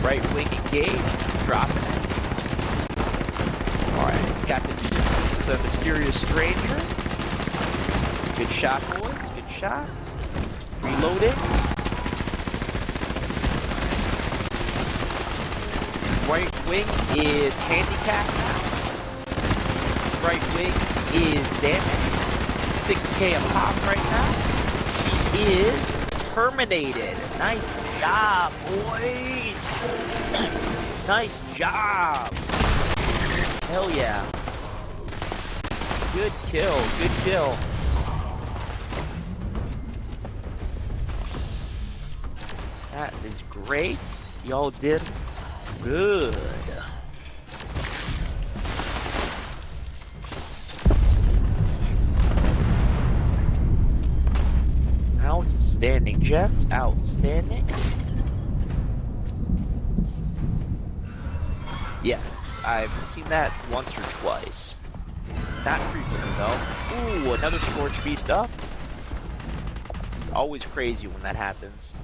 Speaker 3: Right wing engaged. Dropping it. Alright. Got this. This is a mysterious stranger. Good shot, boys. Good shot. Reloading. Right wing is handicapped now. Right wing is damaged. 6K a pop right now. He is terminated. Nice job, boys. Nice job. Hell yeah. Good kill. Good kill. That is great. Y'all did Good. Outstanding, gents. Outstanding. Yes, I've seen that once or twice. Not frequently, though. Ooh, another Scorched Beast up. Always crazy when that happens.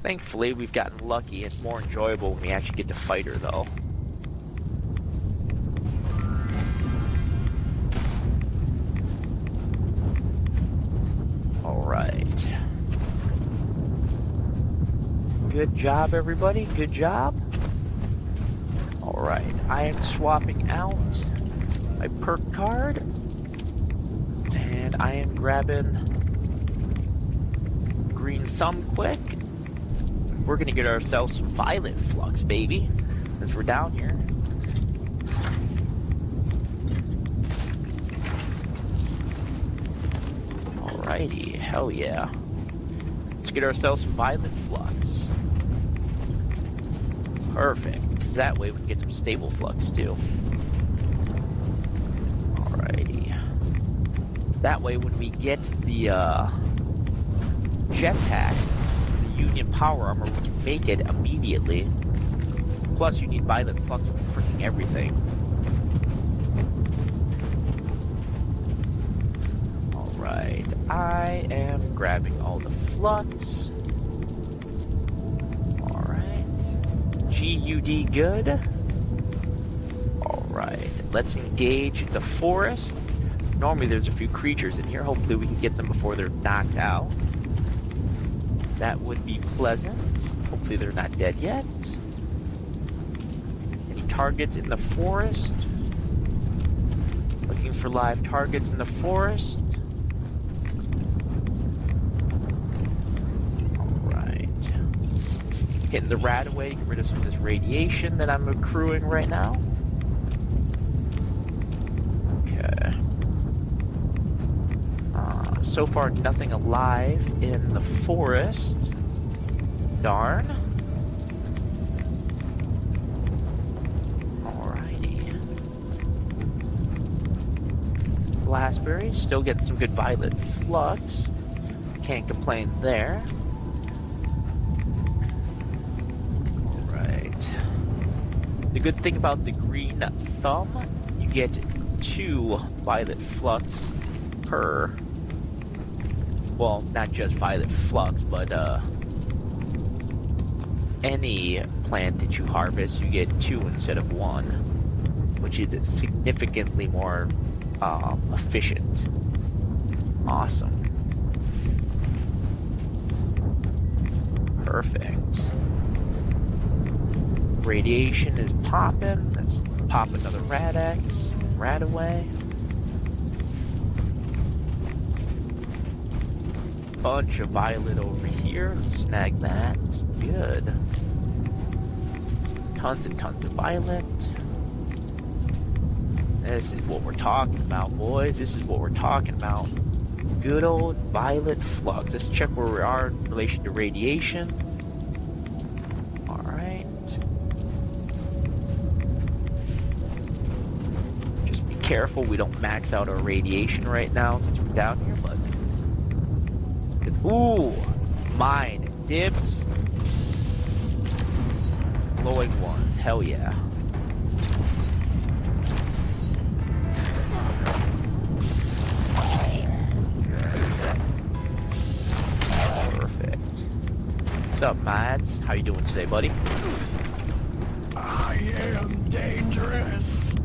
Speaker 3: Thankfully, we've gotten lucky. It's more enjoyable when we actually get to fight her, though. Alright. Good job, everybody. Good job. Alright, I am swapping out my perk card. And I am grabbing Green Thumb quick. We're gonna get ourselves some Violet Flux, baby. Since we're down here. Alrighty, hell yeah. Let's get ourselves some Violet Flux. Perfect, because that way we can get some Stable Flux too. Alrighty. That way when we get the jetpack, the Union Power Armor, we can make it immediately. Plus you need Violet Flux for freaking everything. Alright, I am grabbing all the Flux. GUD good. Alright, let's engage the forest. Normally there's a few creatures in here. Hopefully we can get them before they're knocked out. That would be pleasant. Hopefully they're not dead yet. Any targets in the forest? Looking for live targets in the forest. Hitting the rat away to get rid of some of this radiation that I'm accruing right now. Okay. So far, nothing alive in the forest. Darn. Alrighty. Blastberry, still getting some good Violet Flux. Can't complain there. The good thing about the Green Thumb, you get 2 Violet Flux per, well, not just Violet Flux, but any plant that you harvest, you get 2 instead of 1, which is significantly more efficient. Awesome. Perfect. Radiation is popping. Let's pop another Rad-X. Rat away. Bunch of Violet over here. Let's snag that. Good. Tons and tons of Violet. This is what we're talking about, boys. This is what we're talking about. Good old Violet Flux. Let's check where we are in relation to radiation. Careful we don't max out our radiation right now since we're down here, but ooh, mine dibs, glowing ones, hell yeah. Perfect. What's up, Mads? How you doing today, buddy?
Speaker 18: I am dangerous.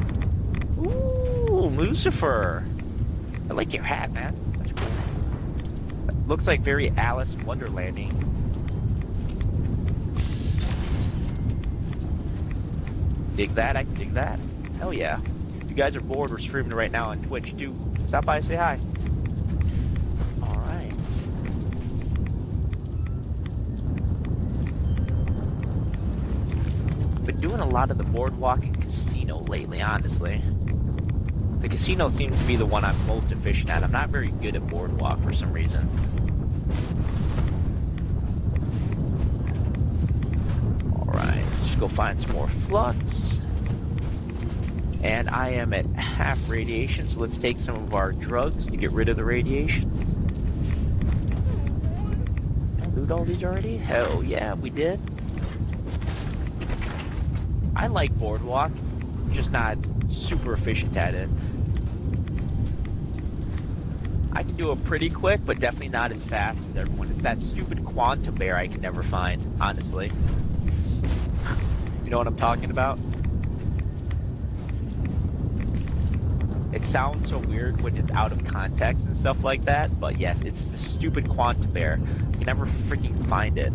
Speaker 3: Ooh, Lucifer. I like your hat, man. That's cool. Looks like very Alice in Wonderlanding. Dig that, I can dig that. Hell yeah. If you guys are bored, we're streaming right now on Twitch too. Stop by and say hi. Alright. Been doing a lot of the boardwalk and casino lately, honestly. The casino seems to be the one I'm most efficient at. I'm not very good at boardwalk for some reason. Let's just go find some more flux. And I am at half radiation, so let's take some of our drugs to get rid of the radiation. Did I loot all these already? Hell yeah, we did. I like Boardwalk, just not super efficient at it. I can do it pretty quick, but definitely not as fast as everyone. It's that stupid quantum bear I can never find, honestly. You know what I'm talking about? It sounds so weird when it's out of context and stuff like that, but yes, it's the stupid quantum bear. You can never freaking find it.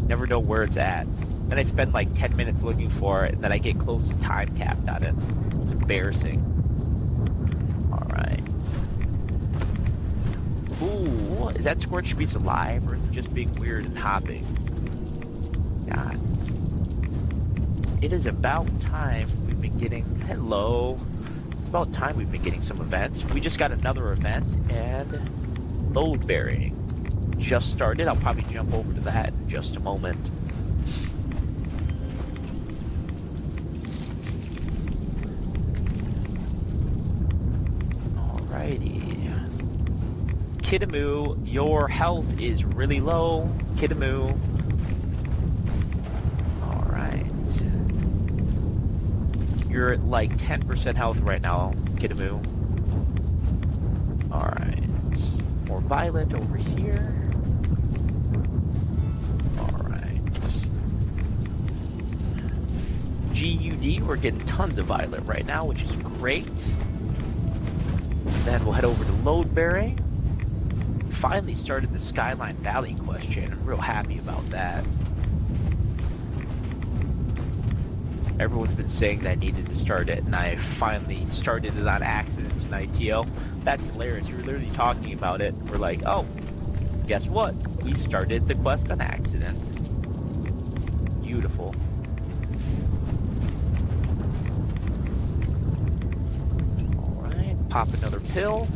Speaker 3: Never know where it's at. Then I spend like 10 minutes looking for it, and then I get close to time capped on it. It's embarrassing. Alright. Ooh, is that Scorched Beast alive, or is it just being weird and hopping? God. It is about time we've been getting... Hello. It's about time we've been getting some events. We just got another event, and load bearing just started. I'll probably jump over to that in just a moment. Alrighty. Kiddamoo, your health is really low. Kiddamoo. You're at like 10% health right now, Kiddamoo. Alright. More Violet over here. Alright. GUD, we're getting tons of Violet right now, which is great. Then we'll head over to load bearing. Finally started the Skyline Valley question. I'm real happy about that. Everyone's been saying that I needed to start it, and I finally started it on accident tonight, TO. That's hilarious. You were literally talking about it. We're like, oh, guess what? We started the quest on accident. Beautiful. Alright, pop another pill.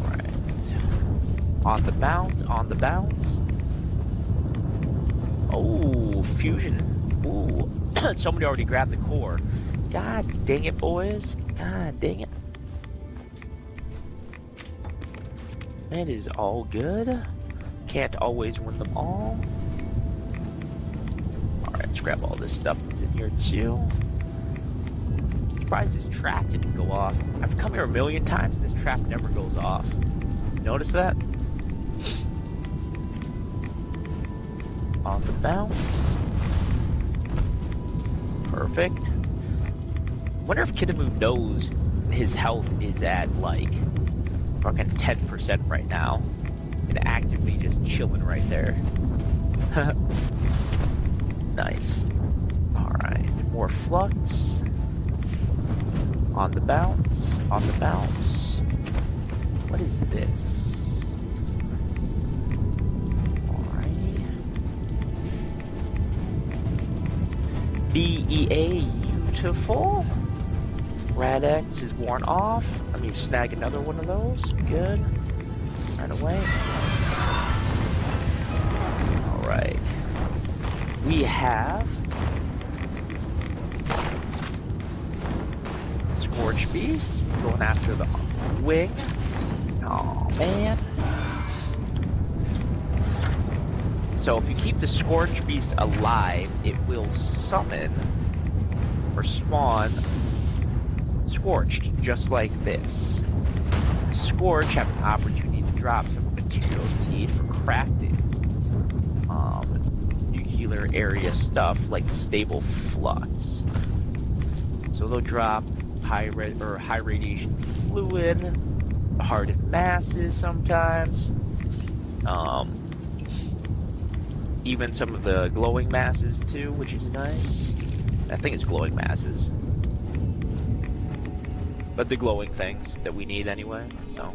Speaker 3: Alright. On the bounce, on the bounce. Oh, fusion. Ooh, somebody already grabbed the core. God dang it, boys. God dang it. It is all good. Can't always win them all. Alright, let's grab all this stuff that's in here too. Surprised this trap didn't go off. I've come here a million times and this trap never goes off. Notice that? On the bounce. Perfect. Wonder if Kiddamoo knows his health is at like fucking 10% right now. And actively just chilling right there. Nice. Alright, more flux. On the bounce. On the bounce. What is this? BEA, beautiful. Rad-X is worn off. Let me snag another one of those. Good. Right away. Alright. We have Scorched Beast going after the wing. Oh man. So if you keep the Scorched Beast alive, it will summon or spawn Scorched, just like this. Scorch have an opportunity to drop some of the materials we need for crafting nuclear area stuff like the stable flux. So they'll drop high radiation fluid, hardened masses sometimes. Even some of the glowing masses too, which is nice. I think it's glowing masses. But the glowing things that we need anyway, so.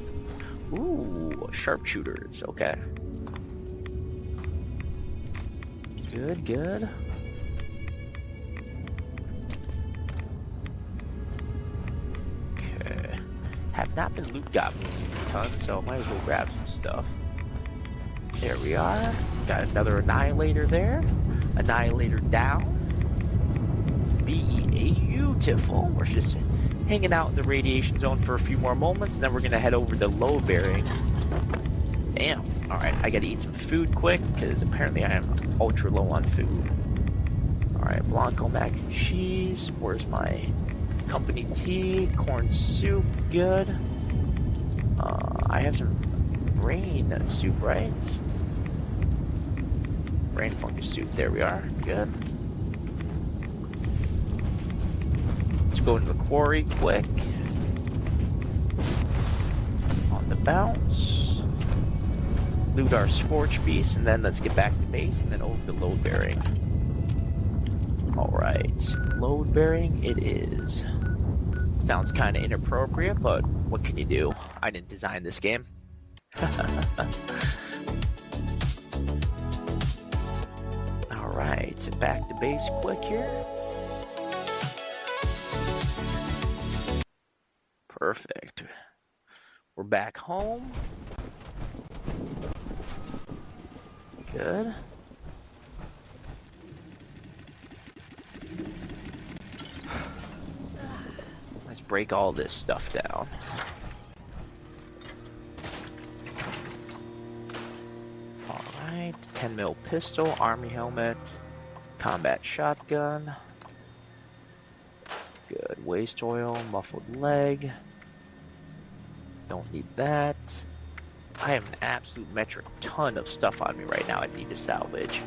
Speaker 3: Ooh, sharpshooters, okay. Good, good. Okay. Have not been loot goblins a ton, so I might as well grab some stuff. There we are. Got another Annihilator there. Annihilator down. Beautiful. We're just hanging out in the radiation zone for a few more moments, and then we're gonna head over to load bearing. Damn. Alright, I gotta eat some food quick, because apparently I am ultra low on food. Alright, Blanco mac and cheese. Where's my company tea? Corn soup, good. I have some brain soup, right? Brain fungus soup, there we are, good. Let's go into the quarry quick. On the bounce. Loot our Scorch Beast, and then let's get back to base, and then over to load bearing. Alright, load bearing it is. Sounds kind of inappropriate, but what can you do? I didn't design this game. Alright, back to base quick here. Perfect. We're back home. Good. Let's break all this stuff down. Alright, 10 mil pistol, army helmet, combat shotgun. Good, waste oil, muffled leg. Don't need that. I have an absolute metric ton of stuff on me right now I need to salvage.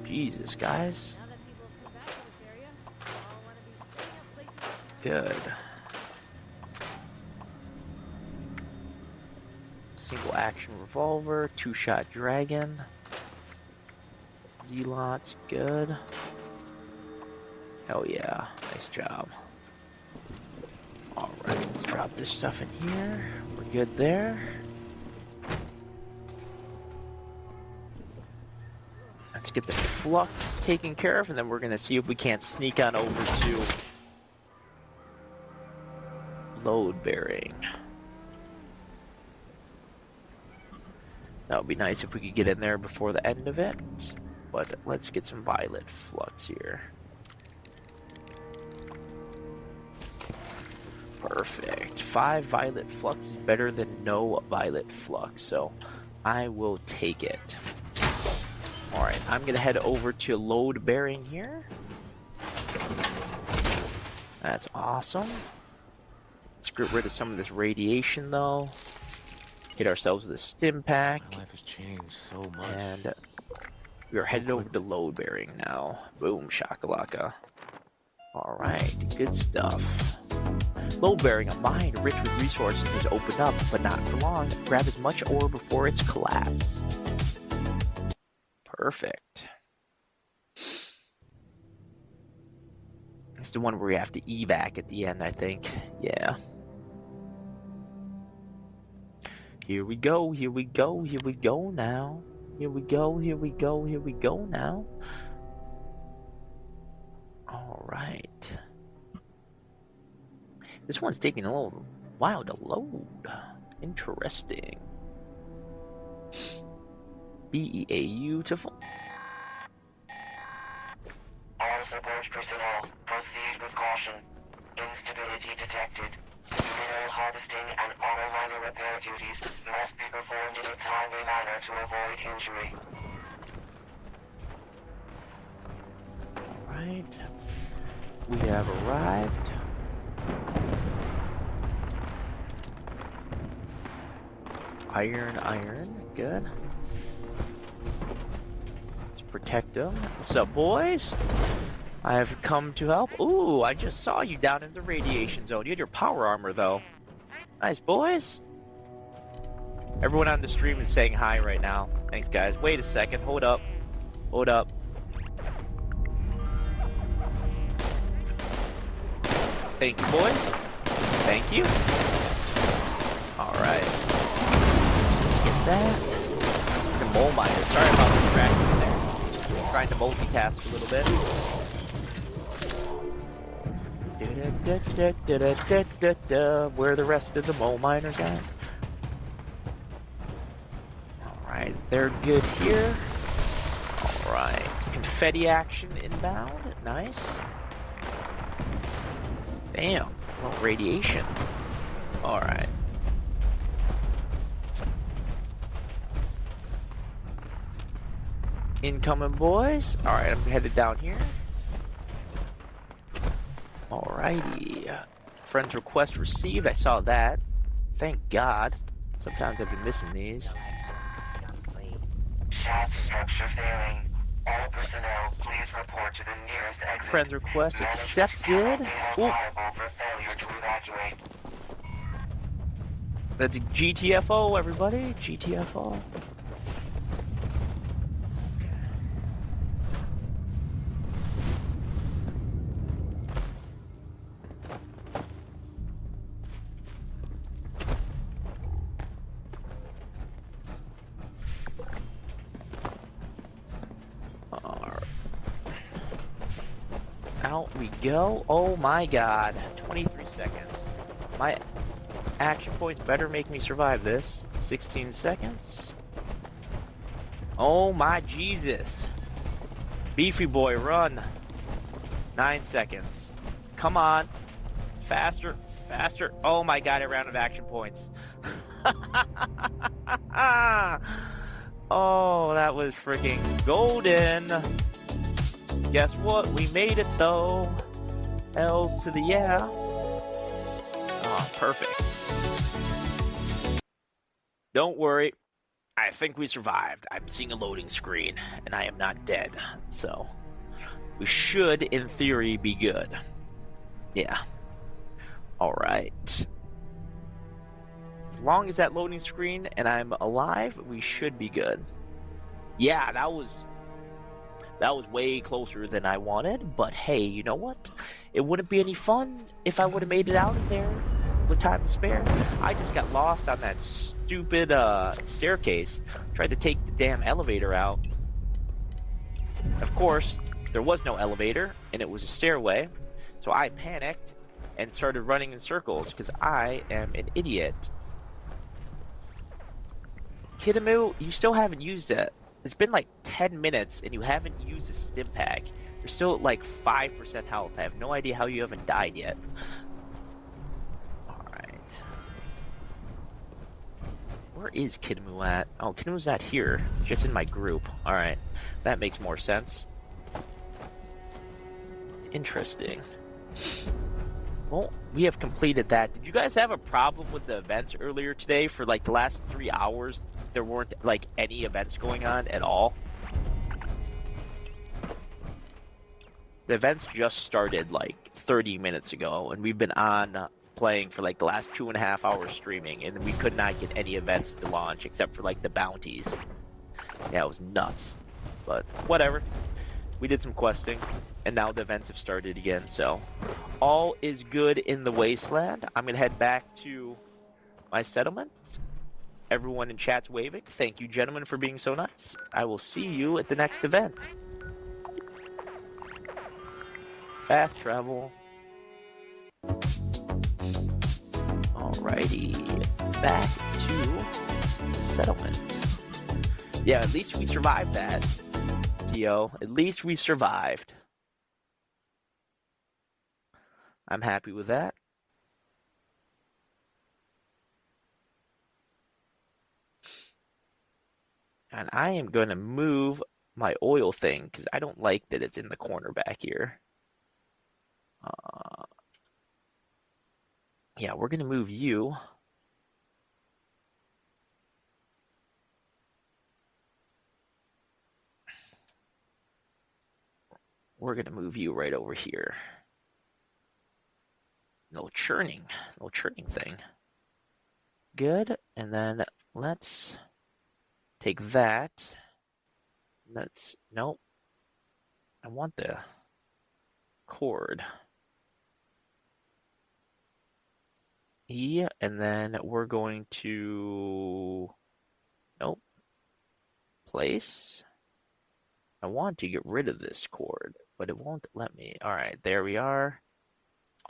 Speaker 3: Jesus, guys. Good. Single action revolver, 2-shot dragon. Zealots, good. Hell yeah, nice job. Alright, let's drop this stuff in here. We're good there. Let's get the flux taken care of, and then we're gonna see if we can't sneak on over to load bearing. That would be nice if we could get in there before the end of it, but let's get some violet flux here. Perfect. 5 violet flux is better than no violet flux, so I will take it. Alright, I'm gonna head over to load bearing here. That's awesome. Let's get rid of some of this radiation though. Get ourselves with a stim pack.
Speaker 18: My life has changed so much.
Speaker 3: And we are headed over to load bearing now. Boom, shakalaka. Alright, good stuff. Load bearing, a mine rich with resources has opened up, but not for long. Grab as much ore before its collapse. Perfect. It's the one where we have to evac at the end, I think. Yeah. Here we go, here we go, here we go now. Here we go, here we go, here we go now. Alright. This one's taking a little while to load. Interesting. Beautiful.
Speaker 21: All support personnel, proceed with caution. Instability detected. Mineral harvesting and auto miner repair duties must be performed in a timely manner to avoid injury.
Speaker 3: Alright. We have arrived. Iron, good. Let's protect them. What's up, boys? I have come to help. Ooh, I just saw you down in the radiation zone. You had your power armor, though. Nice, boys. Everyone on the stream is saying hi right now. Thanks, guys. Wait a second. Hold up. Hold up. Thank you, boys. Thank you. Alright. Let's get that. The mole miner. Sorry about the distraction there. Trying to multitask a little bit. Where are the rest of the mole miners at? Alright, they're good here. here. Alright. Confetti action inbound. Nice. Damn. Well, radiation. Alright. Incoming, boys. Alright, I'm headed down here. Alrighty. Friend's request received. I saw that. Thank God. Sometimes I've been missing these.
Speaker 21: Shaft structure failing. All personnel, please report to the nearest exit.
Speaker 3: Friend's request accepted. Ooh.
Speaker 21: For failure to evacuate.
Speaker 3: That's GTFO, everybody. GTFO. Out we go. Oh my god. 23 seconds. My action points better make me survive this. 16 seconds. Oh my Jesus. Beefy boy, run. 9 seconds. Come on. Faster. Faster. Oh my god, I ran out of action points. Oh, that was freaking golden. Guess what? We made it though. L's to the yeah. Oh, perfect. Don't worry. I think we survived. I'm seeing a loading screen, and I am not dead. So, we should, in theory, be good. Yeah. Alright. As long as that loading screen and I'm alive, we should be good. Yeah, that was way closer than I wanted, but hey, you know what? It wouldn't be any fun if I would have made it out of there with time to spare. I just got lost on that stupid staircase. Tried to take the damn elevator out. Of course, there was no elevator, and it was a stairway, so I panicked and started running in circles because I am an idiot. Kidamu, you still haven't used it. It's been like 10 minutes and you haven't used a stim pack. You're still at like 5% health. I have no idea how you haven't died yet. Alright. Where is Kidamu at? Oh, Kidamu's not here. Just in my group. Alright. That makes more sense. Interesting. Well, we have completed that. Did you guys have a problem with the events earlier today? For like the last 3 hours, there weren't like any events going on at all. The events just started like 30 minutes ago, and we've been on playing for like the last 2.5 hours streaming, and we could not get any events to launch except for like the bounties. Yeah, it was nuts. But whatever. We did some questing, and now the events have started again, so all is good in the wasteland. I'm gonna head back to my settlement. Everyone in chat's waving. Thank you, gentlemen, for being so nice. I will see you at the next event. Fast travel. Alrighty, back to the settlement. Yeah, at least we survived that. Yo, at least we survived. I'm happy with that. And I am going to move my oil thing because I don't like that it's in the corner back here. Yeah, we're going to move you. We're going to move you right over here. No churning thing. Good, and then let's take that. Nope. I want the cord. Yeah, and then we're going to, nope. Place. I want to get rid of this cord, but it won't let me. All right, there we are.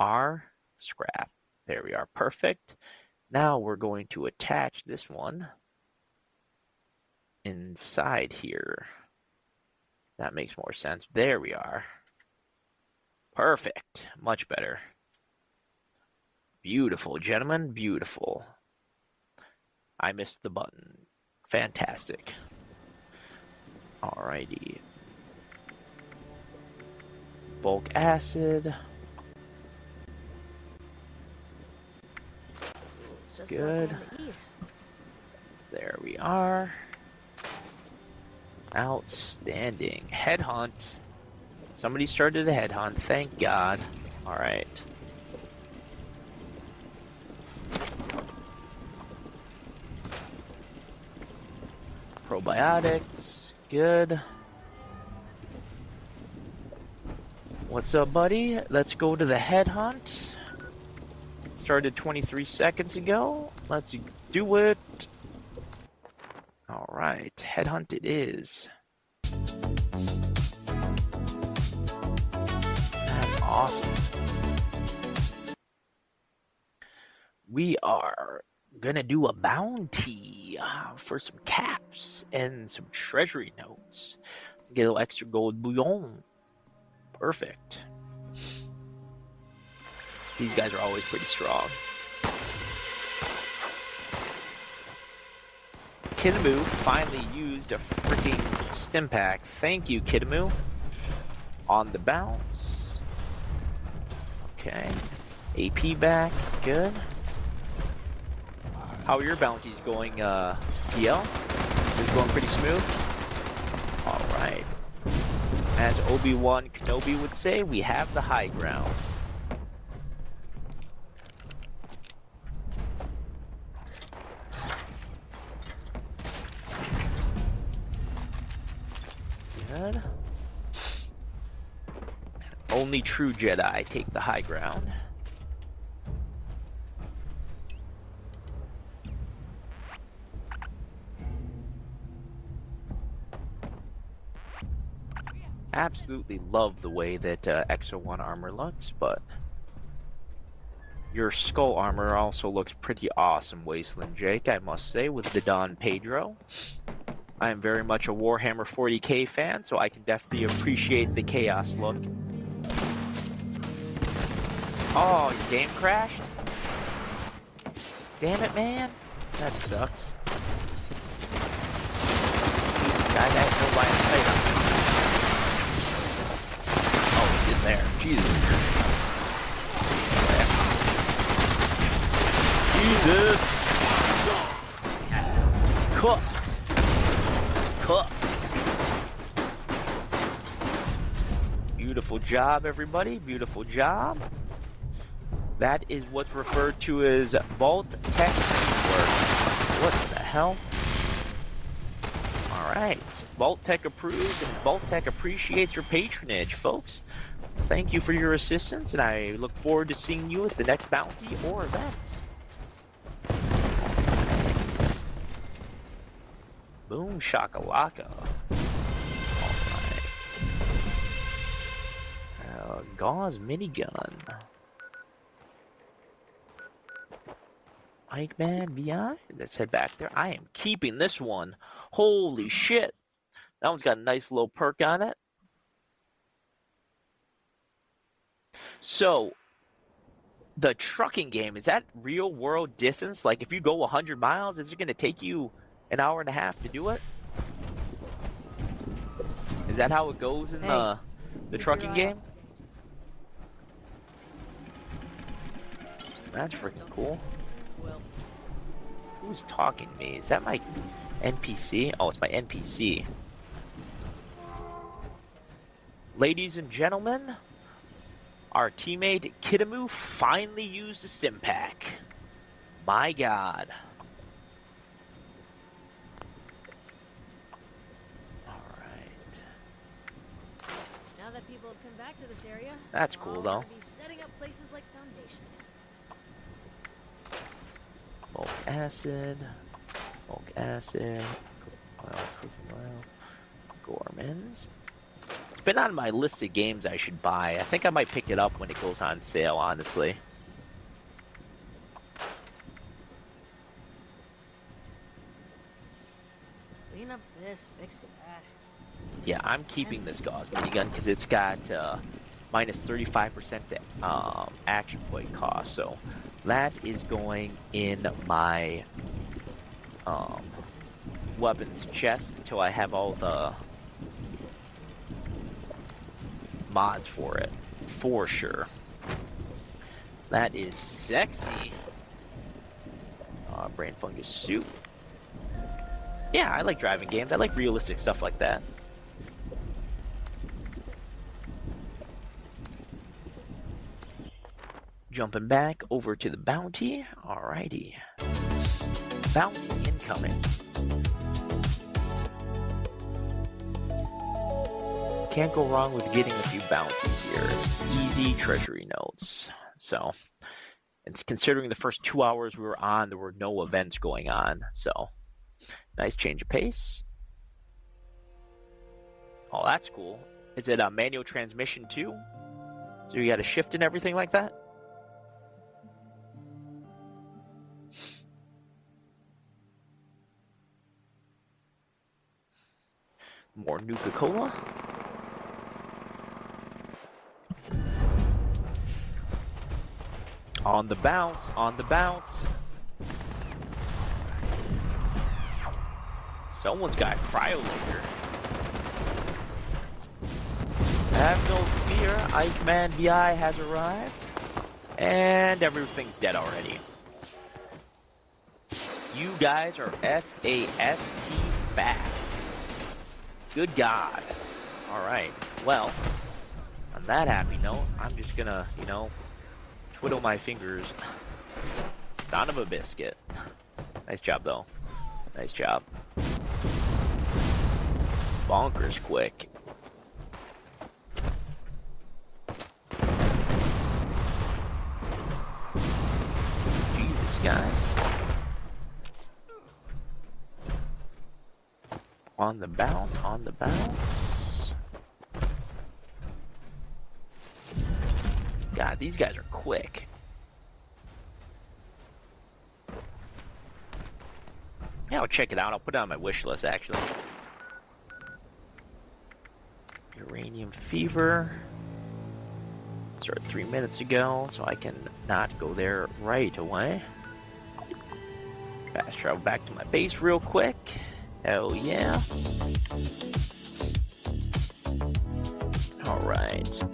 Speaker 3: R, scrap. There we are, perfect. Now we're going to attach this one inside here. That makes more sense. There we are. Perfect. Much better. Beautiful, gentlemen. Beautiful. I missed the button. Fantastic. Alrighty. Bulk acid. Good. There we are. Outstanding. Headhunt. Somebody started a headhunt. Thank God. Alright. Probiotics. Good. What's up, buddy? Let's go to the headhunt. Started 23 seconds ago. Let's do it. Alright, headhunt it is. That's awesome. We are gonna do a bounty for some caps and some treasury notes. Get a little extra gold bullion. Perfect. These guys are always pretty strong. Kidemu finally used a freaking stim pack. Thank you, Kidemu. On the bounce. Okay. AP back. Good. How are your bounties going, TL? Is it going pretty smooth? Alright. As Obi-Wan Kenobi would say, we have the high ground. Good. Only true Jedi take the high ground. Absolutely love the way that Exo 1 armor looks, but your skull armor also looks pretty awesome, Wasteland Jake, I must say, with the Don Pedro. I am very much a Warhammer 40k fan, so I can definitely appreciate the chaos look. Oh, your game crashed? Damn it, man. That sucks. This guy has no line of sight on me. Oh, it's in there. Jesus. Jesus! Cooked. Beautiful job, everybody. Beautiful job. That is what's referred to as Vault Tech. What the hell? Alright. Vault Tech approves, and Vault Tech appreciates your patronage, folks. Thank you for your assistance, and I look forward to seeing you at the next bounty or event. Boom shakalaka. Alright. Gauze minigun. Ike Man VI. Let's head back there. I am keeping this one. Holy shit. That one's got a nice little perk on it. So, the trucking game, is that real world distance? Like, if you go 100 miles, is it going to take you an hour and a half to do it? Is that how it goes in the trucking game? That's freaking cool. Who's talking to me? Is that my NPC? Oh, it's my NPC. Ladies and gentlemen, our teammate Kidemu finally used the stim pack. My God.
Speaker 1: Now that people have come back to this area,
Speaker 3: that's cool though.
Speaker 1: Be setting up places like Foundation.
Speaker 3: Bulk acid, oil, cooking oil, Gormans. It's been on my list of games I should buy. I think I might pick it up when it goes on sale, honestly.
Speaker 1: Well, clean up this, fix that.
Speaker 3: Yeah, I'm keeping this Gauss minigun because it's got minus 35% action point cost. So that is going in my weapons chest until I have all the mods for it, for sure. That is sexy. Brain fungus suit. Yeah, I like driving games. I like realistic stuff like that. Jumping back over to the bounty. Alrighty. Bounty incoming. Can't go wrong with getting a few bounties here. Easy treasury notes. So, it's considering the first 2 hours we were on, there were no events going on. So, nice change of pace. Oh, that's cool. Is it a manual transmission too? So you got a shift and everything like that? More Nuka-Cola. On the bounce, on the bounce. Someone's got Cryolator. Have no fear, Eichmann VI has arrived. And everything's dead already. You guys are FAST fast. Good God. Alright, well, on that happy note, I'm just gonna, you know, twiddle my fingers. Son of a biscuit. Nice job, though. Nice job. Bonkers quick. Jesus, guys. On the bounce, on the bounce. God, these guys are quick. Yeah, I'll check it out. I'll put it on my wish list, actually. Uranium fever. Started 3 minutes ago, so I can not go there right away. Fast travel back to my base real quick. Hell yeah. Alright.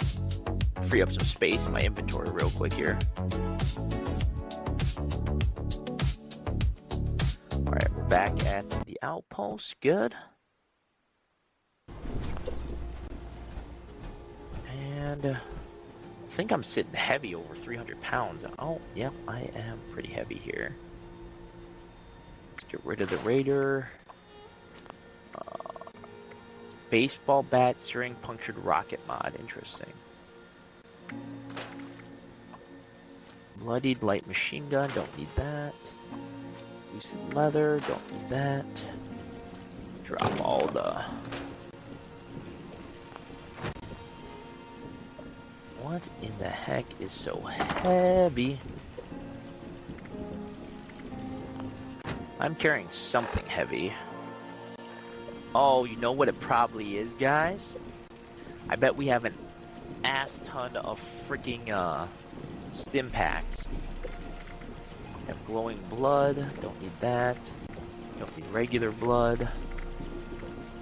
Speaker 3: Free up some space in my inventory real quick here. Alright, we're back at the outpost. Good. And I think I'm sitting heavy over 300 pounds. Oh, yep, I am pretty heavy here. Let's get rid of the Raider. Baseball bat, string punctured rocket mod. Interesting. Bloodied light machine gun. Don't need that. Lucid leather. Don't need that. Drop all the... What in the heck is so heavy? I'm carrying something heavy. Oh, you know what it probably is, guys? I bet we have an ass ton of freaking stim packs. Have glowing blood. Don't need that. Don't need regular blood.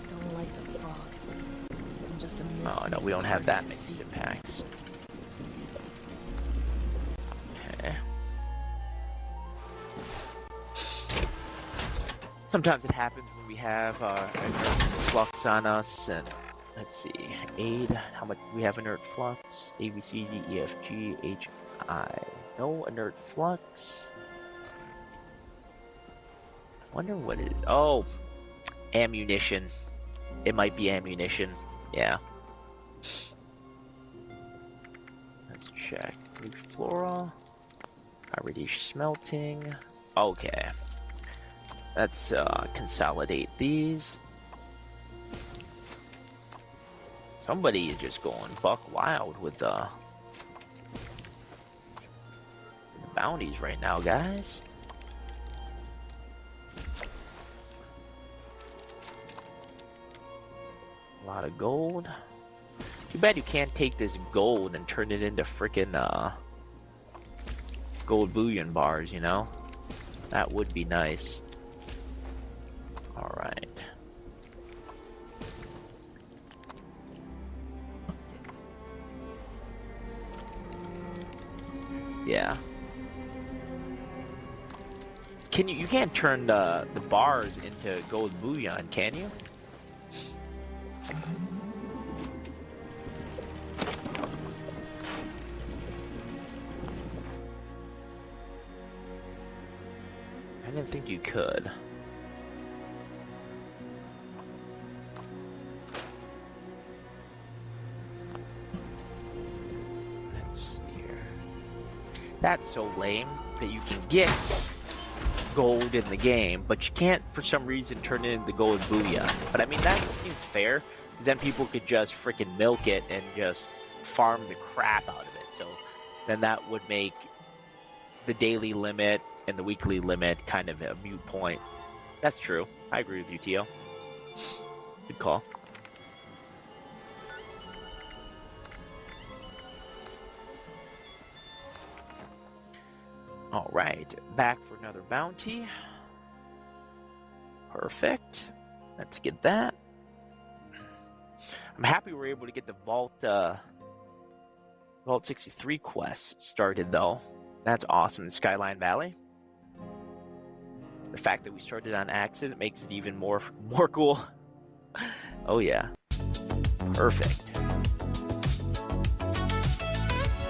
Speaker 1: Don't like the fog. I'm just a mist.
Speaker 3: Oh no, we don't have that many stim packs. Okay. Sometimes it happens when we have inert flux on us, and let's see, aid, how much we have inert flux, A, B, C, D, E, F, G, H, I, no inert flux. Wonder what it is. Oh, ammunition. It might be ammunition. Yeah. Let's check. Leaf flora. Iridish smelting. Okay. Let's consolidate these. Somebody is just going buck wild with the bounties right now, guys. A lot of gold. Too bad you can't take this gold and turn it into frickin' gold bullion bars, you know? That would be nice. Alright. Yeah. You can't turn the bars into gold bullion, can you? I didn't think you could. Let's see here. That's so lame that you can get gold in the game, but you can't for some reason turn it into gold bullion. But I mean, that seems fair, because then people could just freaking milk it and just farm the crap out of it. So then that would make the daily limit and the weekly limit kind of a moot point. That's true. I agree with you, Tio. Good call. Alright, back for another bounty. Perfect. Let's get that. I'm happy we're able to get the Vault 63 quest started, though. That's awesome in Skyline Valley. The fact that we started on accident makes it even more cool. Oh yeah. Perfect.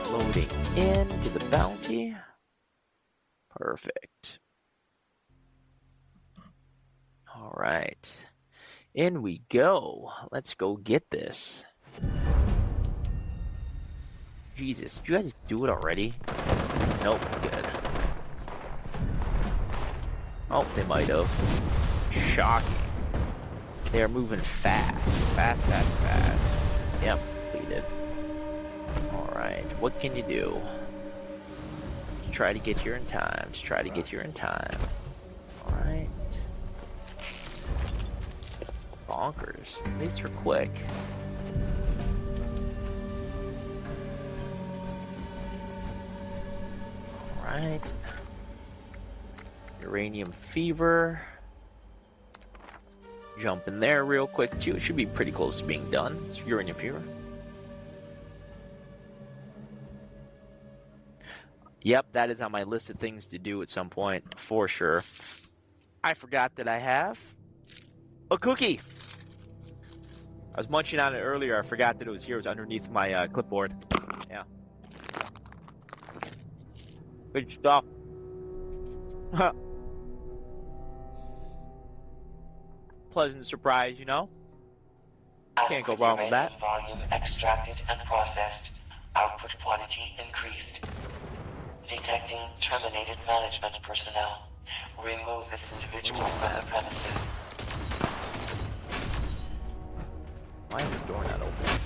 Speaker 3: Loading into the bounty. Perfect. All right. In we go. Let's go get this. Jesus, did you guys do it already? Nope, good. Oh, they might have. Shocking. They are moving fast. Fast. Yep, completed. Alright, what can you do? Just try to get here in time. Alright. Bonkers. At least they're quick. Alright. Uranium Fever. Jump in there real quick too. It should be pretty close to being done. It's Uranium Fever. Yep, that is on my list of things to do at some point, for sure. I forgot that I have a cookie. I was munching on it earlier. I forgot that it was here. It was underneath my clipboard. Yeah. Good stuff. Pleasant surprise, you know? Can't go wrong with that.
Speaker 21: Volume extracted and processed. Output quantity increased. Detecting terminated management personnel. Remove this individual from the premises.
Speaker 3: Why is this door not open?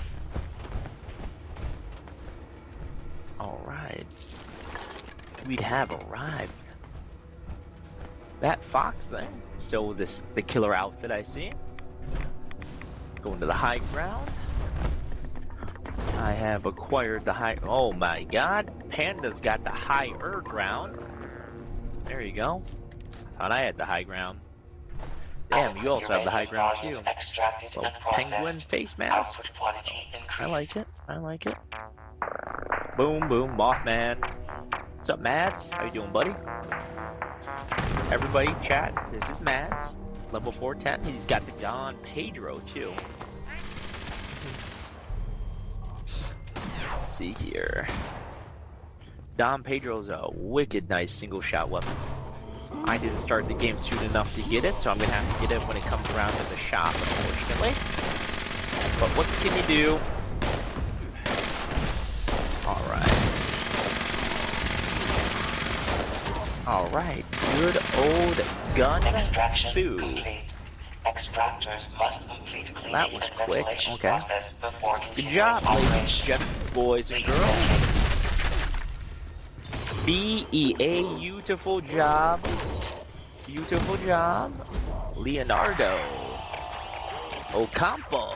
Speaker 3: Alright. We'd have arrived. That fox thing. Still with the killer outfit I see. Going to the high ground. I have acquired the high... Oh my god. Panda's got the higher ground. There you go. Thought I had the high ground. Damn, you also have the high ground too. Well, penguin face mask. I like it. Boom, boom, Mothman. What's up, Mads? How you doing, buddy? Everybody, chat. This is Mads. Level 410. He's got the Don Pedro too. Let's see here. Don Pedro's a wicked nice single shot weapon. I didn't start the game soon enough to get it, so I'm gonna have to get it when it comes around to the shop, unfortunately. But what can you do? Alright, good old gun food.
Speaker 21: Complete. Extractors must complete cleaning
Speaker 3: That was
Speaker 21: and
Speaker 3: quick,
Speaker 21: ventilation
Speaker 3: okay.
Speaker 21: process before
Speaker 3: Good
Speaker 21: continuing
Speaker 3: job, ladies and
Speaker 21: operation.
Speaker 3: gentlemen, boys and girls. Beautiful job. Beautiful job. Leonardo. Ocampo.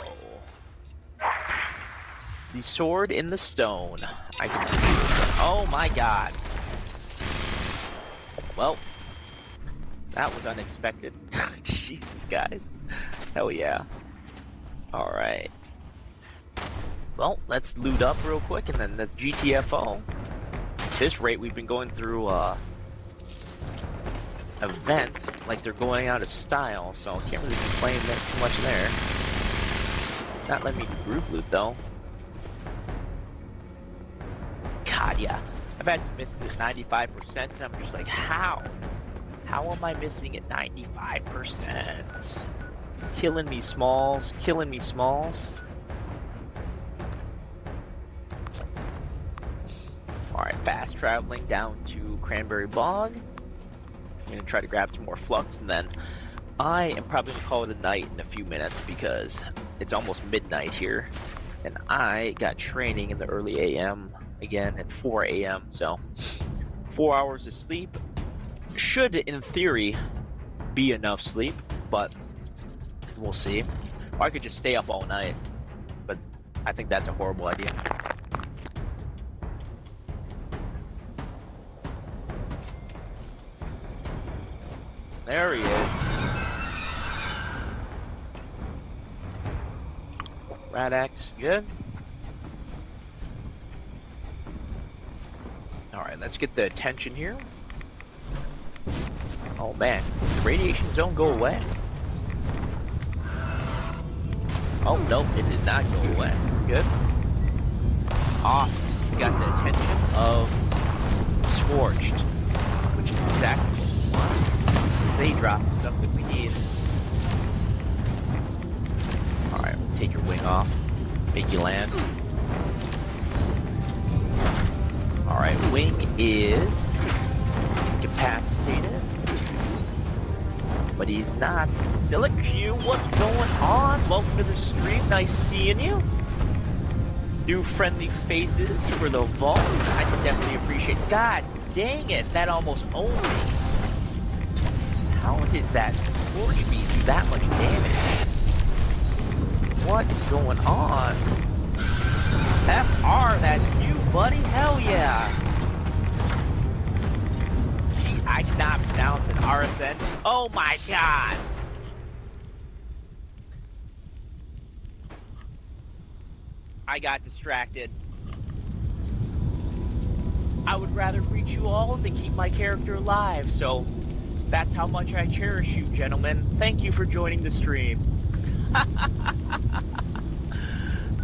Speaker 3: The sword in the stone. I can. Oh my god. Well, that was unexpected. Jesus, guys. Hell yeah. Alright. Well, let's loot up real quick and then that's GTFO. At this rate, we've been going through events like they're going out of style, so I can't really complain too much there. Not letting me do group loot though. God, yeah. I've had some misses at 95%, and I'm just like, how? How am I missing at 95%? Killing me, Smalls. Killing me, Smalls. Alright, fast traveling down to Cranberry Bog. I'm gonna try to grab some more flux, and then I am probably gonna call it a night in a few minutes because it's almost midnight here. And I got training in the early AM again at 4 AM, so 4 hours of sleep should, in theory, be enough sleep, but we'll see. Or I could just stay up all night, but I think that's a horrible idea. There he is. Radax, good. Alright, let's get the attention here. Oh man, did the radiation zone go away? Oh no, it did not go away. Good. Awesome. We got the attention of Scorched, which is exactly what we want. They drop the stuff that we need. Alright, take your wing off. Make you land. Alright, wing is incapacitated. But he's not. Silic Q, what's going on? Welcome to the stream. Nice seeing you. New friendly faces for the vault. I can definitely appreciate. God dang it, that almost owned me. How did that Scorch Beast do that much damage? What is going on? FR, that's you, buddy. Hell yeah. Gee, I cannot pronounce an RSN. Oh my god. I got distracted. I would rather greet you all than keep my character alive, so that's how much I cherish you, gentlemen. Thank you for joining the stream.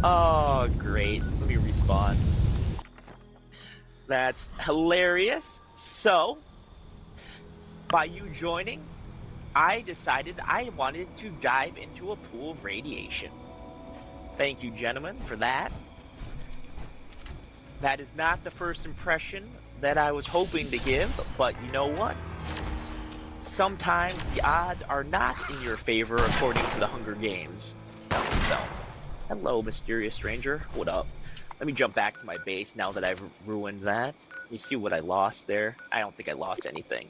Speaker 3: Oh, great. Let me respawn. That's hilarious. So, by you joining, I decided I wanted to dive into a pool of radiation. Thank you, gentlemen, for that. That is not the first impression that I was hoping to give, but you know what? Sometimes the odds are not in your favor according to the Hunger Games. So, hello, mysterious stranger. What up? Let me jump back to my base now that I've ruined that. You see what I lost there? I don't think I lost anything.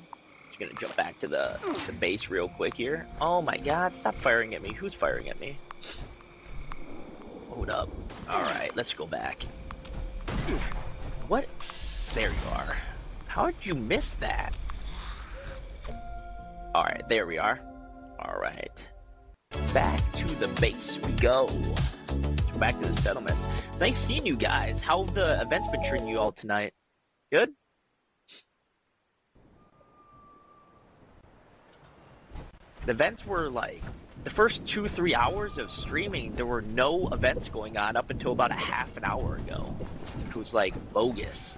Speaker 3: Just gonna jump back to the base real quick here. Oh my god, stop firing at me. Who's firing at me? Hold up. Alright, let's go back. What? There you are. How did you miss that? Alright, there we are. Alright. Back to the base we go. Let's go back to the settlement. It's nice seeing you guys. How have the events been treating you all tonight? Good? The events were like, the first 2-3 hours of streaming, there were no events going on up until about a half an hour ago, which was like bogus.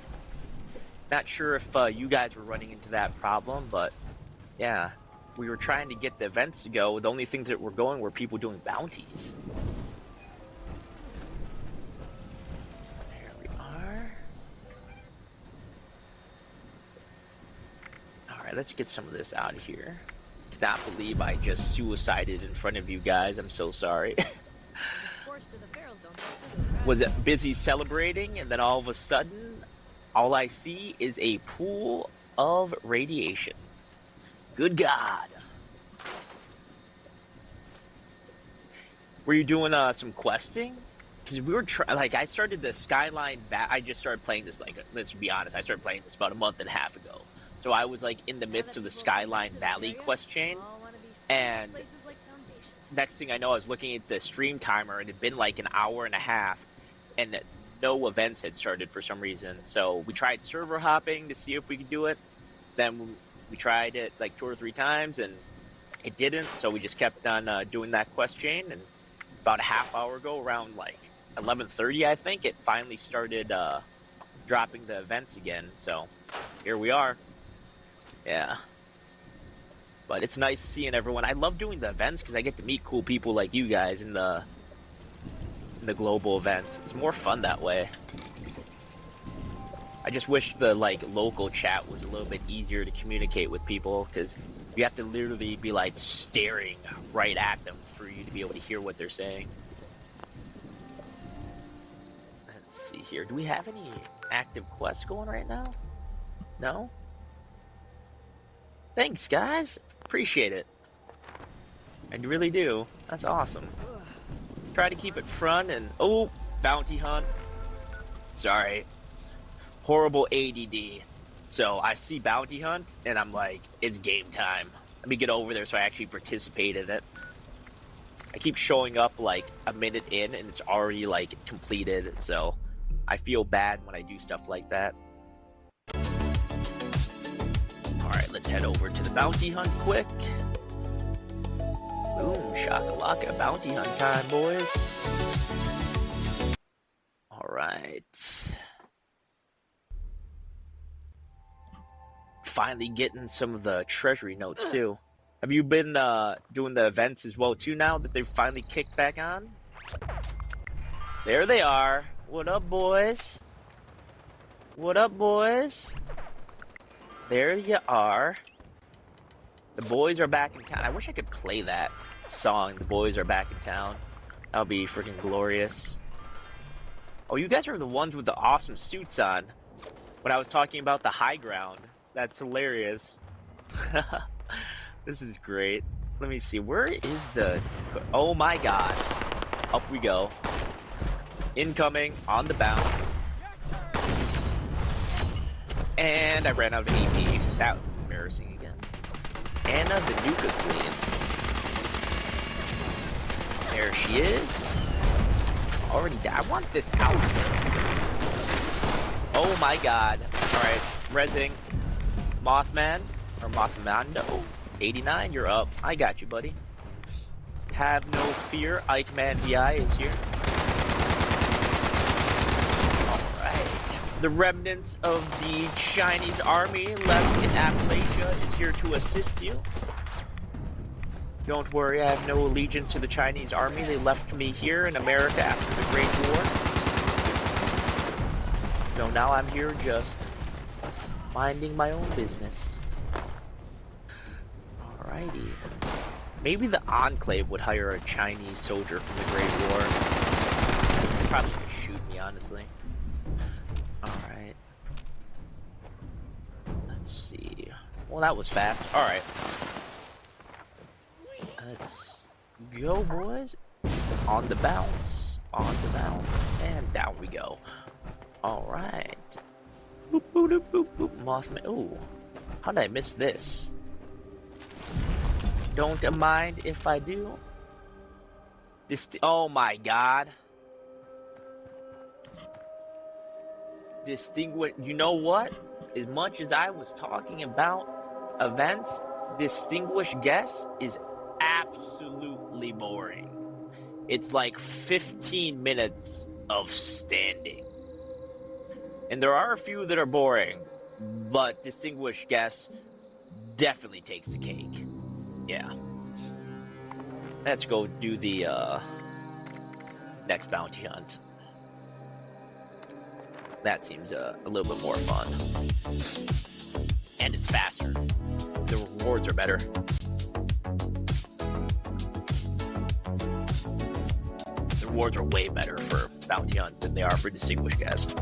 Speaker 3: Not sure if you guys were running into that problem, but yeah, we were trying to get the events to go. The only things that were going were people doing bounties. There we are. Alright, let's get some of this out of here. Cannot believe I just suicided in front of you guys. I'm so sorry. Was it busy celebrating, and then all of a sudden, all I see is a pool of radiation. Good God. Were you doing some questing? because we were like, I started the Skyline I just started playing this, like, let's be honest, I started playing this about a month and a half ago. So I was like in the midst of the Skyline Valley quest chain, and next thing I know, I was looking at the stream timer, and it had been like an hour and a half, and no events had started for some reason. So we tried server hopping to see if we could do it. Then we tried it like 2 or 3 times, and it didn't. So we just kept on doing that quest chain, and about a half hour ago, around like 11:30, I think, it finally started dropping the events again. So here we are. Yeah. But it's nice seeing everyone. I love doing the events because I get to meet cool people like you guys in the global events. It's more fun that way. I just wish the like local chat was a little bit easier to communicate with people, because you have to literally be like staring right at them for you to be able to hear what they're saying. Let's see here. Do we have any active quests going right now? No? Thanks, guys. Appreciate it. I really do. That's awesome. Try to keep it fun and... Oh! Bounty hunt. Sorry. Horrible ADD. So I see bounty hunt, and I'm like, it's game time. Let me get over there so I actually participate in it. I keep showing up like a minute in, and it's already like completed, so I feel bad when I do stuff like that. Alright, let's head over to the bounty hunt quick. Boom, shakalaka, bounty hunt time, boys. Alright. Finally getting some of the treasury notes, too. Have you been doing the events as well, too, now that they've finally kicked back on? There they are. What up, boys? What up, boys? There you are. The boys are back in town. I wish I could play that song, The Boys Are Back in Town. That would be freaking glorious. Oh, you guys are the ones with the awesome suits on. When I was talking about the high ground. That's hilarious. This is great. Let me see. Where is the... Oh my god. Up we go. Incoming. On the bounce. And I ran out of AP. That was embarrassing again. Anna the Nuka Queen. There she is. Already died. I want this out. Oh my god. Alright. Rezzing. Mothman. Or Mothmando. 89, you're up. I got you, buddy. Have no fear. Ike Man VI is here. The remnants of the Chinese army left in Appalachia is here to assist you. Don't worry, I have no allegiance to the Chinese army. They left me here in America after the Great War. So now I'm here just minding my own business. Alrighty. Maybe the Enclave would hire a Chinese soldier from the Great War. They'd probably just shoot me, honestly. Alright. Let's see. Well, that was fast. Alright. Let's go, boys. On the bounce. On the bounce. And down we go. Alright. Boop, boop, boop, boop, boop. Mothman. Ooh. How did I miss this? Don't mind if I do. Oh my god. Distinguished. You know what? As much as I was talking about events, distinguished guest is absolutely boring. It's like 15 minutes of standing. And there are a few that are boring, but distinguished guest definitely takes the cake. Yeah. Let's go do the next bounty hunt. That seems a little bit more fun. And it's faster. The rewards are better. The rewards are way better for bounty hunt than they are for distinguished guest.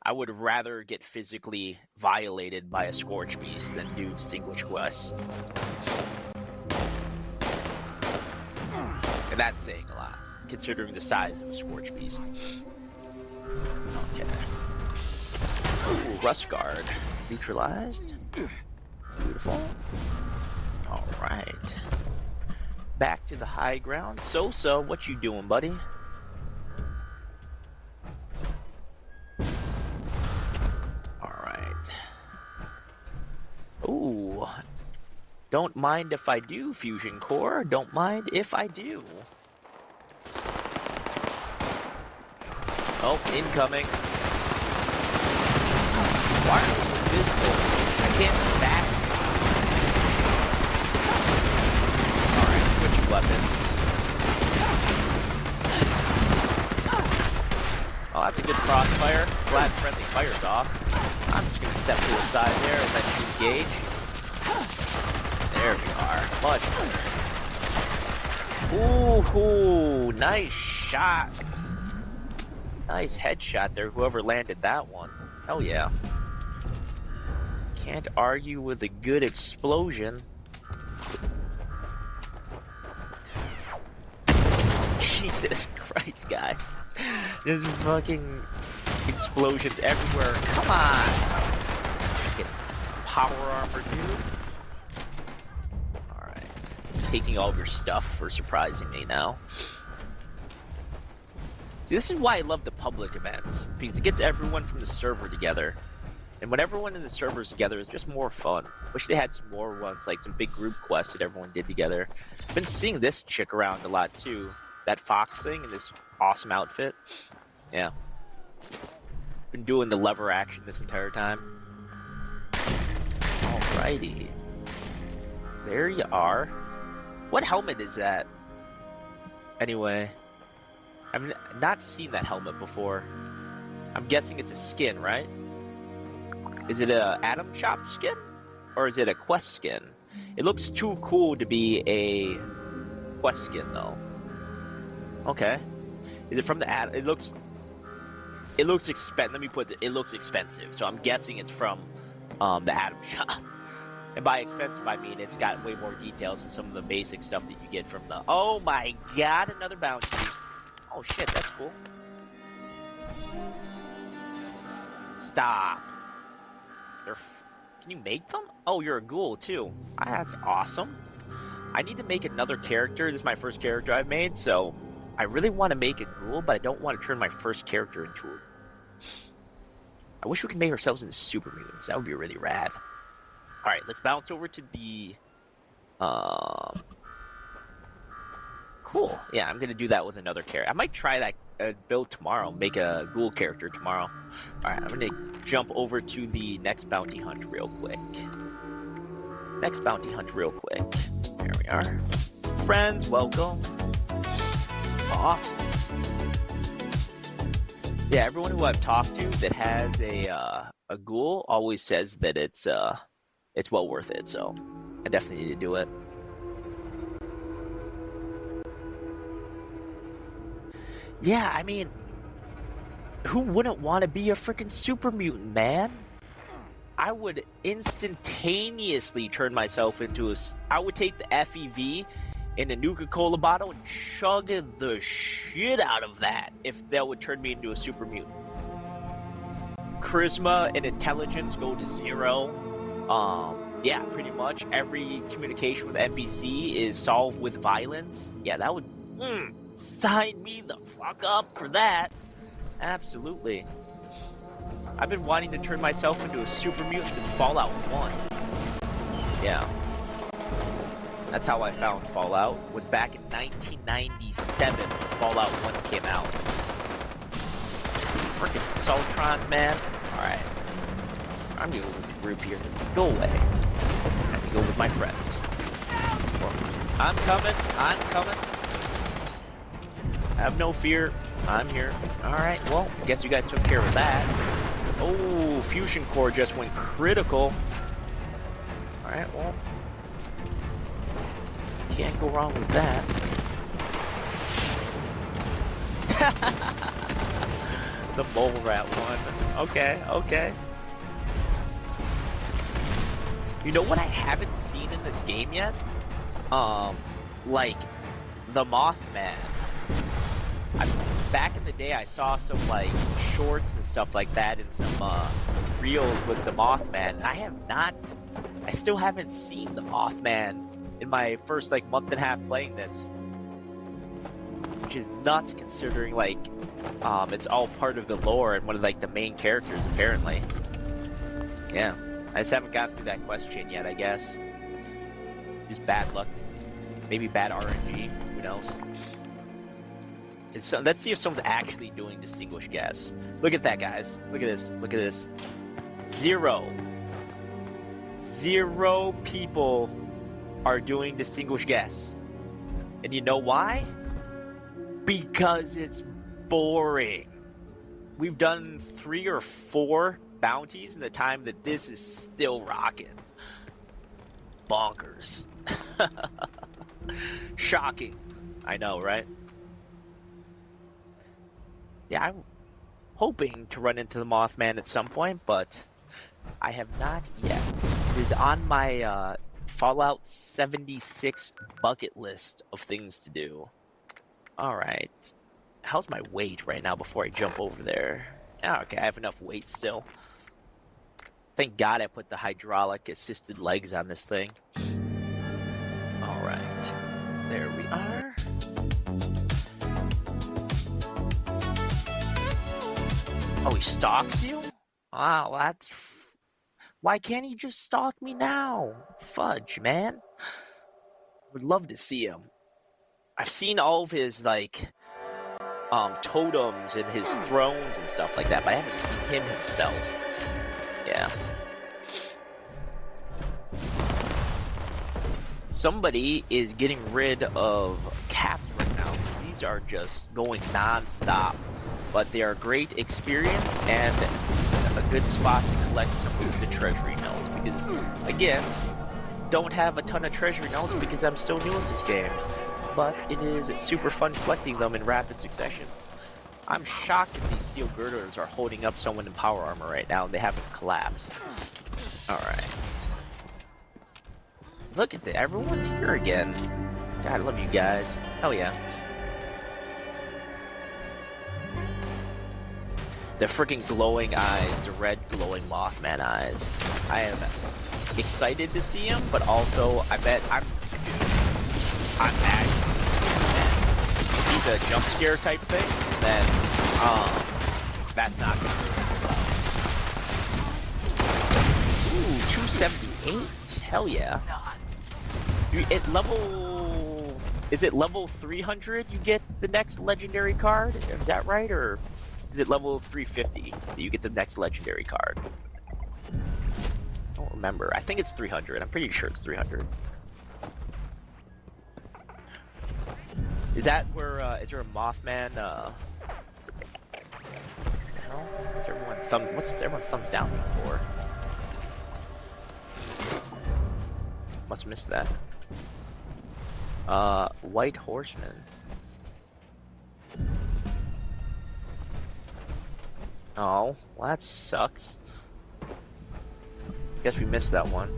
Speaker 3: I would rather get physically violated by a Scorch Beast than do distinguished quests. And that's saying a lot. considering the size of a Scorch Beast. Okay. Ooh, Rust Guard. Neutralized. Beautiful. Alright. Back to the high ground. Sosa, what you doing, buddy? Alright. Ooh. Don't mind if I do, Fusion Core. Don't mind if I do. Oh, incoming. Why are you invisible? I can't back. Alright, switching weapons. Oh, that's a good crossfire. Glad friendly fire's off. I'm just gonna step to the side there and let you engage. There we are. Much better. Ooh, nice shot. Nice headshot there, whoever landed that one. Hell yeah. Can't argue with a good explosion. Jesus Christ, guys. There's fucking explosions everywhere. Come on! Get power armor, dude. Alright. Taking all of your stuff for surprising me now. See, this is why I love the public events, because it gets everyone from the server together. And when everyone in the server's together, it's just more fun. Wish they had some more ones, like some big group quests that everyone did together. I've been seeing this chick around a lot too. That fox thing in this awesome outfit. Yeah. Been doing the lever action this entire time. Alrighty. There you are. What helmet is that? Anyway. I've not seen that helmet before. I'm guessing it's a skin, right? Is it a Atom Shop skin? Or is it a quest skin? It looks too cool to be a quest skin, though. Okay. Is it from the Atom? It looks expensive. Let me put it. It looks expensive, so I'm guessing it's from the Atom Shop. And by expensive, I mean it's got way more details than some of the basic stuff that you get from the... Oh my god, another bounty. Oh shit, that's cool. Stop. Can you make them? Oh, you're a ghoul too. That's awesome. I need to make another character. This is my first character I've made, so I really want to make a ghoul, but I don't want to turn my first character into a... I wish we could make ourselves into super mutants. That would be really rad. Alright, let's bounce over to the... Cool. Yeah, I'm gonna do that with another character. I might try that build tomorrow. Make a ghoul character tomorrow. Alright, I'm gonna jump over to the next bounty hunt real quick. Next bounty hunt real quick. There we are. Friends, welcome. Awesome. Yeah, everyone who I've talked to that has a ghoul always says that it's well worth it, so I definitely need to do it. Yeah, I mean, who wouldn't want to be a freaking super mutant, man? I would instantaneously turn myself into a... I would take the FEV in a Nuka-Cola bottle and chug the shit out of that if that would turn me into a super mutant. Charisma and intelligence go to 0. Yeah, pretty much. Every communication with NPC is solved with violence. Yeah, that would... sign me the fuck up for that. Absolutely. I've been wanting to turn myself into a super mutant since Fallout 1. Yeah. That's how I found Fallout. Was back in 1997 when Fallout 1 came out. Frickin' Soltrons, man. Alright. I'm gonna go with the group here. Go away. I'm gonna go with my friends. I'm coming. I'm coming. Have no fear. I'm here. Alright, well, guess you guys took care of that. Oh, Fusion Core just went critical. Alright, well. Can't go wrong with that. The mole rat one. Okay, okay. You know what I haven't seen in this game yet? Like, the Mothman. back in the day, I saw some like shorts and stuff like that, and some reels with the Mothman. I still haven't seen the Mothman in my first like month and a half playing this, which is nuts considering like it's all part of the lore and one of like the main characters apparently. Yeah, I just haven't gotten through that question yet. I guess just bad luck, maybe bad RNG. Who knows? Let's see if someone's actually doing distinguished guess. Look at that, guys. Look at this. Look at this. Zero people are doing distinguished guess. And you know why? Because it's boring. We've done 3 or 4 bounties in the time that this is still rocking. Bonkers. Shocking. I know, right? Yeah, I'm hoping to run into the Mothman at some point, but I have not yet. It is on my Fallout 76 bucket list of things to do. Alright. How's my weight right now before I jump over there? Ah, okay, I have enough weight still. Thank God I put the hydraulic assisted legs on this thing. Alright. There we are. Oh, he stalks you? Wow, that's... Why can't he just stalk me now? Fudge, man. Would love to see him. I've seen all of his, like, totems and his thrones and stuff like that, but I haven't seen him himself. Yeah. Somebody is getting rid of cats right now. These are just going non-stop. But they are great experience and a good spot to collect some of the treasury notes because, again, don't have a ton of treasury notes because I'm still new at this game. But it is super fun collecting them in rapid succession. I'm shocked if these steel girders are holding up someone in power armor right now and they haven't collapsed. Alright. Look at that, everyone's here again. God, I love you guys. Hell yeah. The freaking glowing eyes, the red glowing Mothman eyes. I am excited to see him, but also I bet I'm mad. If he's a jump scare type thing, then that's not good. Ooh, 278. Hell yeah. At level, is it level 300 you get the next legendary card? Is that right, or is it level 350 that you get the next legendary card? I don't remember. I think it's 300. I'm pretty sure it's 300. Is that where, is there a Mothman, what's everyone thumbs down for? Must have missed that. White Horseman. Oh, well that sucks. Guess we missed that one.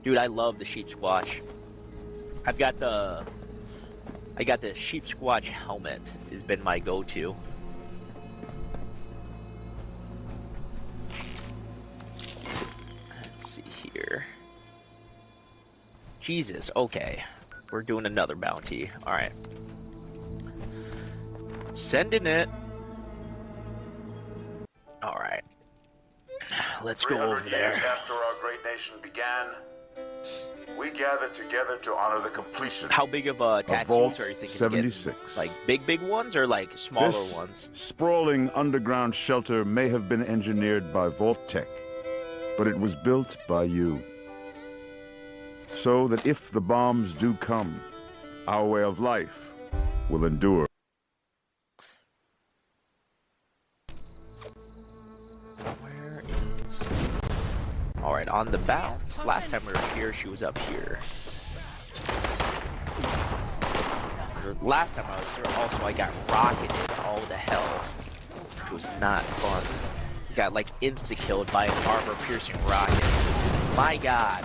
Speaker 3: Dude, I love the Sheep Squatch. I got the Sheep Squatch helmet. Has been my go-to. Let's see here. Jesus, okay. We're doing another bounty. Alright. Sending it. Alright. Let's go over there.
Speaker 2: 300 years after our great nation began, we gathered together to honor the completion.
Speaker 3: How big of tattoos
Speaker 2: Vault
Speaker 3: are you thinking
Speaker 2: 76.
Speaker 3: of getting? Like big ones or like smaller
Speaker 2: This
Speaker 3: ones?
Speaker 2: sprawling underground shelter may have been engineered by Vault Tech, but it was built by you. So that if the bombs do come, our way of life will endure.
Speaker 3: Where is... Alright, on the bounce. Last time we were here, she was up here. Last time I was here, also I got rocketed all to hell, which was not fun. Got like insta-killed by an armor-piercing rocket. My god.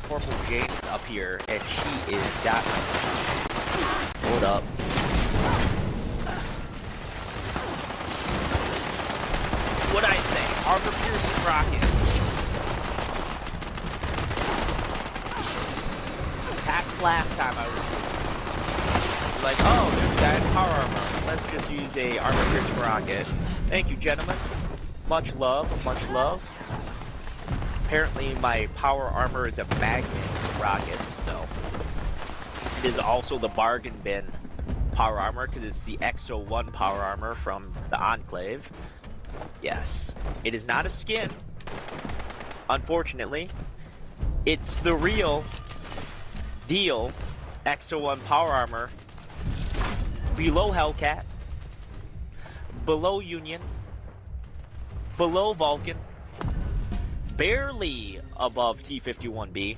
Speaker 3: Corporal Jane's up here, and she is got Hold up. What'd I say? Armor-piercing rocket. That's last time I was like, oh, there's a guy in power armor. Let's just use a armor-piercing rocket. Thank you, gentlemen. Much love, much love. Apparently, my power armor is a magnet for rockets, so it is also the bargain bin power armor because it's the XO1 power armor from the Enclave. Yes, it is not a skin. Unfortunately, it's the real deal XO1 power armor. Below Hellcat, below Union, below Vulcan, barely above T-51B.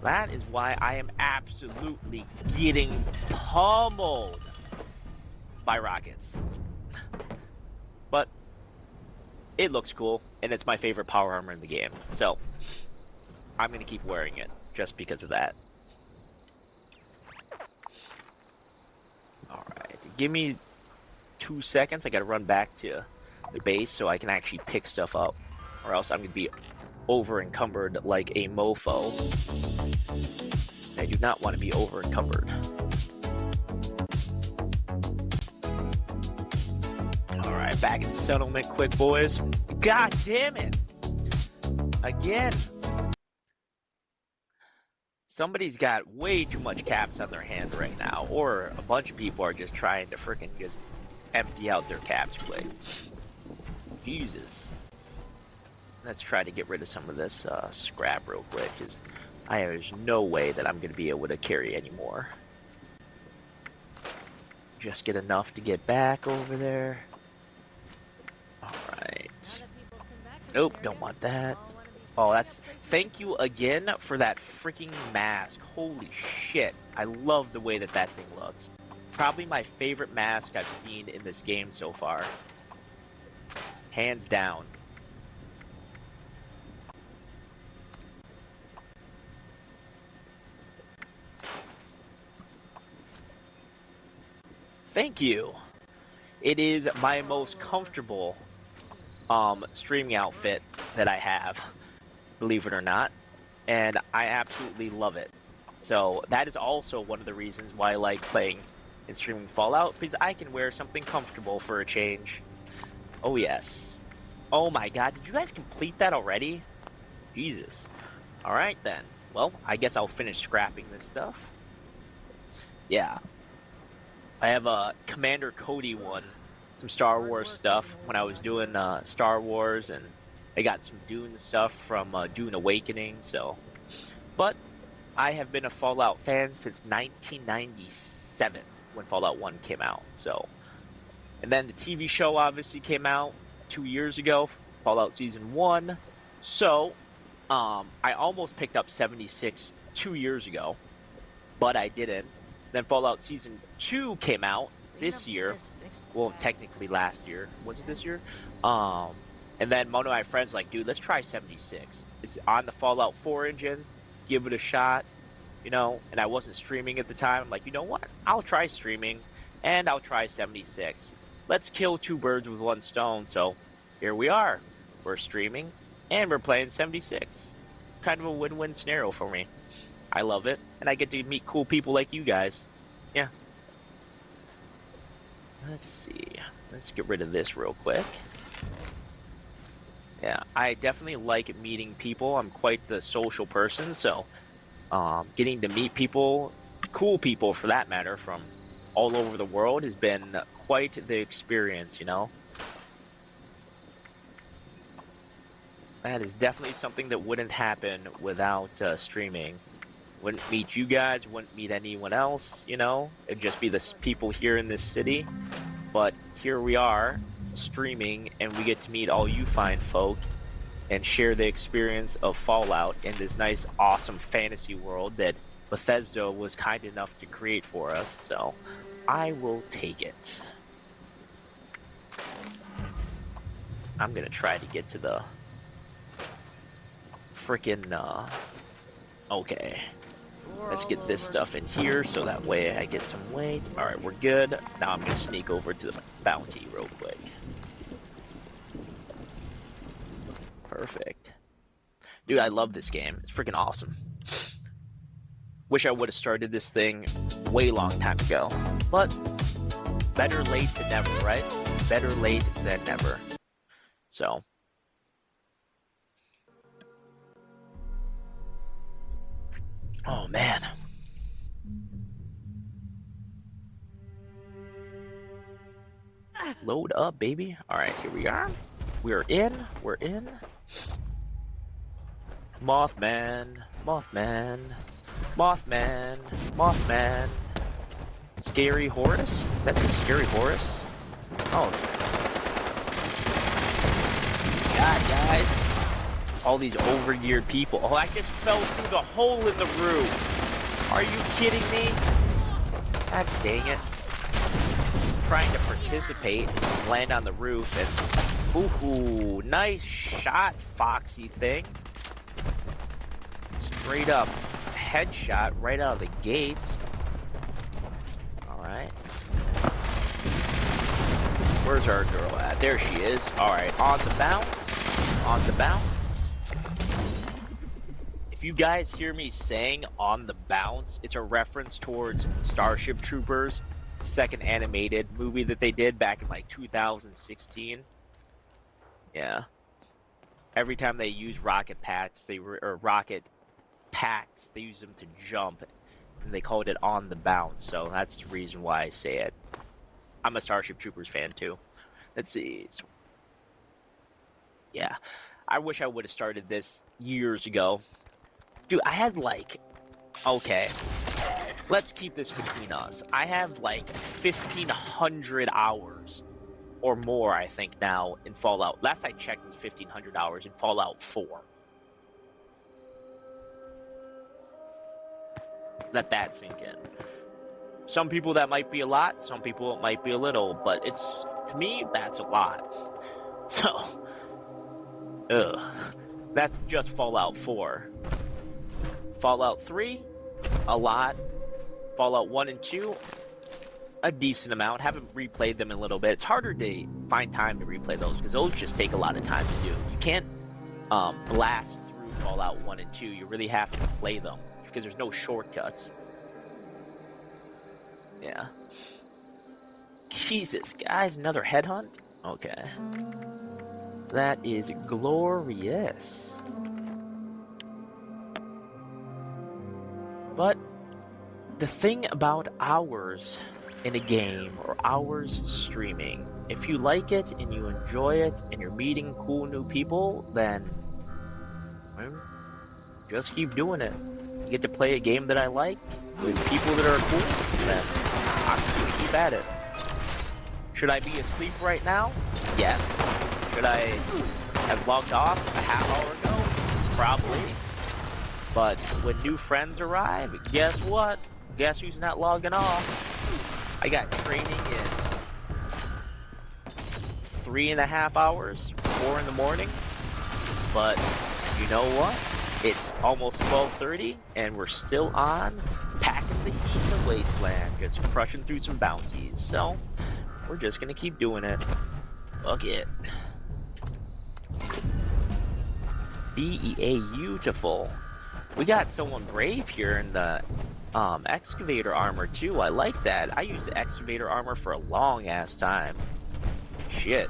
Speaker 3: That is why I am absolutely getting pummeled by rockets. But it looks cool, and it's my favorite power armor in the game. So I'm gonna keep wearing it just because of that. Alright, give me 2 seconds. I gotta run back to the base so I can actually pick stuff up, or else I'm gonna be over encumbered like a mofo. I do not want to be over encumbered. Alright, back at the settlement quick, boys. God damn it! Again! Somebody's got way too much caps on their hand right now, or a bunch of people are just trying to frickin' just empty out their caps quick. Jesus. Let's try to get rid of some of this scrap real quick, because there's no way that I'm going to be able to carry anymore. Just get enough to get back over there. Alright. Nope, don't want that. Oh, that's... Thank you again for that freaking mask. Holy shit. I love the way that that thing looks. Probably my favorite mask I've seen in this game so far. Hands down. Thank you. It is my most comfortable streaming outfit that I have, believe it or not, and I absolutely love it. So that is also one of the reasons why I like playing and streaming Fallout, because I can wear something comfortable for a change. Oh yes. Oh my god, did you guys complete that already? Jesus. Alright then. Well, I guess I'll finish scrapping this stuff. Yeah. I have a Commander Cody one, some Star Wars stuff when I was doing Star Wars, and I got some Dune stuff from Dune Awakening, so. But I have been a Fallout fan since 1997 when Fallout 1 came out, so. And then the TV show obviously came out 2 years ago, Fallout Season 1, so I almost picked up 76 2 years ago, but I didn't. Then Fallout Season 2 came out this year. Well, technically last year. Was it this year? And then one of my friends like, dude, let's try 76. It's on the Fallout 4 engine. Give it a shot. You know, and I wasn't streaming at the time. I'm like, you know what? I'll try streaming, and I'll try 76. Let's kill two birds with one stone. So here we are. We're streaming, and we're playing 76. Kind of a win-win scenario for me. I love it, and I get to meet cool people like you guys. Yeah. Let's see. Let's get rid of this real quick. Yeah, I definitely like meeting people. I'm quite the social person, so getting to meet people, cool people for that matter, from all over the world has been quite the experience, you know? That is definitely something that wouldn't happen without streaming. Wouldn't meet you guys, wouldn't meet anyone else, you know? It'd just be the people here in this city. But here we are, streaming, and we get to meet all you fine folk and share the experience of Fallout in this nice, awesome fantasy world that Bethesda was kind enough to create for us. So, I will take it. I'm gonna try to get to the frickin', okay. Let's get this stuff in here so that way I get some weight. Alright, we're good. Now I'm going to sneak over to the bounty real quick. Perfect. Dude, I love this game. It's freaking awesome. Wish I would have started this thing way long time ago. But better late than never, right? Better late than never. So. Oh, man. Load up, baby. Alright, here we are. We're in. We're in. Mothman. Mothman. Mothman. Mothman. Scary Horus? That's a Scary Horus? Oh. God, guys. All these overgeared people. Oh, I just fell through the hole in the roof. Are you kidding me? God dang it. Trying to participate and land on the roof and ooh, nice shot, Foxy thing. Straight up headshot right out of the gates. Alright. Where's our girl at? There she is. Alright, on the bounce. On the bounce. If you guys hear me saying on the bounce, it's a reference towards Starship Troopers, second animated movie that they did back in like 2016. Yeah. Every time they use rocket packs, they use them to jump, and they called it on the bounce. So that's the reason why I say it. I'm a Starship Troopers fan too. Let's see. Yeah, I wish I would have started this years ago. Dude, I had like, okay, let's keep this between us. I have like 1,500 hours or more, I think, now in Fallout. Last I checked, it was 1,500 hours in Fallout 4. Let that sink in. Some people that might be a lot, some people it might be a little, but it's, to me, that's a lot. So, that's just Fallout 4. Fallout 3, a lot. Fallout 1 and 2, a decent amount. Haven't replayed them in a little bit. It's harder to find time to replay those because those just take a lot of time to do. You can't blast through Fallout 1 and 2. You really have to play them because there's no shortcuts. Yeah. Jesus, guys, another headhunt? Okay. That is glorious. But the thing about hours in a game or hours streaming, if you like it and you enjoy it and you're meeting cool new people, then well, just keep doing it. You get to play a game that I like with people that are cool, then I'm just gonna keep at it. Should I be asleep right now? Yes. Should I have logged off a half hour ago? Probably. But when new friends arrive, guess what? Guess who's not logging off? I got training in 3.5 hours, 4 in the morning. But you know what? It's almost 12:30 and we're still on, packing the heat in the wasteland, just crushing through some bounties. So we're just gonna keep doing it. Fuck it. Beautiful. We got someone brave here in the excavator armor too. I like that. I used the excavator armor for a long ass time. Shit.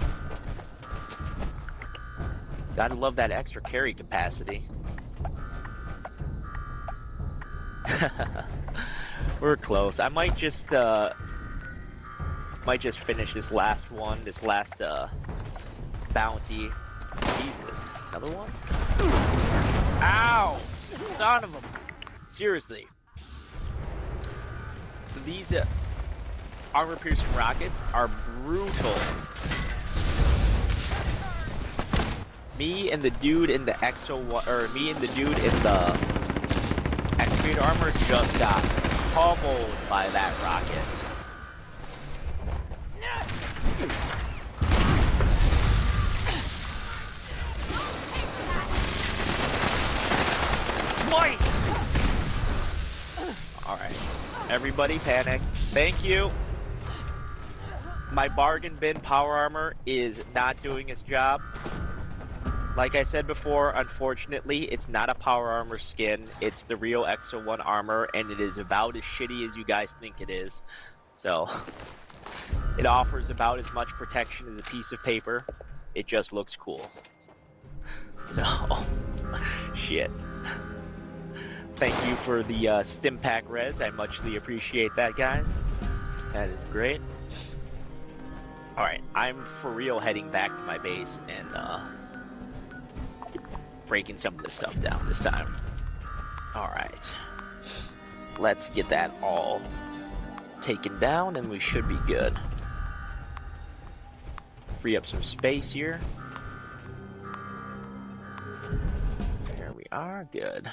Speaker 3: Gotta love that extra carry capacity. We're close. I might just finish this last one, this last bounty. Jesus, another one? Ow! Son of a... Seriously. These armor-piercing rockets are brutal. Me and the dude in the me and the dude in the excavator armor just got pummeled by that rocket. Twice! Everybody panic. Thank you. My bargain bin power armor is not doing its job. Like I said before, unfortunately, it's not a power armor skin. It's the real Exo 1 armor, and it is about as shitty as you guys think it is. So, it offers about as much protection as a piece of paper. It just looks cool. So, shit. Thank you for the stim pack res. I muchly appreciate that, guys. That is great. Alright, I'm for real heading back to my base and breaking some of this stuff down this time. Alright. Let's get that all taken down and we should be good. Free up some space here. There we are, good.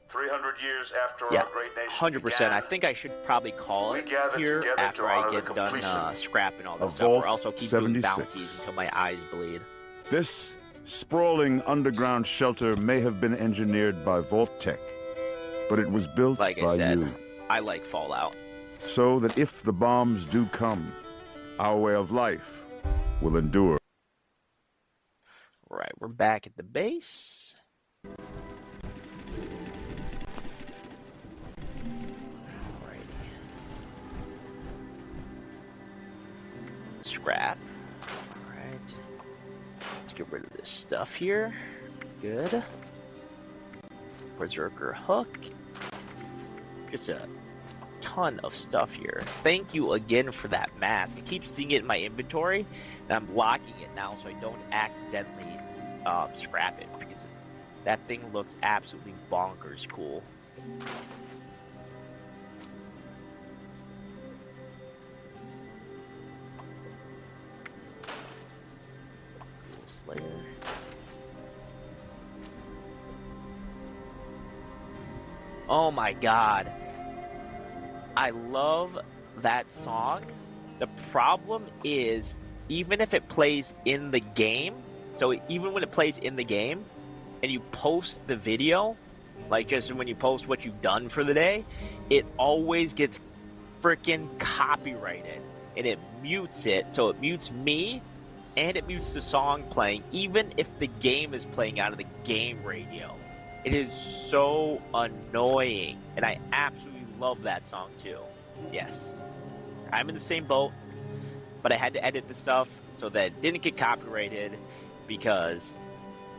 Speaker 2: 300 years after
Speaker 3: Yeah,
Speaker 2: our great nation
Speaker 3: 100%.
Speaker 2: began,
Speaker 3: I think I should probably call it here
Speaker 2: together
Speaker 3: after
Speaker 2: to
Speaker 3: I
Speaker 2: honor
Speaker 3: get
Speaker 2: the
Speaker 3: done
Speaker 2: completion
Speaker 3: scrapping all this
Speaker 2: of
Speaker 3: stuff. Or
Speaker 2: Vault
Speaker 3: also keep doing
Speaker 2: 76.
Speaker 3: bounties until my eyes bleed.
Speaker 2: This sprawling underground shelter may have been engineered by Vault Tech, but it was built
Speaker 3: Like I
Speaker 2: by
Speaker 3: said,
Speaker 2: you,
Speaker 3: I like Fallout.
Speaker 2: so that if the bombs do come, our way of life will endure.
Speaker 3: Right, we're back at the base. Scrap. Alright. Let's get rid of this stuff here. Good. Berserker hook. Just a ton of stuff here. Thank you again for that mask. I keep seeing it in my inventory, and I'm blocking it now so I don't accidentally scrap it, because that thing looks absolutely bonkers cool. Slayer. Oh my god. I love that song. The problem is, even if it plays in the game, so even when it plays in the game, and you post the video, like just when you post what you've done for the day, it always gets freaking copyrighted. And it mutes it, so it mutes me, and it mutes the song playing, even if the game is playing out of the game radio. It is so annoying, and I absolutely love that song too. Yes, I'm in the same boat, but I had to edit the stuff so that it didn't get copyrighted, because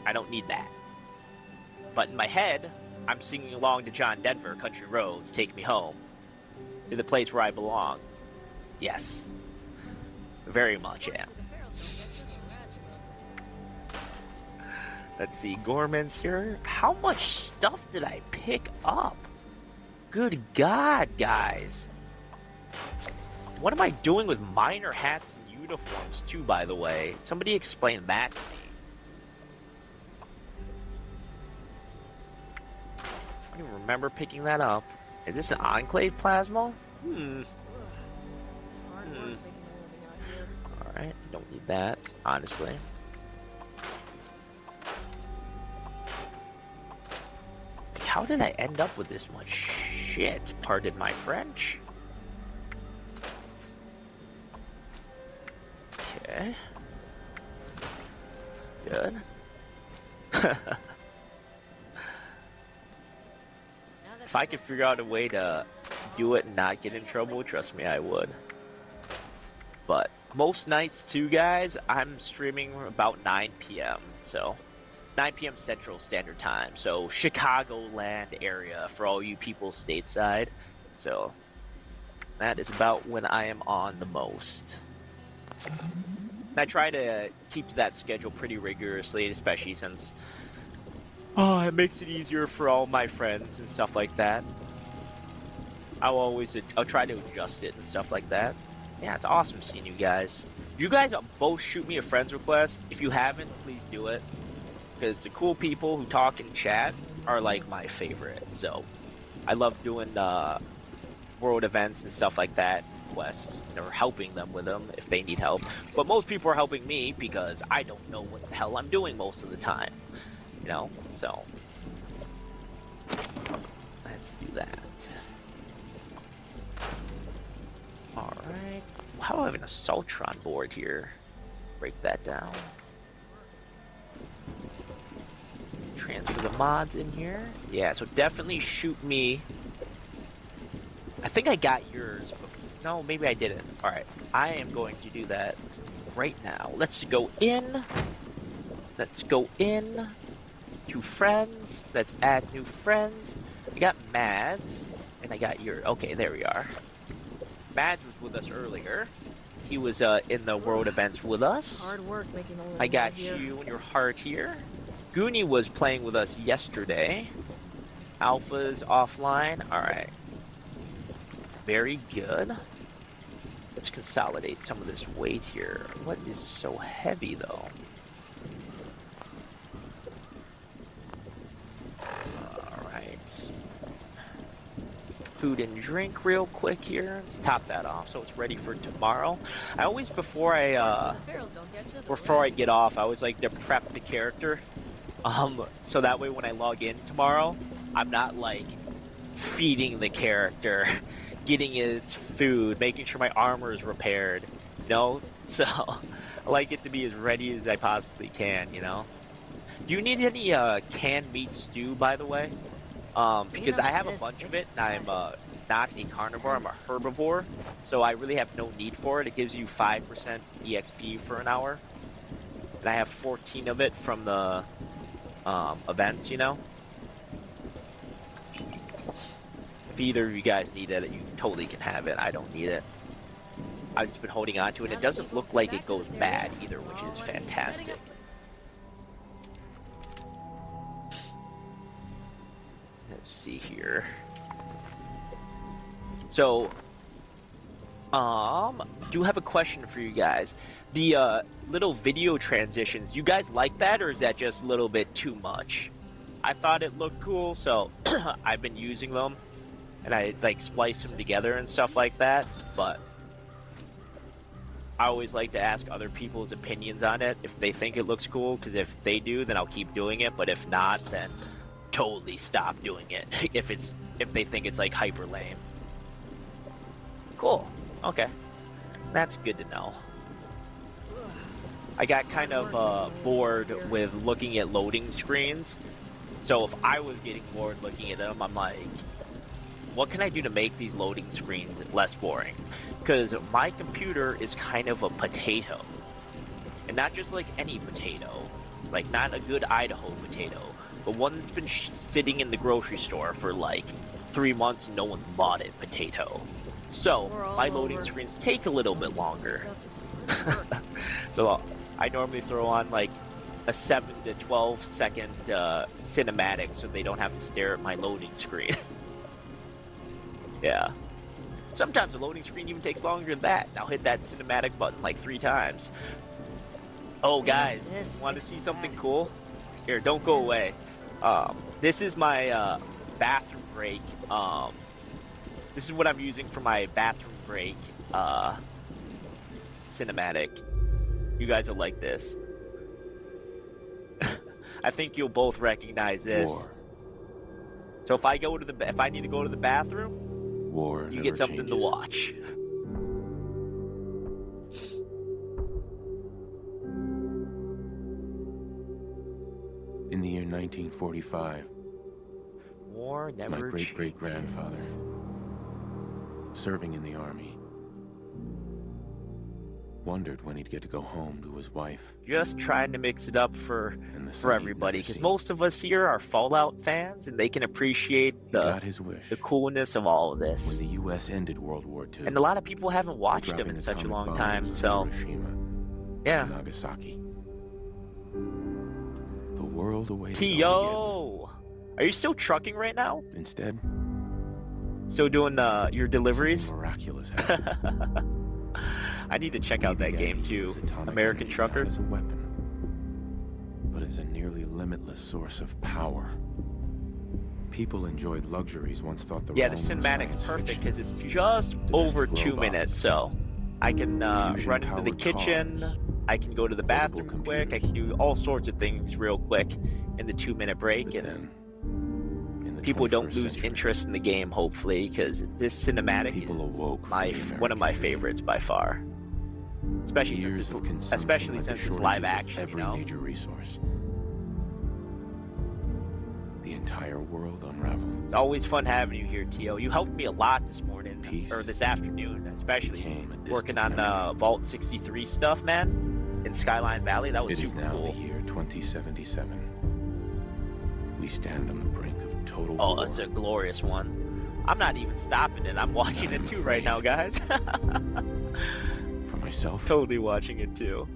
Speaker 3: I don't need that. But in my head, I'm singing along to John Denver, Country Roads, Take Me Home, to the place where I belong. Yes, very much am. Let's see, Gorman's here. How much stuff did I pick up? Good God, guys. What am I doing with minor hats and uniforms, too, by the way? Somebody explain that to me. I don't even remember picking that up. Is this an Enclave plasma? Alright, don't need that, honestly. How did I end up with this much shit? Pardon my French. Okay. Good. If I could figure out a way to do it and not get in trouble, trust me, I would. But most nights too, guys, I'm streaming about 9 p.m. So 9 p.m. Central Standard Time. So Chicagoland area for all you people stateside. So that is about when I am on the most. And I try to keep to that schedule pretty rigorously, especially since it makes it easier for all my friends and stuff like that. I'll try to adjust it and stuff like that. Yeah, it's awesome seeing you guys. You guys both shoot me a friend's request. If you haven't, please do it. Because the cool people who talk in chat are like my favorite. So I love doing world events and stuff like that, quests, or helping them with them if they need help. But most people are helping me because I don't know what the hell I'm doing most of the time. You know? So let's do that. Alright. How do I have an Assaultron board here? Break that down. Transfer the mods in here. Yeah, so definitely shoot me. I think I got yours before. No, maybe I didn't. Alright, I am going to do that right now. Let's go in. Let's go in to friends. Let's add new friends. I got Mads, and I got your. Okay, there we are. Mads was with us earlier. He was in the world events with us.
Speaker 1: Hard work making the
Speaker 3: I got you and your heart here. Goonie was playing with us yesterday. Alpha's offline. Alright. Very good. Let's consolidate some of this weight here. What is so heavy though? Alright. Food and drink real quick here. Let's top that off so it's ready for tomorrow. I always, before I get off, I always like to prep the character. So that way when I log in tomorrow, I'm not like feeding the character, getting its food, making sure my armor is repaired, you know? So I like it to be as ready as I possibly can, you know? Do you need any canned meat stew, by the way? Because I have a bunch of it, and I'm not a carnivore, I'm a herbivore, so I really have no need for it. It gives you 5% EXP for an hour, and I have 14 of it from the events, you know? If either of you guys need it, you totally can have it. I don't need it. I've just been holding on to it. It doesn't look like it goes bad either, which is fantastic. Let's see here. So, do have a question for you guys. The little video transitions, you guys like that, or is that just a little bit too much? I thought it looked cool, so I've been using them, and I like splice them together and stuff like that, but I always like to ask other people's opinions on it if they think it looks cool, because if they do, then I'll keep doing it, but if not, then totally stop doing it if they think it's like hyper lame. Cool. Okay. That's good to know. I got kind of bored with looking at loading screens. So if I was getting bored looking at them, I'm like, what can I do to make these loading screens less boring? Because my computer is kind of a potato. And not just like any potato. Like not a good Idaho potato. But one that's been sitting in the grocery store for like 3 months and no one's bought it potato. So my loading screens take a little bit longer. So I normally throw on like a 7 to 12 second cinematic so they don't have to stare at my loading screen. Yeah. Sometimes the loading screen even takes longer than that. I'll hit that cinematic button like 3 times. Oh guys, want to see something cool? Here, don't go away. This is my bathroom break. This is what I'm using for my bathroom break cinematic. You guys will like this. I think you'll both recognize this. So if I go to if I need to go to the bathroom, you get something to watch.
Speaker 18: In the year 1945,
Speaker 3: war never
Speaker 18: my great-great-grandfather, serving in the army, wondered when he'd get to go home to his wife.
Speaker 3: Just trying to mix it up for everybody, because most of us here are Fallout fans, and they can appreciate the coolness of all of this.
Speaker 18: When the U.S. ended World War II,
Speaker 3: and a lot of people haven't watched them in such a long time, so yeah.
Speaker 18: Nagasaki. The world awaited.
Speaker 3: T.O. Are you still trucking right now?
Speaker 18: Instead,
Speaker 3: still doing your deliveries?
Speaker 18: Miraculous happened.
Speaker 3: I need to check out that game too. American Trucker.
Speaker 18: As a weapon, but as a nearly limitless source of power. People enjoyed luxuries once thought the
Speaker 3: the cinematic's perfect because it's just over 2 minutes, so I can run into the kitchen. I can go to the bathroom quick. I can do all sorts of things real quick in the 2 minute break, and people don't lose interest in the game, hopefully, because this cinematic
Speaker 18: People
Speaker 3: is
Speaker 18: awoke
Speaker 3: one of my favorites by far. Especially since it's live action,
Speaker 18: every major resource. The entire world unraveled.
Speaker 3: It's always fun having you here, Tio. You helped me a lot this morning, or this afternoon, especially working on Vault 63 stuff, man, in Skyline Valley. That was super cool.
Speaker 18: It is now the year 2077. We stand on the brink of total war.
Speaker 3: Oh, it's a glorious one. I'm not even stopping it. I'm watching it too right now, guys.
Speaker 18: For myself.
Speaker 3: Totally watching it too.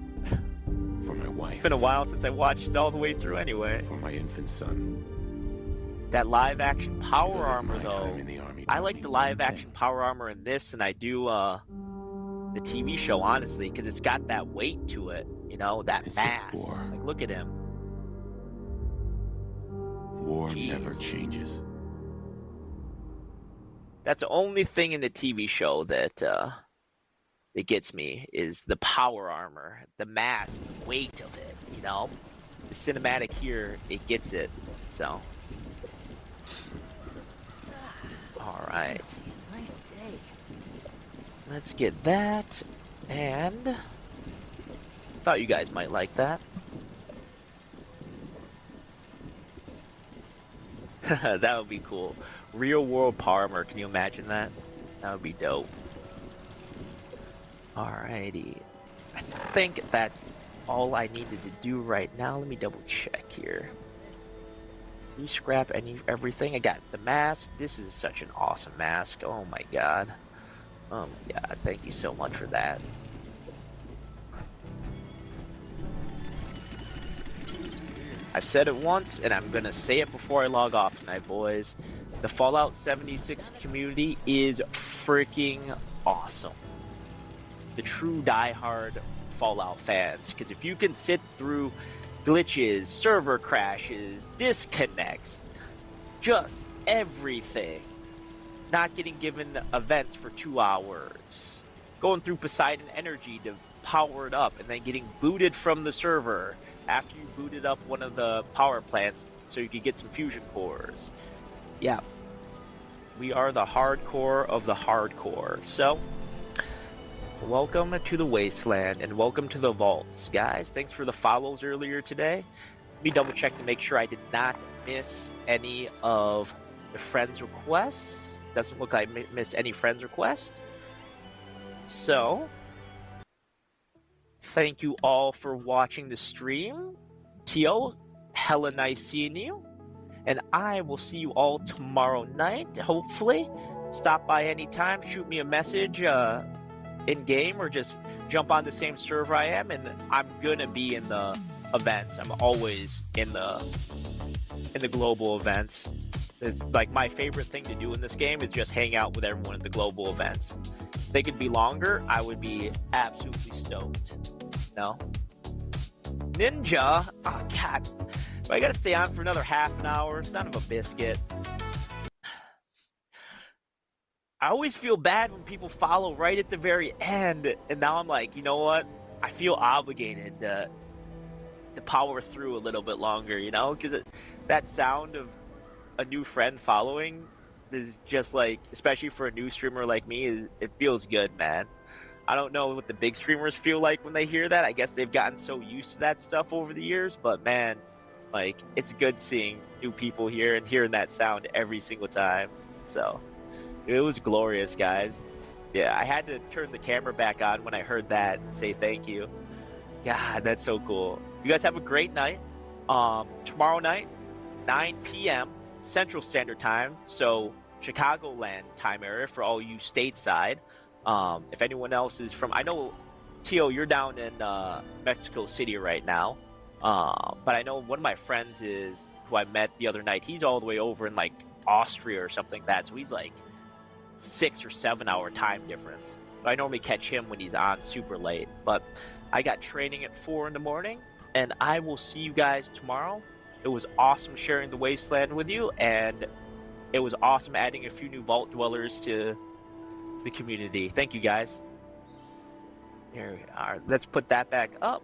Speaker 18: For my wife.
Speaker 3: It's been a while since I watched it all the way through anyway.
Speaker 18: For my infant son.
Speaker 3: That live action power armor though. I like the live action power armor in this, and I do the TV show, honestly, because it's got that weight to it, you know, that mass. Like, look at him.
Speaker 18: War never changes.
Speaker 3: That's the only thing in the TV show that that gets me is the power armor, the mass, the weight of it, you know? The cinematic here, it gets it, so. All right.
Speaker 1: Nice day.
Speaker 3: Let's get that, and thought you guys might like that. That would be cool. Real world power armor, can you imagine that? That would be dope. Alrighty. I think that's all I needed to do right now. Let me double check here. You scrap everything. I got the mask. This is such an awesome mask. Oh my god. Oh my god, thank you so much for that. I've said it once, and I'm gonna say it before I log off tonight, boys. The Fallout 76 community is freaking awesome. The true die-hard Fallout fans, because if you can sit through glitches, server crashes, disconnects, just everything, not getting given events for 2 hours, going through Poseidon Energy to power it up, and then getting booted from the server after you booted up one of the power plants so you could get some fusion cores. Yeah, we are the hardcore of the hardcore. So, welcome to the Wasteland and welcome to the Vaults, guys. Thanks for the follows earlier today. Let me double check to make sure I did not miss any of the friends requests. Doesn't look like I missed any friends requests. So, thank you all for watching the stream. Tio, hella nice seeing you. And I will see you all tomorrow night, hopefully. Stop by anytime, shoot me a message in-game, or just jump on the same server I am, and I'm gonna be in the events. I'm always in the global events. It's like my favorite thing to do in this game is just hang out with everyone at the global events. If they could be longer, I would be absolutely stoked. No? Ninja? Oh, God. I gotta stay on for another half an hour. Son of a biscuit. I always feel bad when people follow right at the very end, and now I'm like, you know what? I feel obligated to power through a little bit longer, you know? Because that sound of a new friend following is just like, especially for a new streamer like me, it feels good, man. I don't know what the big streamers feel like when they hear that. I guess they've gotten so used to that stuff over the years, but man, like, it's good seeing new people here and hearing that sound every single time. So, it was glorious, guys. Yeah, I had to turn the camera back on when I heard that and say thank you. God, that's so cool. You guys have a great night. Tomorrow night, 9 p.m. Central Standard Time, so Chicagoland time area for all you stateside. If anyone else is from, I know, Tio, you're down in Mexico City right now, but I know one of my friends who I met the other night, he's all the way over in like Austria or something like that, so he's like 6 or 7 hour time difference. But I normally catch him when he's on super late, but I got training at 4 in the morning, and I will see you guys tomorrow. It was awesome sharing the Wasteland with you, and it was awesome adding a few new Vault Dwellers to the community. Thank you, guys. Here we are. Let's put that back up.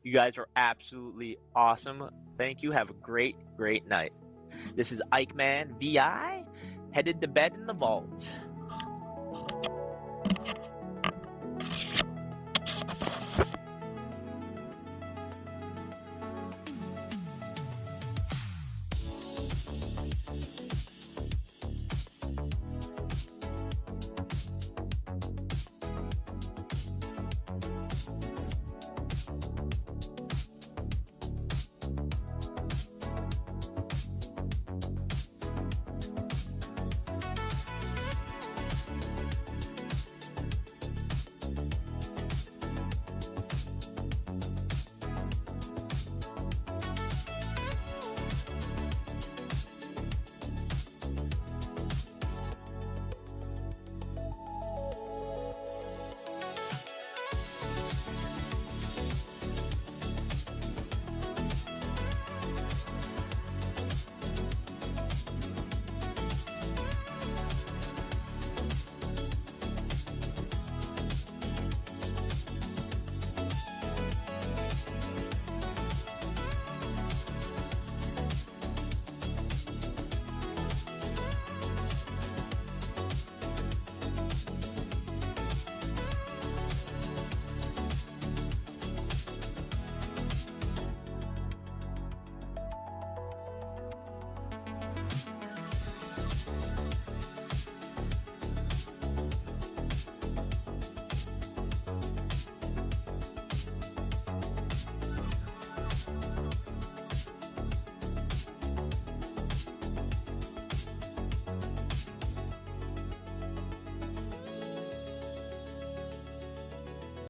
Speaker 3: You guys are absolutely awesome. Thank you. Have a great, great night. This is Ike Man VI. headed to bed in the vault.